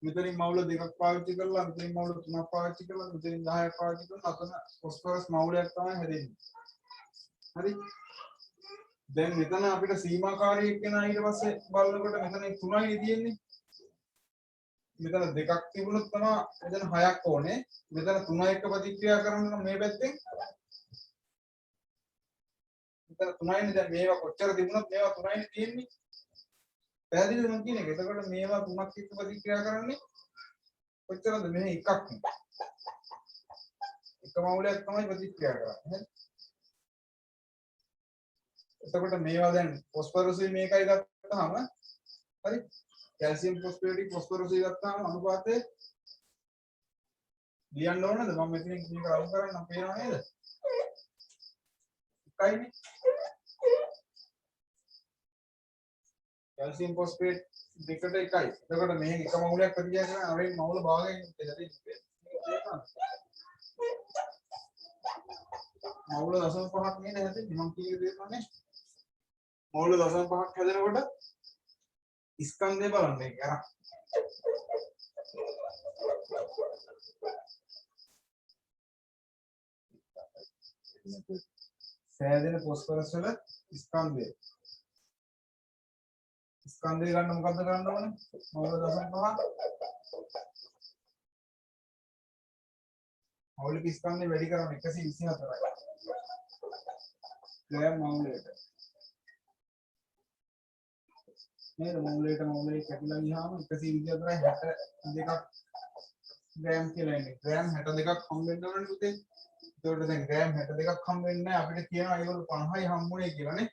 මෙතනින් මවුල දෙකක් පාවිච්චි කරලා මෙතනින් මවුල තුනක් පාවිච්චි කරලා මෙතනින් 10ක් පාවිච්චි කරලා අතන ෆොස්ෆරස් මවුලයක් තමයි හැදෙන්නේ. හරි. දැන් මෙතන අපිට සීමාකාරී එක්කෙනා ඊට පස්සේ බලනකොට මෙතන 3යි තියෙන්නේ. මෙතන දෙකක් තිබුණොත් තමයි මෙතන 6ක් ඕනේ. මෙතන 3 එක්ක ප්‍රතික්‍රියා කරන්න නම් මේ පැත්තෙන් මෙතන 3යිනේ දැන් මේවා කොච්චර තිබුණත් මේවා 3යිනේ තියෙන්නේ. පැහැදිලිද මම කියන එක? එතකොට මේවා තුනක් එක්ක ප්‍රතික්‍රියා කරන්නේ කොච්චරද? මෙහෙ එකක් නේ. එක මවුලයක් තමයි ප්‍රතික්‍රියා කරන්නේ. එතකොට මේවා දැන් ෆොස්ෆරස් මේකයි ගත්තාම හරි කැල්සියම් ෆොස්ෆේට් ෆොස්ෆරස් ගත්තාම අනුපාතය ලියන්න ඕනද මම මෙතනින් මේක රවුම් කරන්න පේනව නේද එකයිනේ කැල්සියම් ෆොස්ෆේට් දෙකට එකයි එතකොට මේක එක මවුලයක් ප්‍රතික්‍රියා කරන අරේ මවුල භාගයෙන් මවුල 0.5ක් නේද හැදෙන්නේ මම කීයේ දෙන්නේ මවුල 0.5ක් හැදෙනකොට ස්කන්ධය බලන්න ඒක අර සෑදෙන ෆොස්ෆරස් වල ස්කන්ධය ගන්න මොකද්ද කරන්න ඕනේ මවුල 0.5 මවුලික ස්කන්ධය වැඩි කරන 124යි ග්‍රෑම් මවුලයට නේද මවුලේ කැපිලා ගියාම 124යි 62ක් ග්‍රෑම් කියලා එන්නේ ග්‍රෑම් 62ක් හම්බ වෙන්න ඕනේ පුතේ ඒකට දැන් ග්‍රෑම් 62ක් හම්බ වෙන්නේ නැහැ අපිට කියනවා ඒගොල්ලෝ 50යි හම්බුනේ කියලා නේ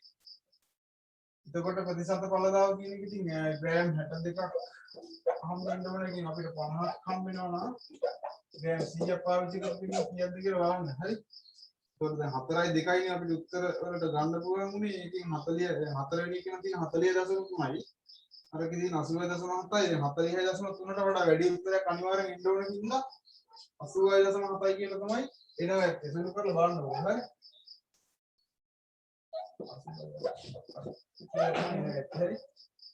එතකොට ප්‍රතිශත ඵලදාව කියන එක ඉතින් ග්‍රෑම් 62ක් හම්බ වෙන්න ඕනේ කියන අපිට 50ක් හම්බ වෙනවා නම් ග්‍රෑම් 100ක් පාවිච්චි කරලා කීයක්ද කියලා බලන්න හරි ඒකට දැන් 4යි 2යිනේ අපිට උත්තර වලට ගන්න පුළුවන් උනේ ඒකෙන් 40 4 වෙනි එකන තියෙන 40.3යි අරක තියෙන 80.7යි 46.3ට වඩා වැඩි උත්තරයක් අනිවාර්යෙන් එන්න ඕනේ කිව්වා 86.7යි කියලා තමයි එනවා ඇත්තේ සුළු කරලා බලන්න ඕනේ හරි හරි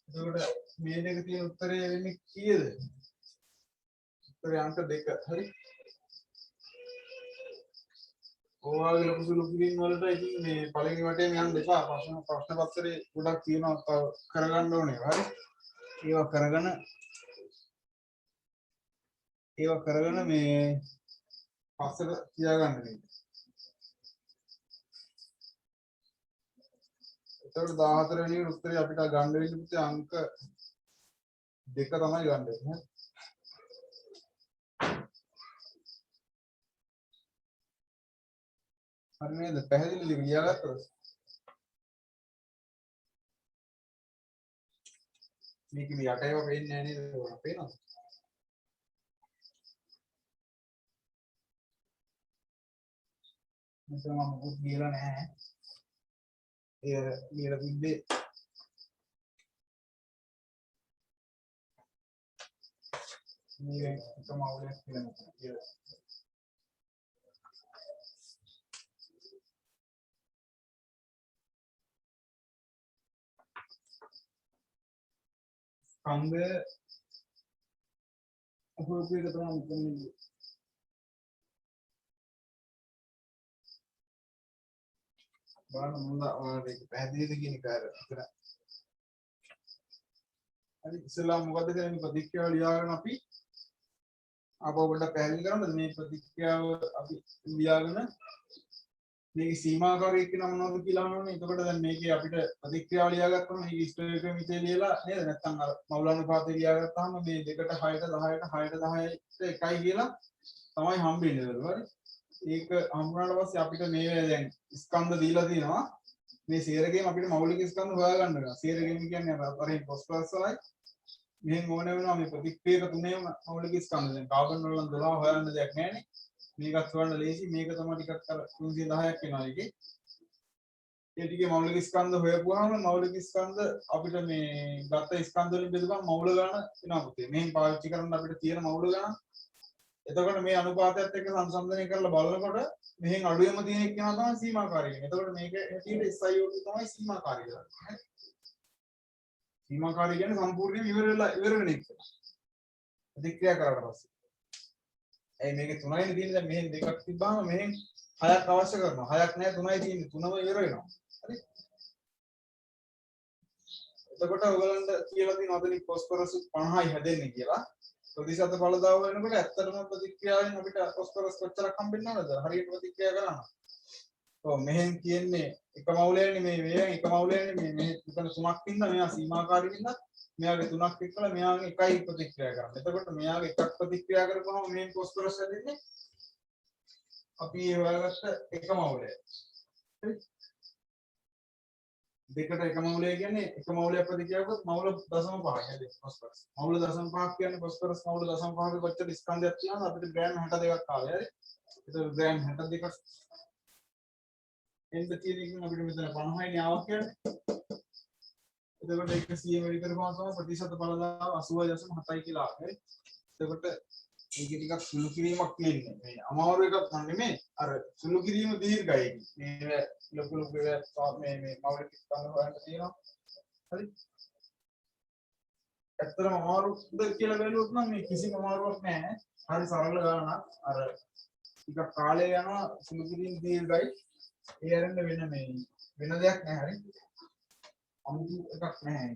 එතකොට මේ දෙක තියෙන උත්තරය වෙන්නේ කීයද උත්තරේ අංක 2 හරි ඔයාගේ ලොකු සුළු කිරීම වලට ඉතින් මේ පළවෙනි වටේම යන්න එපා ප්‍රශ්න පත්‍රේ ගොඩක් තියෙනවා කරගන්න ඕනේ හරි ඒවා කරගෙන මේ පස්සට තියාගන්න නේද එතකොට 14 වෙනි උත්තරේ අපිට ගන්න වෙන්නේ පුතේ අංක 2 තමයි ගන්න වෙන්නේ හරි නේද පැහැදිලිද ලියාගත්තද මේක මේ යට ඒවා පේන්නේ නැහැ නේද ඔයාලා පේනවද මෙතන මම මොකුත් කියලා නැහැ ඒ ලියලා තිබ්බේ මේක තමයි අවුලක් කියලා ස්කන්ධ අපෝපේක තමයි උත්තරන්නේ බලන්න මුල ඔයාලට පැහැදිලිද කියන එක අර ඉතන හරි ඉස්සෙල්ලා මොකද කරන්නේ ප්‍රතික්‍රියාව ලියාගෙන අපි ආපහු පොඩ්ඩක් පැහැදිලි කරන්නද මේ ප්‍රතික්‍රියාව අපි ලියාගෙන මේකේ සීමාකාරයක් කියන මොනවද කියලා අහනවනේ එතකොට දැන් මේකේ අපිට ප්‍රතික්‍රියාව ලියාගත්තම මේක ස්ටෝයිකියෝමීටරේ ලියලා නේද නැත්නම් අර මවුලානුපාතේ ලියාගත්තාම මේ 2ට 6ට 10ට 6ට 10ට 1යි කියලා තමයි හම්බෙන්නේ හරි ඒක හම්බුනාට පස්සේ අපිට මේ දැන් ස්කන්ධ දීලා තියෙනවා මේ සේරගෙම අපිට මෞලික ස්කන්ධ හොයාගන්න වෙනවා සේරගෙම කියන්නේ අරින් ෆොස්ෆරස් වලයි මෙහෙන් ඕන වෙනවා මේ ප්‍රතික්‍රියක තුනේම මෞලික ස්කන්ධ දැන් කාබන් වල නම් 12 හොයන්න දෙයක් නැහැ නේ මේකත් හොයන්න ලේසි මේක තමයි ටිකක් අර 310ක් වෙනවා ඒකේ ඒ ටිකේ මෞලික ස්කන්ධ හොයපුවාම මෞලික ස්කන්ධ අපිට මේ ගත්ත ස්කන්ධ වලින් බෙදුවම මෞල ගණන වෙනවා පුතේ මෙහෙන් පාවිච්චි කරන්න අපිට තියෙන මෞල ගණන එතකොට මේ අනුපාතයත් එක්ක සංසන්දනය කරලා බලනකොට මෙහෙන් අඩුවෙම තියෙන එක තමයි සීමාකාරී වෙන්නේ. එතකොට මේක හැටියට SIOT තමයි සීමාකාරී කරන්නේ. සීමාකාරී කියන්නේ සම්පූර්ණයෙන් ඉවර වෙන එක. ප්‍රතික්‍රියා කරාට පස්සේ. ඒ මේකේ 3යිනේ තියෙන්නේ දැන් මෙහෙන් දෙකක් තිබ්බාම මෙහෙන් 6ක් අවශ්‍ය කරනවා. 6ක් නැහැ 3යි තියෙන්නේ. 3ම ඉවර වෙනවා. හරි? එතකොට ඔයගලන්ට කියලා තියෙනවා අතනින් ෆොස්ෆරස් 50යි හැදෙන්නේ කියලා. ප්‍රතිශත ඵලදාව වෙනකොට ඇත්තටම ප්‍රතික්‍රියාවෙන් අපිට ෆොස්ෆරස් කොච්චරක් හම්බෙන්න ඕනද හරියට ප්‍රතික්‍රියා කරනවා. ඔව් මෙහෙන් කියන්නේ එක මවුලයනේ මේ එක මවුලයනේ මේ මෙතන තුනක් ඉන්නා මෙයා සීමාකාරී ඉන්නා මෙයාගේ තුනක් එක්කලා මෙයාගේ එකයි ප්‍රතික්‍රියා කරන්නේ. එතකොට මෙයාගේ එකක් ප්‍රතික්‍රියා කරපුවම මේ ෆොස්ෆරස් හැදෙන්නේ අපි ඒ හොයාගත්ත එක මවුලය. හරි? දෙකට එක මවුලය කියන්නේ එක මවුලයක් ප්‍රතික්‍රියාවක මවුල 0.5 නේද ෆොස්ෆරස්. මවුල 0.5 කියන්නේ ෆොස්ෆරස් මවුල 0.5 කොච්චර ස්කන්ධයක් තියෙනවද අපිට ග්‍රෑම් 62ක් ආවේ හරි. ඒක ග්‍රෑම් 62ක් එන්න තියෙන එකෙන් අපිට මෙතන 50යි නේ ආවක් කියන්නේ. එතකොට 100 වැඩි කරපුවාම තමයි ප්‍රතිශත බලලාව 80.7යි කියලා ආවේ. එතකොට ඒක ටිකක් සුළු කිරීමක් තියෙන්නේ. මේ අමාරු එකක් නෙමෙයි. අර සුළු කිරීම දීර්ඝයි. මේ ලොකු ලොකු මේ මවුලික ස්කන්ධ හොයන්න තියෙනවා. හරි. ඇත්තටම අමාරුද කියලා බැලුවොත් නම් මේ කිසිම අමාරුවක් නැහැ. හරි සරල ගානක්. අර ටිකක් කාලය යනවා සුළු කිරීම දීර්ඝයි. ඒ අරන්න වෙන දෙයක් නැහැ. හරි. අමුතු එකක් නැහැ.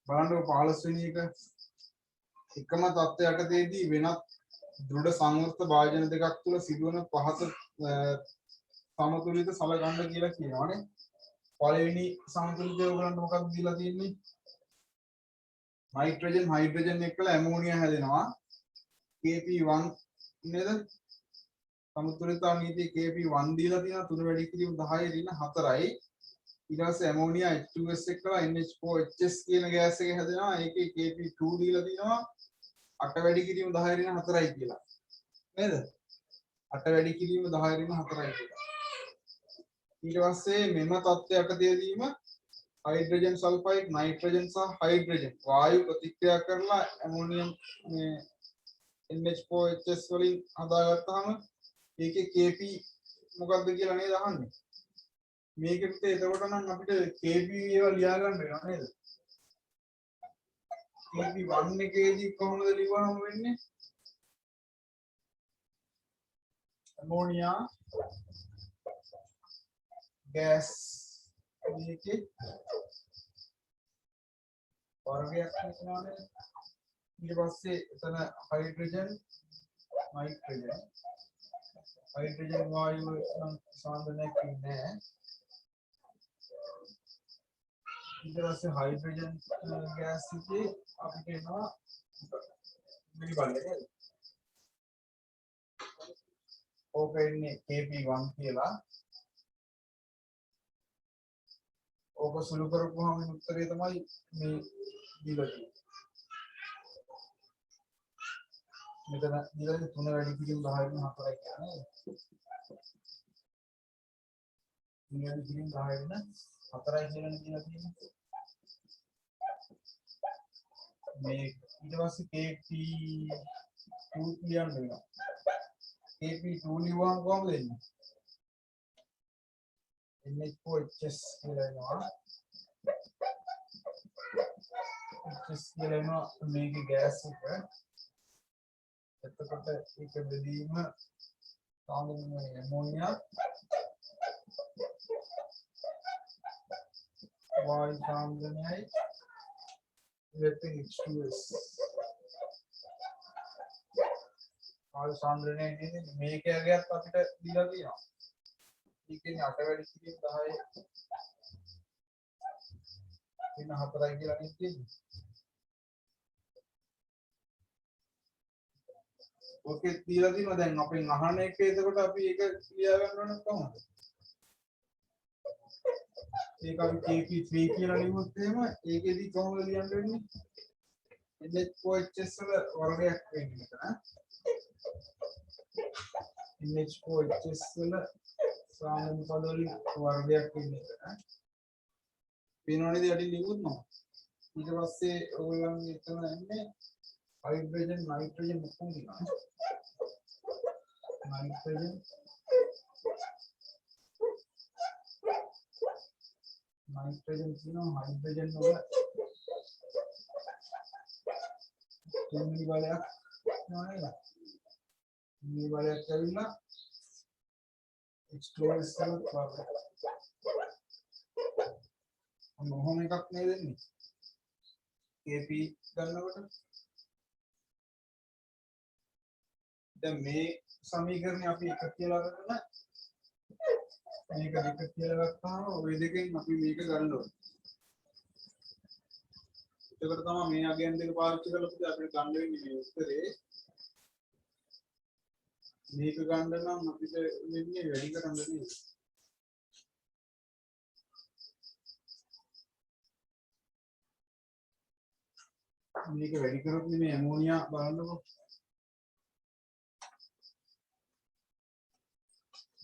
බලන්න 15 වෙනි එක එකම තත්ත්වයකදී වෙනත් දෘඪ සංවෘත භාජන දෙකක් තුල සිදුවන පහත සමතුලිත සලකන්න කියලා කියනවානේ. පළවෙනි සමතුලිතය ඔයගලන්ට මොකක්ද දීලා තියෙන්නේ? නයිට්‍රජන් හයිඩ්‍රජන් එක්කලා ඇමෝනියා හැදෙනවා. Kp1 නේද? සමතුලිතතාව නීතියේ Kp1 දීලා තියෙනවා 3 වැඩි කිරීම 10 ඍණ 4යි. ඊට පස්සේ ඇමෝනියා H2S එක්කලා NH4HS කියන ගෑස් එක හැදෙනවා. ඒකේ Kp2 දීලා තියෙනවා 8 වැඩි කිරීම 10 ඍණ 4යි කියලා. නේද? 8 වැඩි කිරීම 10 ඍණ 4යි කියලා. ඊට පස්සේ මෙම තත්ත්වයකදීම හයිඩ්‍රජන් සල්ෆයිඩ් නයිට්‍රජන් සහ හයිඩ්‍රජන් වායු ප්‍රතික්‍රියා කරලා ඇමෝනියම් මේ NH4HS වලින් හදාගත්තාම ඒකේ Kp මොකක්ද කියලා නේද අහන්නේ. මේකට එතකොට නම් අපිට Kp ඒවා ලියා ගන්න වෙනවා නේද? Kp1 එකේදී කොහොමද ලියවහම වෙන්නේ? ammonia gas මේකේ වර්ගයක් තියෙනවානේ. ඊට පස්සේ එතන හයිඩ්‍රජන් නයිට්‍රජන් වායුව නම් සාන්ද්‍රණයක් ඉන්නේ නැහැ. ඊට පස්සේ හයිඩ්‍රජන් ගෑස් එකේ අපිට එනවා මිලිබල්ලේ. ඕක ඉන්නේ Kp1 කියලා. ඕක සුළු කරපුවාම උත්තරේ තමයි මේ දීලා තියෙන්නේ. මෙතන දීලා 3 වැඩි කිරීම 10 වෙන 4යි කියන්නේ. 3 වැඩි කිරීම 10 වෙන 4යි කියලා දීලා තියෙන්නේ. මේ ඊට පස්සේ Kp2 කියන්න වෙනවා. Kp2 ලියවම කොහොමද එන්නේ? NH4HS කියලා එනවා. HS කියලා එනවා මේකේ ගෑස් එක. එතකොට ඒක බෙදීම සාමාන්‍යයෙන් ඇමෝනියා වායු සාන්ද්‍රණයයි ඉලෙක්ට්‍රික් H2S වායු සාන්ද්‍රණය නේද මේකේ අගයත් අපිට දීලා තියෙනවා. ඒකෙන් 8 වැඩි කිරීම 10 වෙන 4යි කියලා නේ තියෙන්නේ. ඕකේ දීලා තියෙනවා දැන් අපෙන් අහන එක එතකොට අපි ඒක ලියා ගන්න ඕන කොහොමද? ඒක අපි Kp3 කියලා ලියුවොත් එහෙම ඒකෙදි කොහොමද ලියන්න වෙන්නේ? NH4HS වල වර්ගයක් වෙන්නේ මෙතන. NH4HS වල සාමාන්‍ය පද වලින් වර්ගයක් වෙන්නේ මෙතන. වෙනවනේද යටින් ලියුවොත් නෝ. ඊට පස්සේ ඕගොල්ලන්ගේ එතන ඉන්නේ හයිඩ්‍රජන් නයිට්‍රජන් ඔක්කොම තියෙනවා. නයිට්‍රජන් තියෙනවා හයිඩ්‍රජන් වල තුන්වෙනි බලයක් නේද? මේ බලයක් ඇවිල්ලා H2S වල වර්ග. මොහොම එකක් නේද එන්නේ? Kp ගන්නකොට දැන් මේ සමීකරණය අපි එක කියලා ගන්න මේක දෙක කියලා ගත්තාම ওই දෙකෙන් අපි මේක ගන්න ඕනේ. එතකොට තමයි මේ අගයන් දෙක පාවිච්චි කරලා අපිට ගන්න වෙන්නේ මේ උත්තරේ. මේක ගන්න නම් අපිට වෙන්නේ වැඩි කරන්න නේද? මේක වැඩි කරොත් මේ ඇමෝනියා බලන්නකො.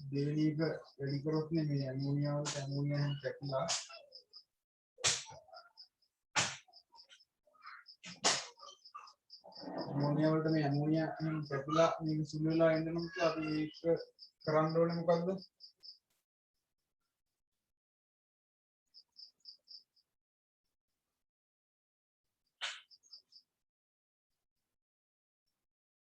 දෙවෙනි එක වැඩි කරොත් මේ ඇමෝනියා වලට ඇමෝනියා කැපිලා ඇමෝනියා වලට මේ ඇමෝනියා කැපිලා මේක සුළු වෙලා එන්න නම් අපි මේක කරන්න ඕනේ මොකද්ද?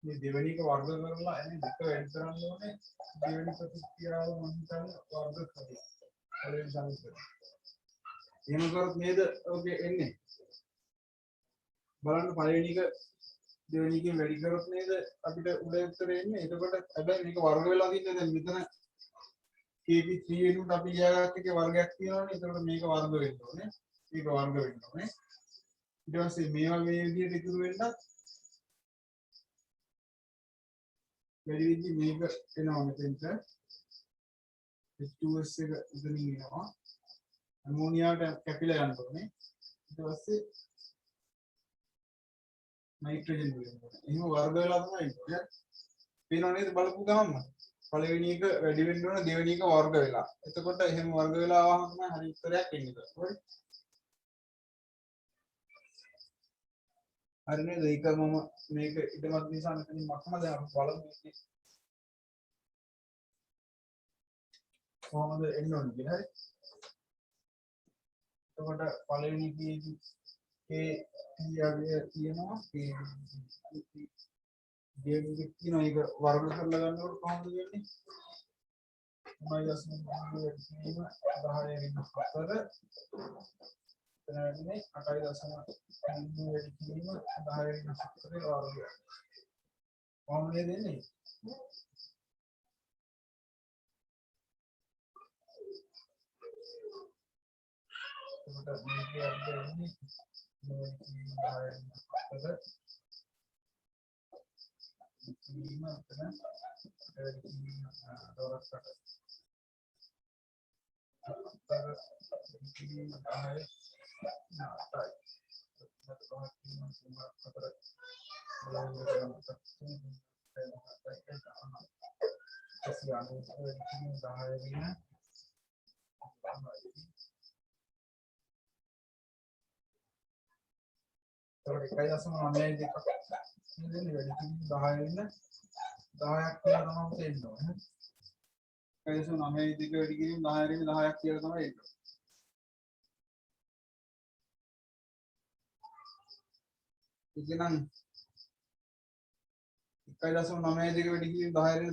මේ දෙවෙනි එක වර්ග කරලා එන්නේ දෙක වැඩි කරන්න ඕනේ. දෙවෙනි ප්‍රතික්‍රියාව මම හිතන්නේ වර්ග කරලා. පළවෙනි සමීකරණය. එහෙම කරොත් නේද ඔගේ එන්නේ? බලන්න පළවෙනි එක දෙවෙනි එකෙන් වැඩි කරොත් නේද අපිට උඩ උත්තරේ එන්නේ. එතකොට හැබැයි මේක වර්ග වෙලා තින්නේ දැන් මෙතන KB3 වෙනුවට අපි ලියාගත්ත එකේ වර්ගයක් තියෙනවානේ. එතකොට මේක වර්ග වෙන්න ඕනේ. මේක වර්ග වෙන්න ඕනේ. ඊට පස්සේ මේවා මේ විදිහට ඉතුරු වෙන්නත් වැඩි විදි මේක එනවා මෙතෙන්ට H2S එක ඉදලින් එනවා ඇමෝනියාට කැපිලා යන්න ඕනේ ඊට පස්සේ නයිට්‍රජන් වෙනවා එහෙම වර්ග වෙලා තමයි ඉන්නේ පේනව නේද බලපු ගමන් පළවෙනි එක වැඩි වෙන්න ඕන දෙවෙනි එක වර්ග වෙලා එතකොට එහෙම වර්ග වෙලා ආවම තමයි හරි උත්තරයක් එන්නේ හරි හරි නේද ඒක මම මේක ඉදමත් නිසා මෙතනින් මක්ම දැන් අපි බලමු මේකේ කොහොමද එන්න ඕනේ කියලා හරි එතකොට පළවෙනි කීයේදී ඒ ඊයගේ තියෙනවා ඒ දෙවෙනි තියෙනවා ඒක වර්ග කරලා ගන්නකොට කොහොමද වෙන්නේ -1 10 එතනදී 8.3 වැඩි කිරීම 10 වර්ගය කොහොමද දෙන්නේ එතකොට මේකේ අපිට එන්නේ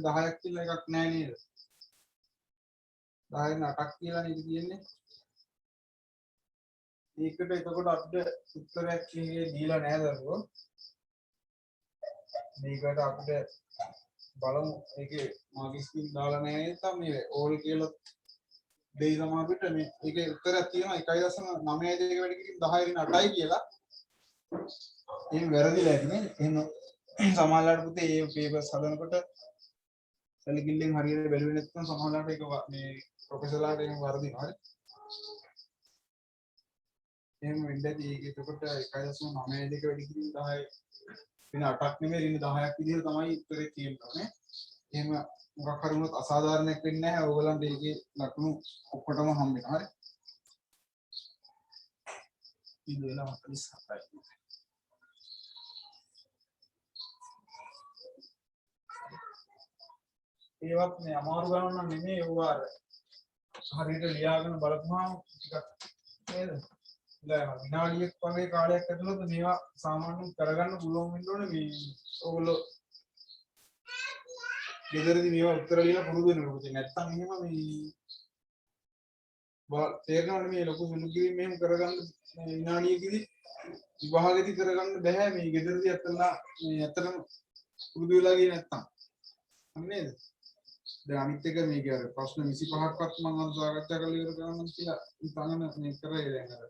10ක් කියලා එකක් නැහැ නේද 10න් 8ක් කියලා නේද කියන්නේ ඒකට එතකොට අපිට උත්තරයක් කියන්නේ දීලා නැහැ දරුවෝ මේකට අපිට බලමු ඒකේ මාර්ක්ස් කින් දාලා නැහැ නැත්නම් මේ ඕල් කියලා දෙයි තමයි අපිට මේ ඒකේ උත්තරයක් තියෙනවා 1.92 වැඩි කිරීම 10 න් 8යි කියලා එහෙම වැරදිලා ඇති නේද එහෙනම් සමහරවිට පුතේ මේ පේපර්ස් හදනකොට සැලකිල්ලෙන් හරියට බැලුවේ නැත්නම් සමහරවිට ඒක මේ ප්‍රොෆෙසර්ලාට එහෙම වරදිනවා හරි එහෙම වෙන්නදී ඒක එතකොට 1.92 වැඩි කිරීම 10 වෙන 8ක් නෙමෙයි ඉන්නේ 10ක් විදිහට තමයි උත්තරේ තියෙන්නේ. එහෙම මොකක් හරි වුණොත් අසාධාරණයක් වෙන්නේ නැහැ. ඕගලන්ට ඒකේ ලකුණු ඔක්කොටම හම්බ වෙනවා. හරි. ඉතින් 47යි. ඒවත් මේ අමාරු ගණන් නම් නෙමෙයි ඒවා හරියට ලියාගෙන බලපුවාම ටිකක් නේද? දැන් විනාඩියක් වගේ කාලයක් ඇතුළත මේවා සාමාන්‍යයෙන් කරගන්න පුළුවන් වෙන්න ඕනේ මේ ඕගොල්ලෝ ගෙදරදී මේවා උත්තර ලියලා පුරුදු වෙනකොට නැත්තම් එහෙම මේ තේරෙනවනේ මේ ලොකු සුළු කිරීම මෙහෙම කරගන්න විනාඩියකදී විභාගෙදී කරගන්න බෑ මේ ගෙදරදී අතලා මේ ඇත්තටම පුරුදු වෙලා ගියේ නැත්තම් නේද දැන් අනිත් එක මේක අර ප්‍රශ්න 25ක්වත් මම අද සාකච්ඡා කරලා ඉවර කරන්න කියලා ඉතනන මේ කරේ දැන් අර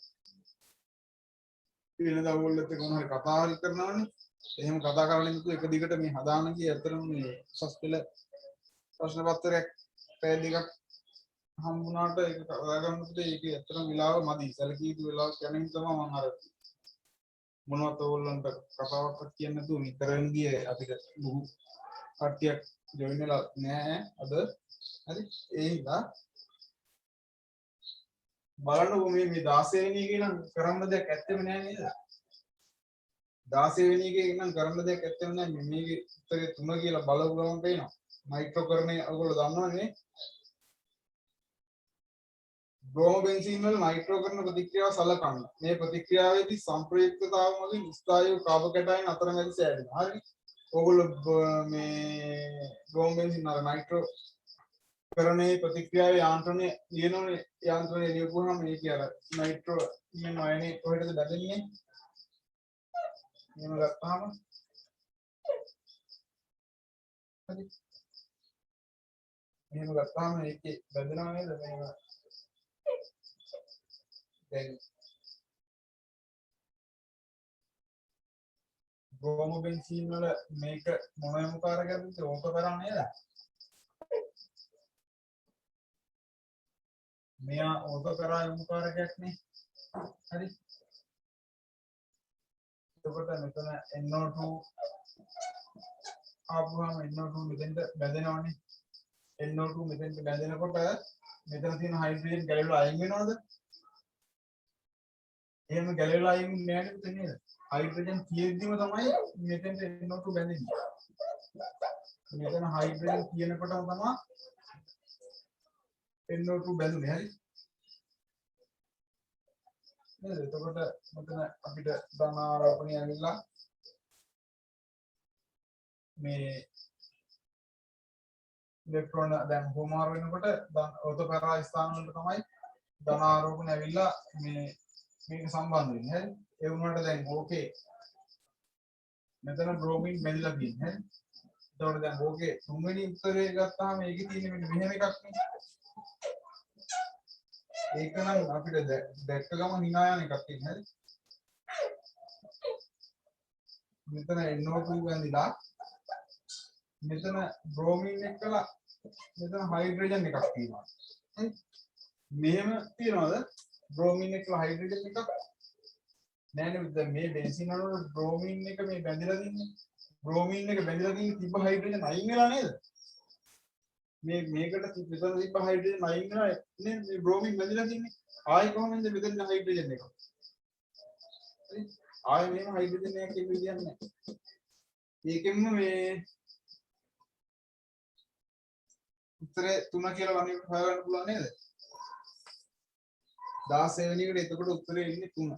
වෙනදා ඕගොල්ලොත් එක්ක මොනවා හරි කතා හරි කරනවනේ. එහෙම කතා කරලා ඉන්නතු එක දිගට මේ හදාන ගියේ අතරම මේ උසස් පෙළ ප්‍රශ්න පත්‍රයක් පැය දෙකක් හම්බුණාට ඒක කතා කරනකොට ඒකේ ඇත්තටම වෙලාව මදි. සැලකිය යුතු වෙලාවක් යන හින්දා තමයි මම අර මොනවද ඕගොල්ලන්ට කතාවක් කියන්න නැතුව විතරෙන් ගියේ අපිට ලොකු කට්ටියක් ජොයින් වෙලා නෑ අද. හරි ඒ හින්දා බලන්නකො මේ 16 වෙනි එකේ නම් කරන්න දෙයක් ඇත්තෙම නෑ නේද? 16 වෙනි එකේ නම් කරන්න දෙයක් ඇත්තෙම නෑ. මේකේ උත්තරේ 3 කියලා බලපු ගමන් පේනවා. නයිට්‍රෝකරණේ ඔයගොල්ලෝ දන්නවනේ. බ්‍රෝම බෙන්සීන් වල නයිට්‍රෝකරණ ප්‍රතික්‍රියාව සලකන්න. මේ ප්‍රතික්‍රියාවේදී සංප්‍රයුක්තතාව මගින් ස්ථායී කාබකටයන් අතර මැද සෑදෙනවා. හරි. ඔයගොල්ලෝ මේ බ්‍රෝම බෙන්සීන් අර නයිට්‍රෝකරණේ ප්‍රතික්‍රියාවේ යාන්ත්‍රණය ලියනෝනේ. යාන්ත්‍රණය ලියපුවාම මේක අර නයිට්‍රෝ කියන අයනේ කොහෙටද බැඳෙන්නේ? එහෙම ගත්තාම හරි. එහෙම ගත්තාම ඒකේ බැඳෙනව නේද? මේක දැන් බ්‍රෝම බෙන්සීන් වල මේක මොන යමු කාරකයක්ද? ඕක කරා නේද? මෙයා ඕක කරා යමු කාරකයක් නේ. හරි. එතකොට මෙතන NO2 ආපුවාම NO2 මෙතෙන්ට බැඳෙනවනේ. NO2 මෙතෙන්ට බැඳෙනකොට මෙතන තියෙන හයිඩ්‍රජන් ගැලවිලා අයින් වෙනවද? එහෙම ගැලවිලා අයින් වෙන්නේ නැහැ නේද? හයිඩ්‍රජන් තියෙද්දිම තමයි මෙතෙන්ට NO2 බැඳෙන්නේ. මෙතන හයිඩ්‍රජන් තියෙනකොටම තමයි NO2 බැඳුනේ. හරි. නේද? එතකොට මෙතන අපිට ධන ආරෝපණය ඇවිල්ලා මේ ඉලෙක්ට්‍රෝන දැන් හෝමාර වෙනකොට ඔතපරා ස්ථාන වලට තමයි ධන ආරෝපණය ඇවිල්ලා මේක සම්බන්ධ වෙන්නේ. හරි. ඒ වුණාට දැන් ඕකේ මෙතන බ්‍රෝමින් බැඳලා තියෙන්නේ. හරි. එතකොට දැන් ඕකේ තුන්වෙනි උත්තරේ ගත්තාම ඒකේ තියෙන මෙන්න මෙහෙම එකක් නේ. ඒක නම් අපිට දැක්ක ගමන් hina යන එකක් තියෙන. හරි. මෙතන NO2 බැඳිලා මෙතන බ්‍රෝමින් එක්කලා මෙතන හයිඩ්‍රජන් එකක් තියෙනවා. හරි. මෙහෙම තියනවාද? බ්‍රෝමින් එක්කලා හයිඩ්‍රජන් එකක් නෑ නේද? දැන් මේ බෙන්සීන් වල බ්‍රෝමින් එක මේ බැඳිලා තින්නේ. බ්‍රෝමින් එක බැඳිලා තින්නේ තිබ්බ හයිඩ්‍රජන් අයින් වෙලා නේද? මේකට මෙතන තිබ්බ හයිඩ්‍රජන් අයින් වෙලා නේ මේ බ්‍රෝමින් බැඳිලා තින්නේ. ආයෙ කොහොමද මෙතන හයිඩ්‍රජන් එක? හරි. ආයෙ මේම හයිඩ්‍රජන් එකක් කියන්නේ නැහැ. ඒකෙන්ම මේ උත්තරේ 3 කියලා වගේ හොයාගන්න පුළුවන් නේද? 16 වෙනි එකට එතකොට උත්තරේ ඉන්නේ 3.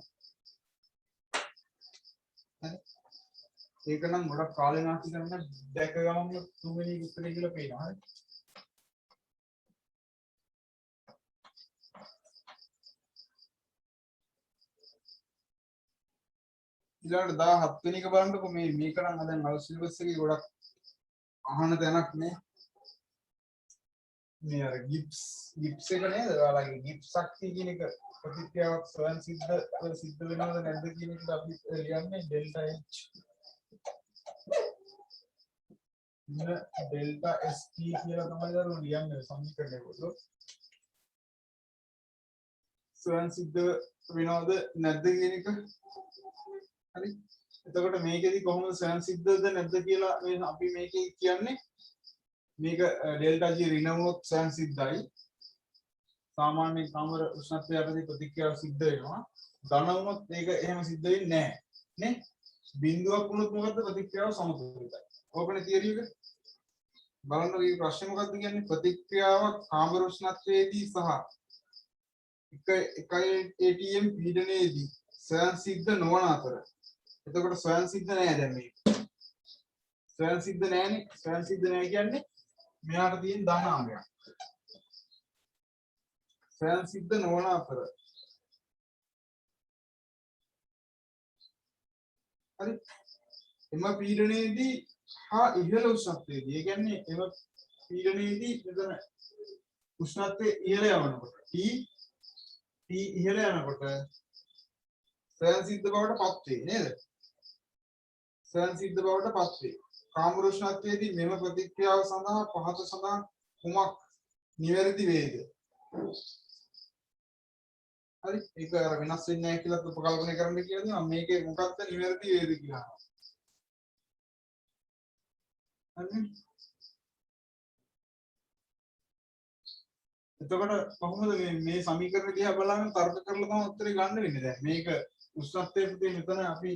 හරි. ඒක නම් ගොඩක් කාලේ නාස්ති කරන දැක ගමන් 3 වෙනි උත්තරේ කියලා පේනවා. හරි. ඊළඟට 17 වෙනි එක බලන්නකො මේක නම් දැන් අර සිලබස් එකේ ගොඩක් අහන තැනක් නේ. මේ අර ගිප්ස් එක නේද? ඔයාලගේ ගිප්ස් ශක්තිය කියන එක ප්‍රතික්‍රියාවක් ස්වයං සිද්ධ වෙනවද නැද්ද කියන එක අපි ලියන්නේ ඩෙල්ටා H ඩෙල්ටා ST කියලා තමයි දරුවෝ ලියන්නේ සමීකරණය වල. ස්වයං සිද්ධ වෙනවද නැද්ද කියන එක. හරි. එතකොට මේකෙදි කොහොමද ස්වයං සිද්ධද නැද්ද කියලා මේ අපි මේකේ කියන්නේ මේක ඩෙල්ටා G ඍණ වුණොත් ස්වයං සිද්ධයි. සාමාන්‍ය කාමර උෂ්ණත්වය අපේ ප්‍රතික්‍රියාව සිද්ධ වෙනවා. ධන වුණොත් ඒක එහෙම සිද්ධ වෙන්නේ නැහැ. නේ? බිඳුවක් වුණොත් මොකද්ද ප්‍රතික්‍රියාව සමතුලිතයි. ඕකනේ තියරි එක. බලන්න මේ ප්‍රශ්නේ මොකද්ද කියන්නේ? ප්‍රතික්‍රියාවක් කාමර උෂ්ණත්වයේදී සහ 1 atm පීඩනයේදී ස්වයං සිද්ධ නොවන අතර. එතකොට ස්වයං සිද්ධ නෑ දැන් මේක. ස්වයං සිද්ධ නෑනේ. ස්වයං සිද්ධ නෑ කියන්නේ මෙයාට තියෙන ධනාංගයක්. ස්වයං සිද්ධ නොවන අතර. හරි. එම පීඩනයේදී හා ඉහළ උෂ්ණත්වයේදී. ඒ කියන්නේ එම පීඩනයේදී මෙතන උෂ්ණත්වය ඉහළ යනකොට T ඉහළ යනකොට ස්වයන් සිද්ධ බවට පත් වේ නේද? ස්වයන් සිද්ධ බවට පත් වේ. කාම වෘෂ්ණත්වයේදී මෙම ප්‍රතික්‍රියාව සඳහා පහත සඳහන් කුමක් නිවැරදි වේද? හරි ඒක අර වෙනස් වෙන්නේ නැහැ කියලා උපකල්පනය කරන්න කියලා දෙනවා. මේකේ මොකක්ද නිවැරදි වේද කියලා. හරි එතකොට කොහොමද මේ සමීකරණ දිහා බලන්න තර්ක කරලා තමයි උත්තරේ ගන්න වෙන්නේ. දැන් මේක උෂ්ණත්වයේ පුතේ මෙතන අපි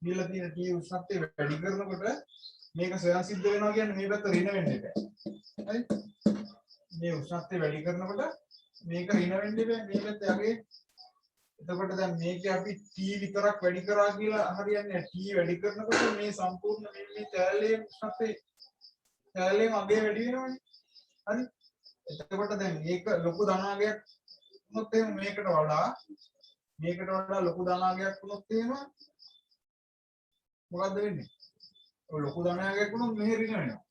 දීලා තියෙන T උෂ්ණත්වය වැඩි කරනකොට මේක ස්වයන් සිද්ධ වෙනවා කියන්නේ මේ පැත්ත ඍණ වෙන්න එපා. හරි මේ උෂ්ණත්වය වැඩි කරනකොට මේක ඍණ වෙන්න එපා මේ පැත්ත යගේ. එතකොට දැන් මේකේ අපි T විතරක් වැඩි කරා කියලා හරියන්නේ T වැඩි කරනකොට මේ සම්පූර්ණ මේ කැලේ උෂ්ණත්වය කැලේම අගේ වැඩි වෙනවනේ. හරි එතකොට දැන් මේක ලොකු ධනාගයක් වුණොත් එහෙම මේකට වඩා ලොකු ධනාගයක් වුණොත් එහෙම මොකද්ද වෙන්නේ? ඔය ලොකු ධනාගයක් වුණොත් මෙහෙ ඍණ වෙනවා.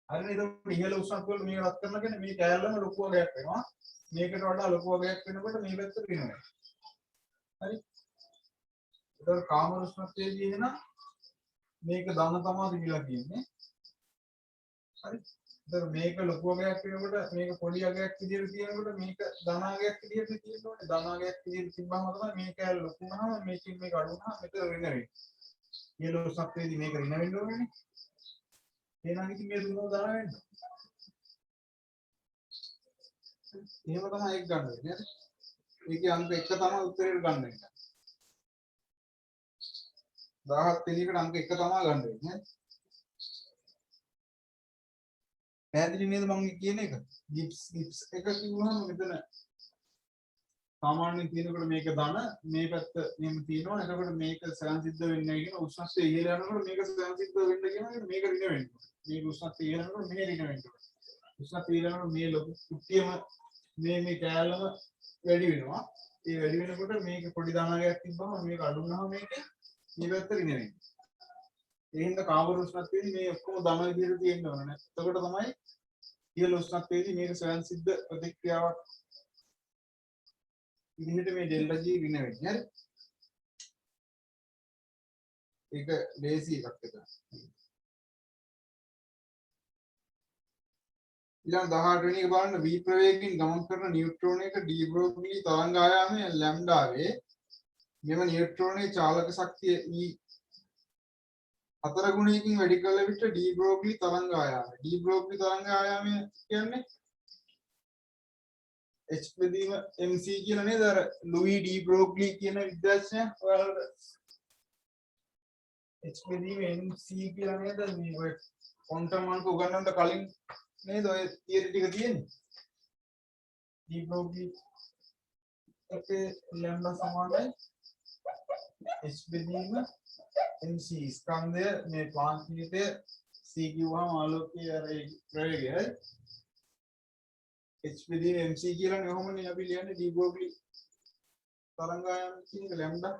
හරිනේ එතකොට ඉහළ උෂ්ණත්ව වල මේක රත් කරලා කියන්නේ මේ කැලලම ලොකු වගයක් වෙනවා. මේකට වඩා ලොකු වගයක් වෙනකොට මේ පැත්ත ඍණ වෙනවා. හරි. එතකොට කාම උෂ්ණත්වයේදී එන මේක ධන තමයි දීලා කියන්නේ. හරි. දැන් මේක ලොකු වගයක් වෙනකොට මේක පොඩි වගයක් විදිහට තියෙනකොට මේක ධනාගයක් විදිහට තියෙනකොට ධනාගයක් විදිහට තිබ්බම තමයි මේක ලොකු වුණාම මේකෙන් මේක අඩු වුණාම මෙතන ඍණ වෙන්නේ. ඊළඟ උෂ්ණත්වයේදී මේක ඍණ වෙන්න ඕනේ. එහෙනම් ඉතින් මේ ඍණ ධන වෙන්න. එහෙම තමයි එක ගන්න වෙන්නේ නේද? මේකේ අංක 1 තමයි උත්තරේට ගන්න වෙන්නේ. 17 පිළිකට අංක 1 තමයි ගන්න වෙන්නේ. පැහැදිලි නේද මම කියන එක? ගිප්ස් එක කිව්වහම මෙතන සාමාන්‍යයෙන් තියෙනකොට මේක ධන මේ පැත්ත මෙහෙම තියෙනවා. එතකොට මේක ස්වයන් සිද්ධ වෙන්නේ කියන උෂ්ණත්වය ඉහළ යනකොට මේක ස්වයන් සිද්ධ වෙන්න කියනවා මේක ඍණ වෙන්න. මේක උෂ්ණත්වය ඉහළ යනකොට මෙහෙ ඍණ වෙන්න. උෂ්ණත්වය ඉහළ යනකොට මේ ලොකු කුට්ටියම මේ කැලලම වැඩි වෙනවා. ඒ වැඩි වෙනකොට මේක පොඩි ධනාගයක් තිබ්බම මේක අඩු වුණාම මේක මේ පැත්ත ඍණ වෙනවා. ඒ හින්දා කාම උෂ්ණත්වයේදී මේ ඔක්කොම ධන විදිහට තියෙන්න ඕන නේ. එතකොට තමයි ඉහළ උෂ්ණත්වයේදී මේක ස්වයන් සිද්ධ ප්‍රතික්‍රියාවක් විදිහට මේ ඩෙල්ටා G ඍණ වෙන්නේ. හරි. ඒක ලේසි එකක් එක. ඊළඟ 18 වෙනි එක බලන්න v ප්‍රවේගයෙන් ගමන් කරන නියුට්‍රෝනයක ඩි බ්‍රෝග්ලි තරංග ආයාමය ලැම්ඩාවේ මෙම නියුට්‍රෝනයේ චාලක ශක්තිය E 4 ගුණයකින් වැඩි කළ විට ඩි බ්‍රෝග්ලි තරංග ආයාමය. ඩි බ්‍රෝග්ලි තරංග ආයාමය කියන්නේ H බෙදීම MC කියලා නේද? අර ලුයි ඩි බ්‍රෝග්ලි කියන විද්‍යාඥයා ඔයාලට H බෙදීම MC කියලා නේද? මේ ඔය ක්වොන්ටම් අංක උගන්වන්න කලින් නේද ඔය තියරි ටික තියෙන්නේ? ඩි බ්‍රෝග්ලි එකේ ලැම්ඩා සමානයි H බෙදීම MC ස්කන්ධය මේ ක්වාන්ටිටිය C කිව්වම ආලෝකයේ අර ප්‍රවේගය හරි H බෙදීම MC කියලානේ ඔහොමනේ අපි ලියන්නේ ඩි බ්‍රෝග්ලි තරංග ආයාම කියන එක ලැම්ඩා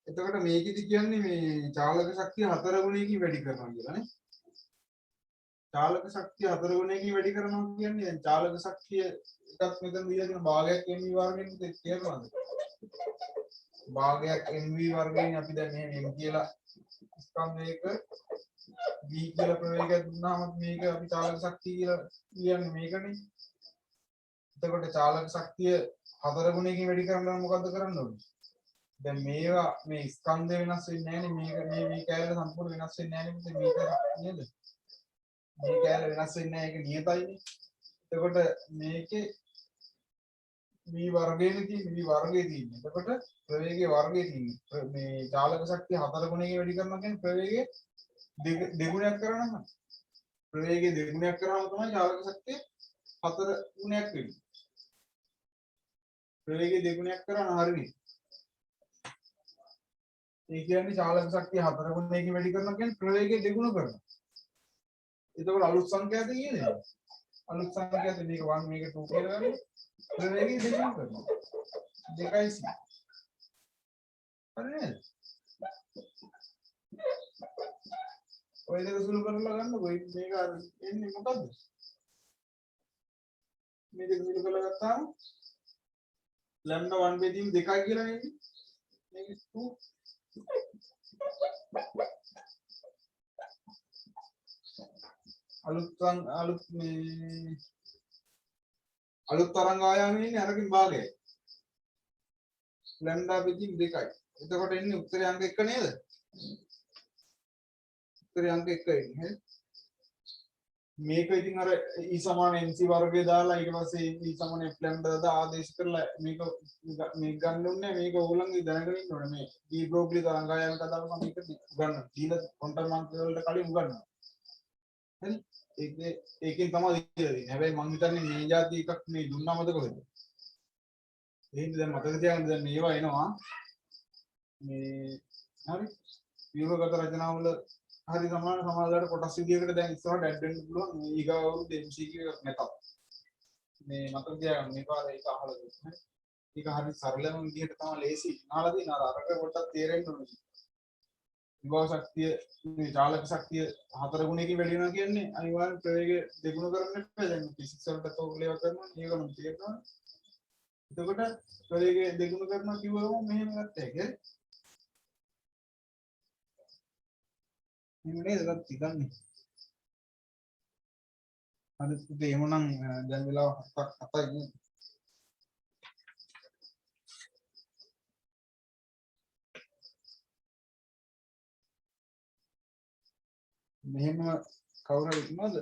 එතකොට මේකෙදි කියන්නේ මේ චාලක ශක්තිය 4 ගුණයකින් වැඩි කරනවා කියලා නේ. චාලක ශක්තිය 4 ගුණයකින් වැඩි කරනවා කියන්නේ දැන් චාලක ශක්තිය එකක් මෙතන දීලා තියෙන භාගයක් mv වර්ගයෙන් තේරෙනවද? භාගයක් mv වර්ගයෙන් අපි දැන් මේ m කියලා ස්කන්ධයක v කියලා ප්‍රවේගයක් දුන්නාම මේක අපි චාලක ශක්තිය කියලා කියන්නේ මේකනේ. එතකොට චාලක ශක්තිය 4 ගුණයකින් වැඩි කරනවා මොකද්ද කරන්න ඕනේ? දැන් මේවා මේ ස්කන්ධය වෙනස් වෙන්නේ නැහැ නේ. මේ කැලේ සම්පූර්ණ වෙනස් වෙන්නේ නැහැ නේ. මේක නේද? මේ කැලේ වෙනස් වෙන්නේ නැහැ. ඒක නියතයිනේ. එතකොට මේකේ v වර්ගයේ තියෙන v වර්ගයේ තියෙන. එතකොට ප්‍රවේගයේ වර්ගයේ තියෙන. මේ චාලක ශක්තිය 4 ගුණයකින් වැඩි කරනවා කියන්නේ ප්‍රවේගයේ දෙගුණයක් කරනවා. ප්‍රවේගයේ දෙගුණයක් කරාම තමයි චාලක ශක්තිය 4 ගුණයක් වෙන්නේ. ප්‍රවේගයේ දෙගුණයක් කරා හරිනේ. ඒ කියන්නේ චාලක ශක්තිය 4 ගුණයකින් වැඩි කරනවා කියන්නේ ප්‍රවේගය දෙගුණ කරනවා. එතකොට අලුත් සංඛ්‍යාත කියන්නේ අලුත් සංඛ්‍යාත මේක 1 මේක 2 කියලා ගන්න ප්‍රවේගය දෙගුණ කරනවා. 2යි c. හරිද? ඔය දෙක සුළු කරලා ගන්න මේක එන්නේ මොකද්ද? මේ දෙක විල කරගත්තාම ලැම්ඩා 1 බෙදීම 2යි කියලා නේද? මේක 2 අලුත් මේ අලුත් තරංග ආයාමයේ ඉන්නේ අරකින් භාගයයි. ලැම්ඩා බෙදීම 2යි. එතකොට එන්නේ උත්තරේ අංක 1 නේද? උත්තරේ අංක 1 එන්නේ. මේක ඉතින් අර e සමාන mc වර්ගය දාලා ඊට පස්සේ e සමාන f ලැම්ඩා දාලා ආදේශ කරලා මේක ගන්න ඕනේ. මේක ඕගොල්ලන්ගේ දැනගෙන ඉන්න ඕනේ. මේ ඩී බ්‍රෝග්ලි තරංග ආයාමයට අදාළව මේක ගන්න. දීලා ක්වොන්ටම් අංක වලට කලින් උගන්වනවා. හරි? ඒකෙන් තමයි දීලා දෙන්නේ. හැබැයි මම හිතන්නේ මේ જાති එකක් මේ දුන්නාමද කොහෙද? එහෙනම් දැන් මතක තියාගන්න දැන් මේවා එනවා. මේ හරි ව්‍යුහගත රචනාවල හරි සමාන සමාජයට කොටස් විදියකට දැන් ඉස්සරහට ඇඩ් වෙන්න පුළුවන් මේ ඊගාව අවුරුද්ද MCQ එකක් නැතත් මේ මතක තියාගන්න මේ පාර ඒක අහලා දෙන්න. ඒක හරි සරලම විදියට තමයි ලේසි. නාලා දින අරක පොඩ්ඩක් තේරෙන්න ඕනේ. විභව ශක්තිය මේ චාලක ශක්තිය 4 ගුණයකින් වැඩි වෙනවා කියන්නේ අනිවාර්යෙන් ප්‍රවේගය දෙගුණ කරන්න එපා. දැන් ෆිසික්ස් වලට ඕකලේව කරනවා ඒක නම් තේරෙනවා. එතකොට ප්‍රවේගය දෙගුණ කරනවා කිව්වම මෙහෙම ගත්තා ඒක. මේ නේද ගත්තන්නේ. හරි පුතේ එහෙමනම් දැන් වෙලාව 7යි. මෙහෙම කවුරු හරි ඉන්නවද?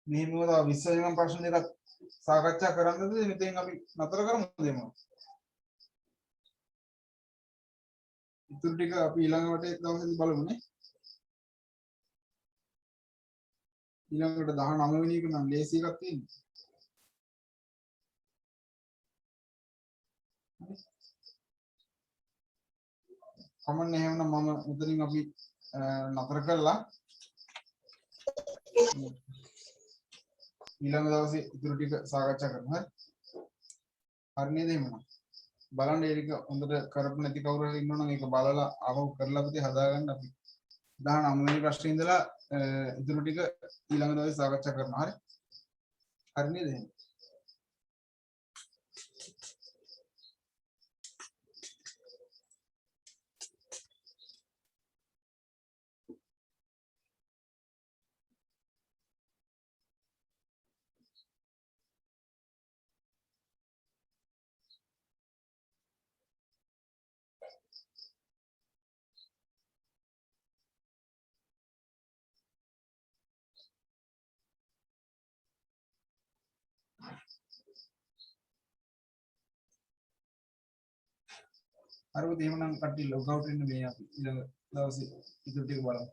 මෙහෙම වල 20 වෙනි ප්‍රශ්න දෙකක් සාකච්ඡා කරන්නද මෙතෙන් අපි නතර කරමුද එමු. ඉතුරු ටික අපි ඊළඟ වටේ දවසේදී බලමුනේ. ඊළඟට 19 වෙනි එක නම් ලේසි එකක් තියෙනවා. කමන්න එහෙනම් මම උදලින් අපි නතර කළා. ඊළඟ දවසේ ඉතුරු ටික සාකච්ඡා කරමු. හරි නේද එහෙනම්? බලන්න ඒක හොඳට කරපු නැති කවුරු හරි ඉන්නවනම් ඒක බලලා ආවෝ කරලා පුතේ හදාගන්න අපි 19 වෙනි ප්‍රශ්නේ ඉඳලා ඉතුරු ටික ඊළඟ දවසේ සාකච්ඡා කරනවා. හරි? හරි නේද එහෙනම්? හරි පුතේ එහෙනම් කට්ටිය ලොග් අවුට් වෙන්න මේ අපි ඊළඟ දවසේ ඉතුරු ටික බලමු.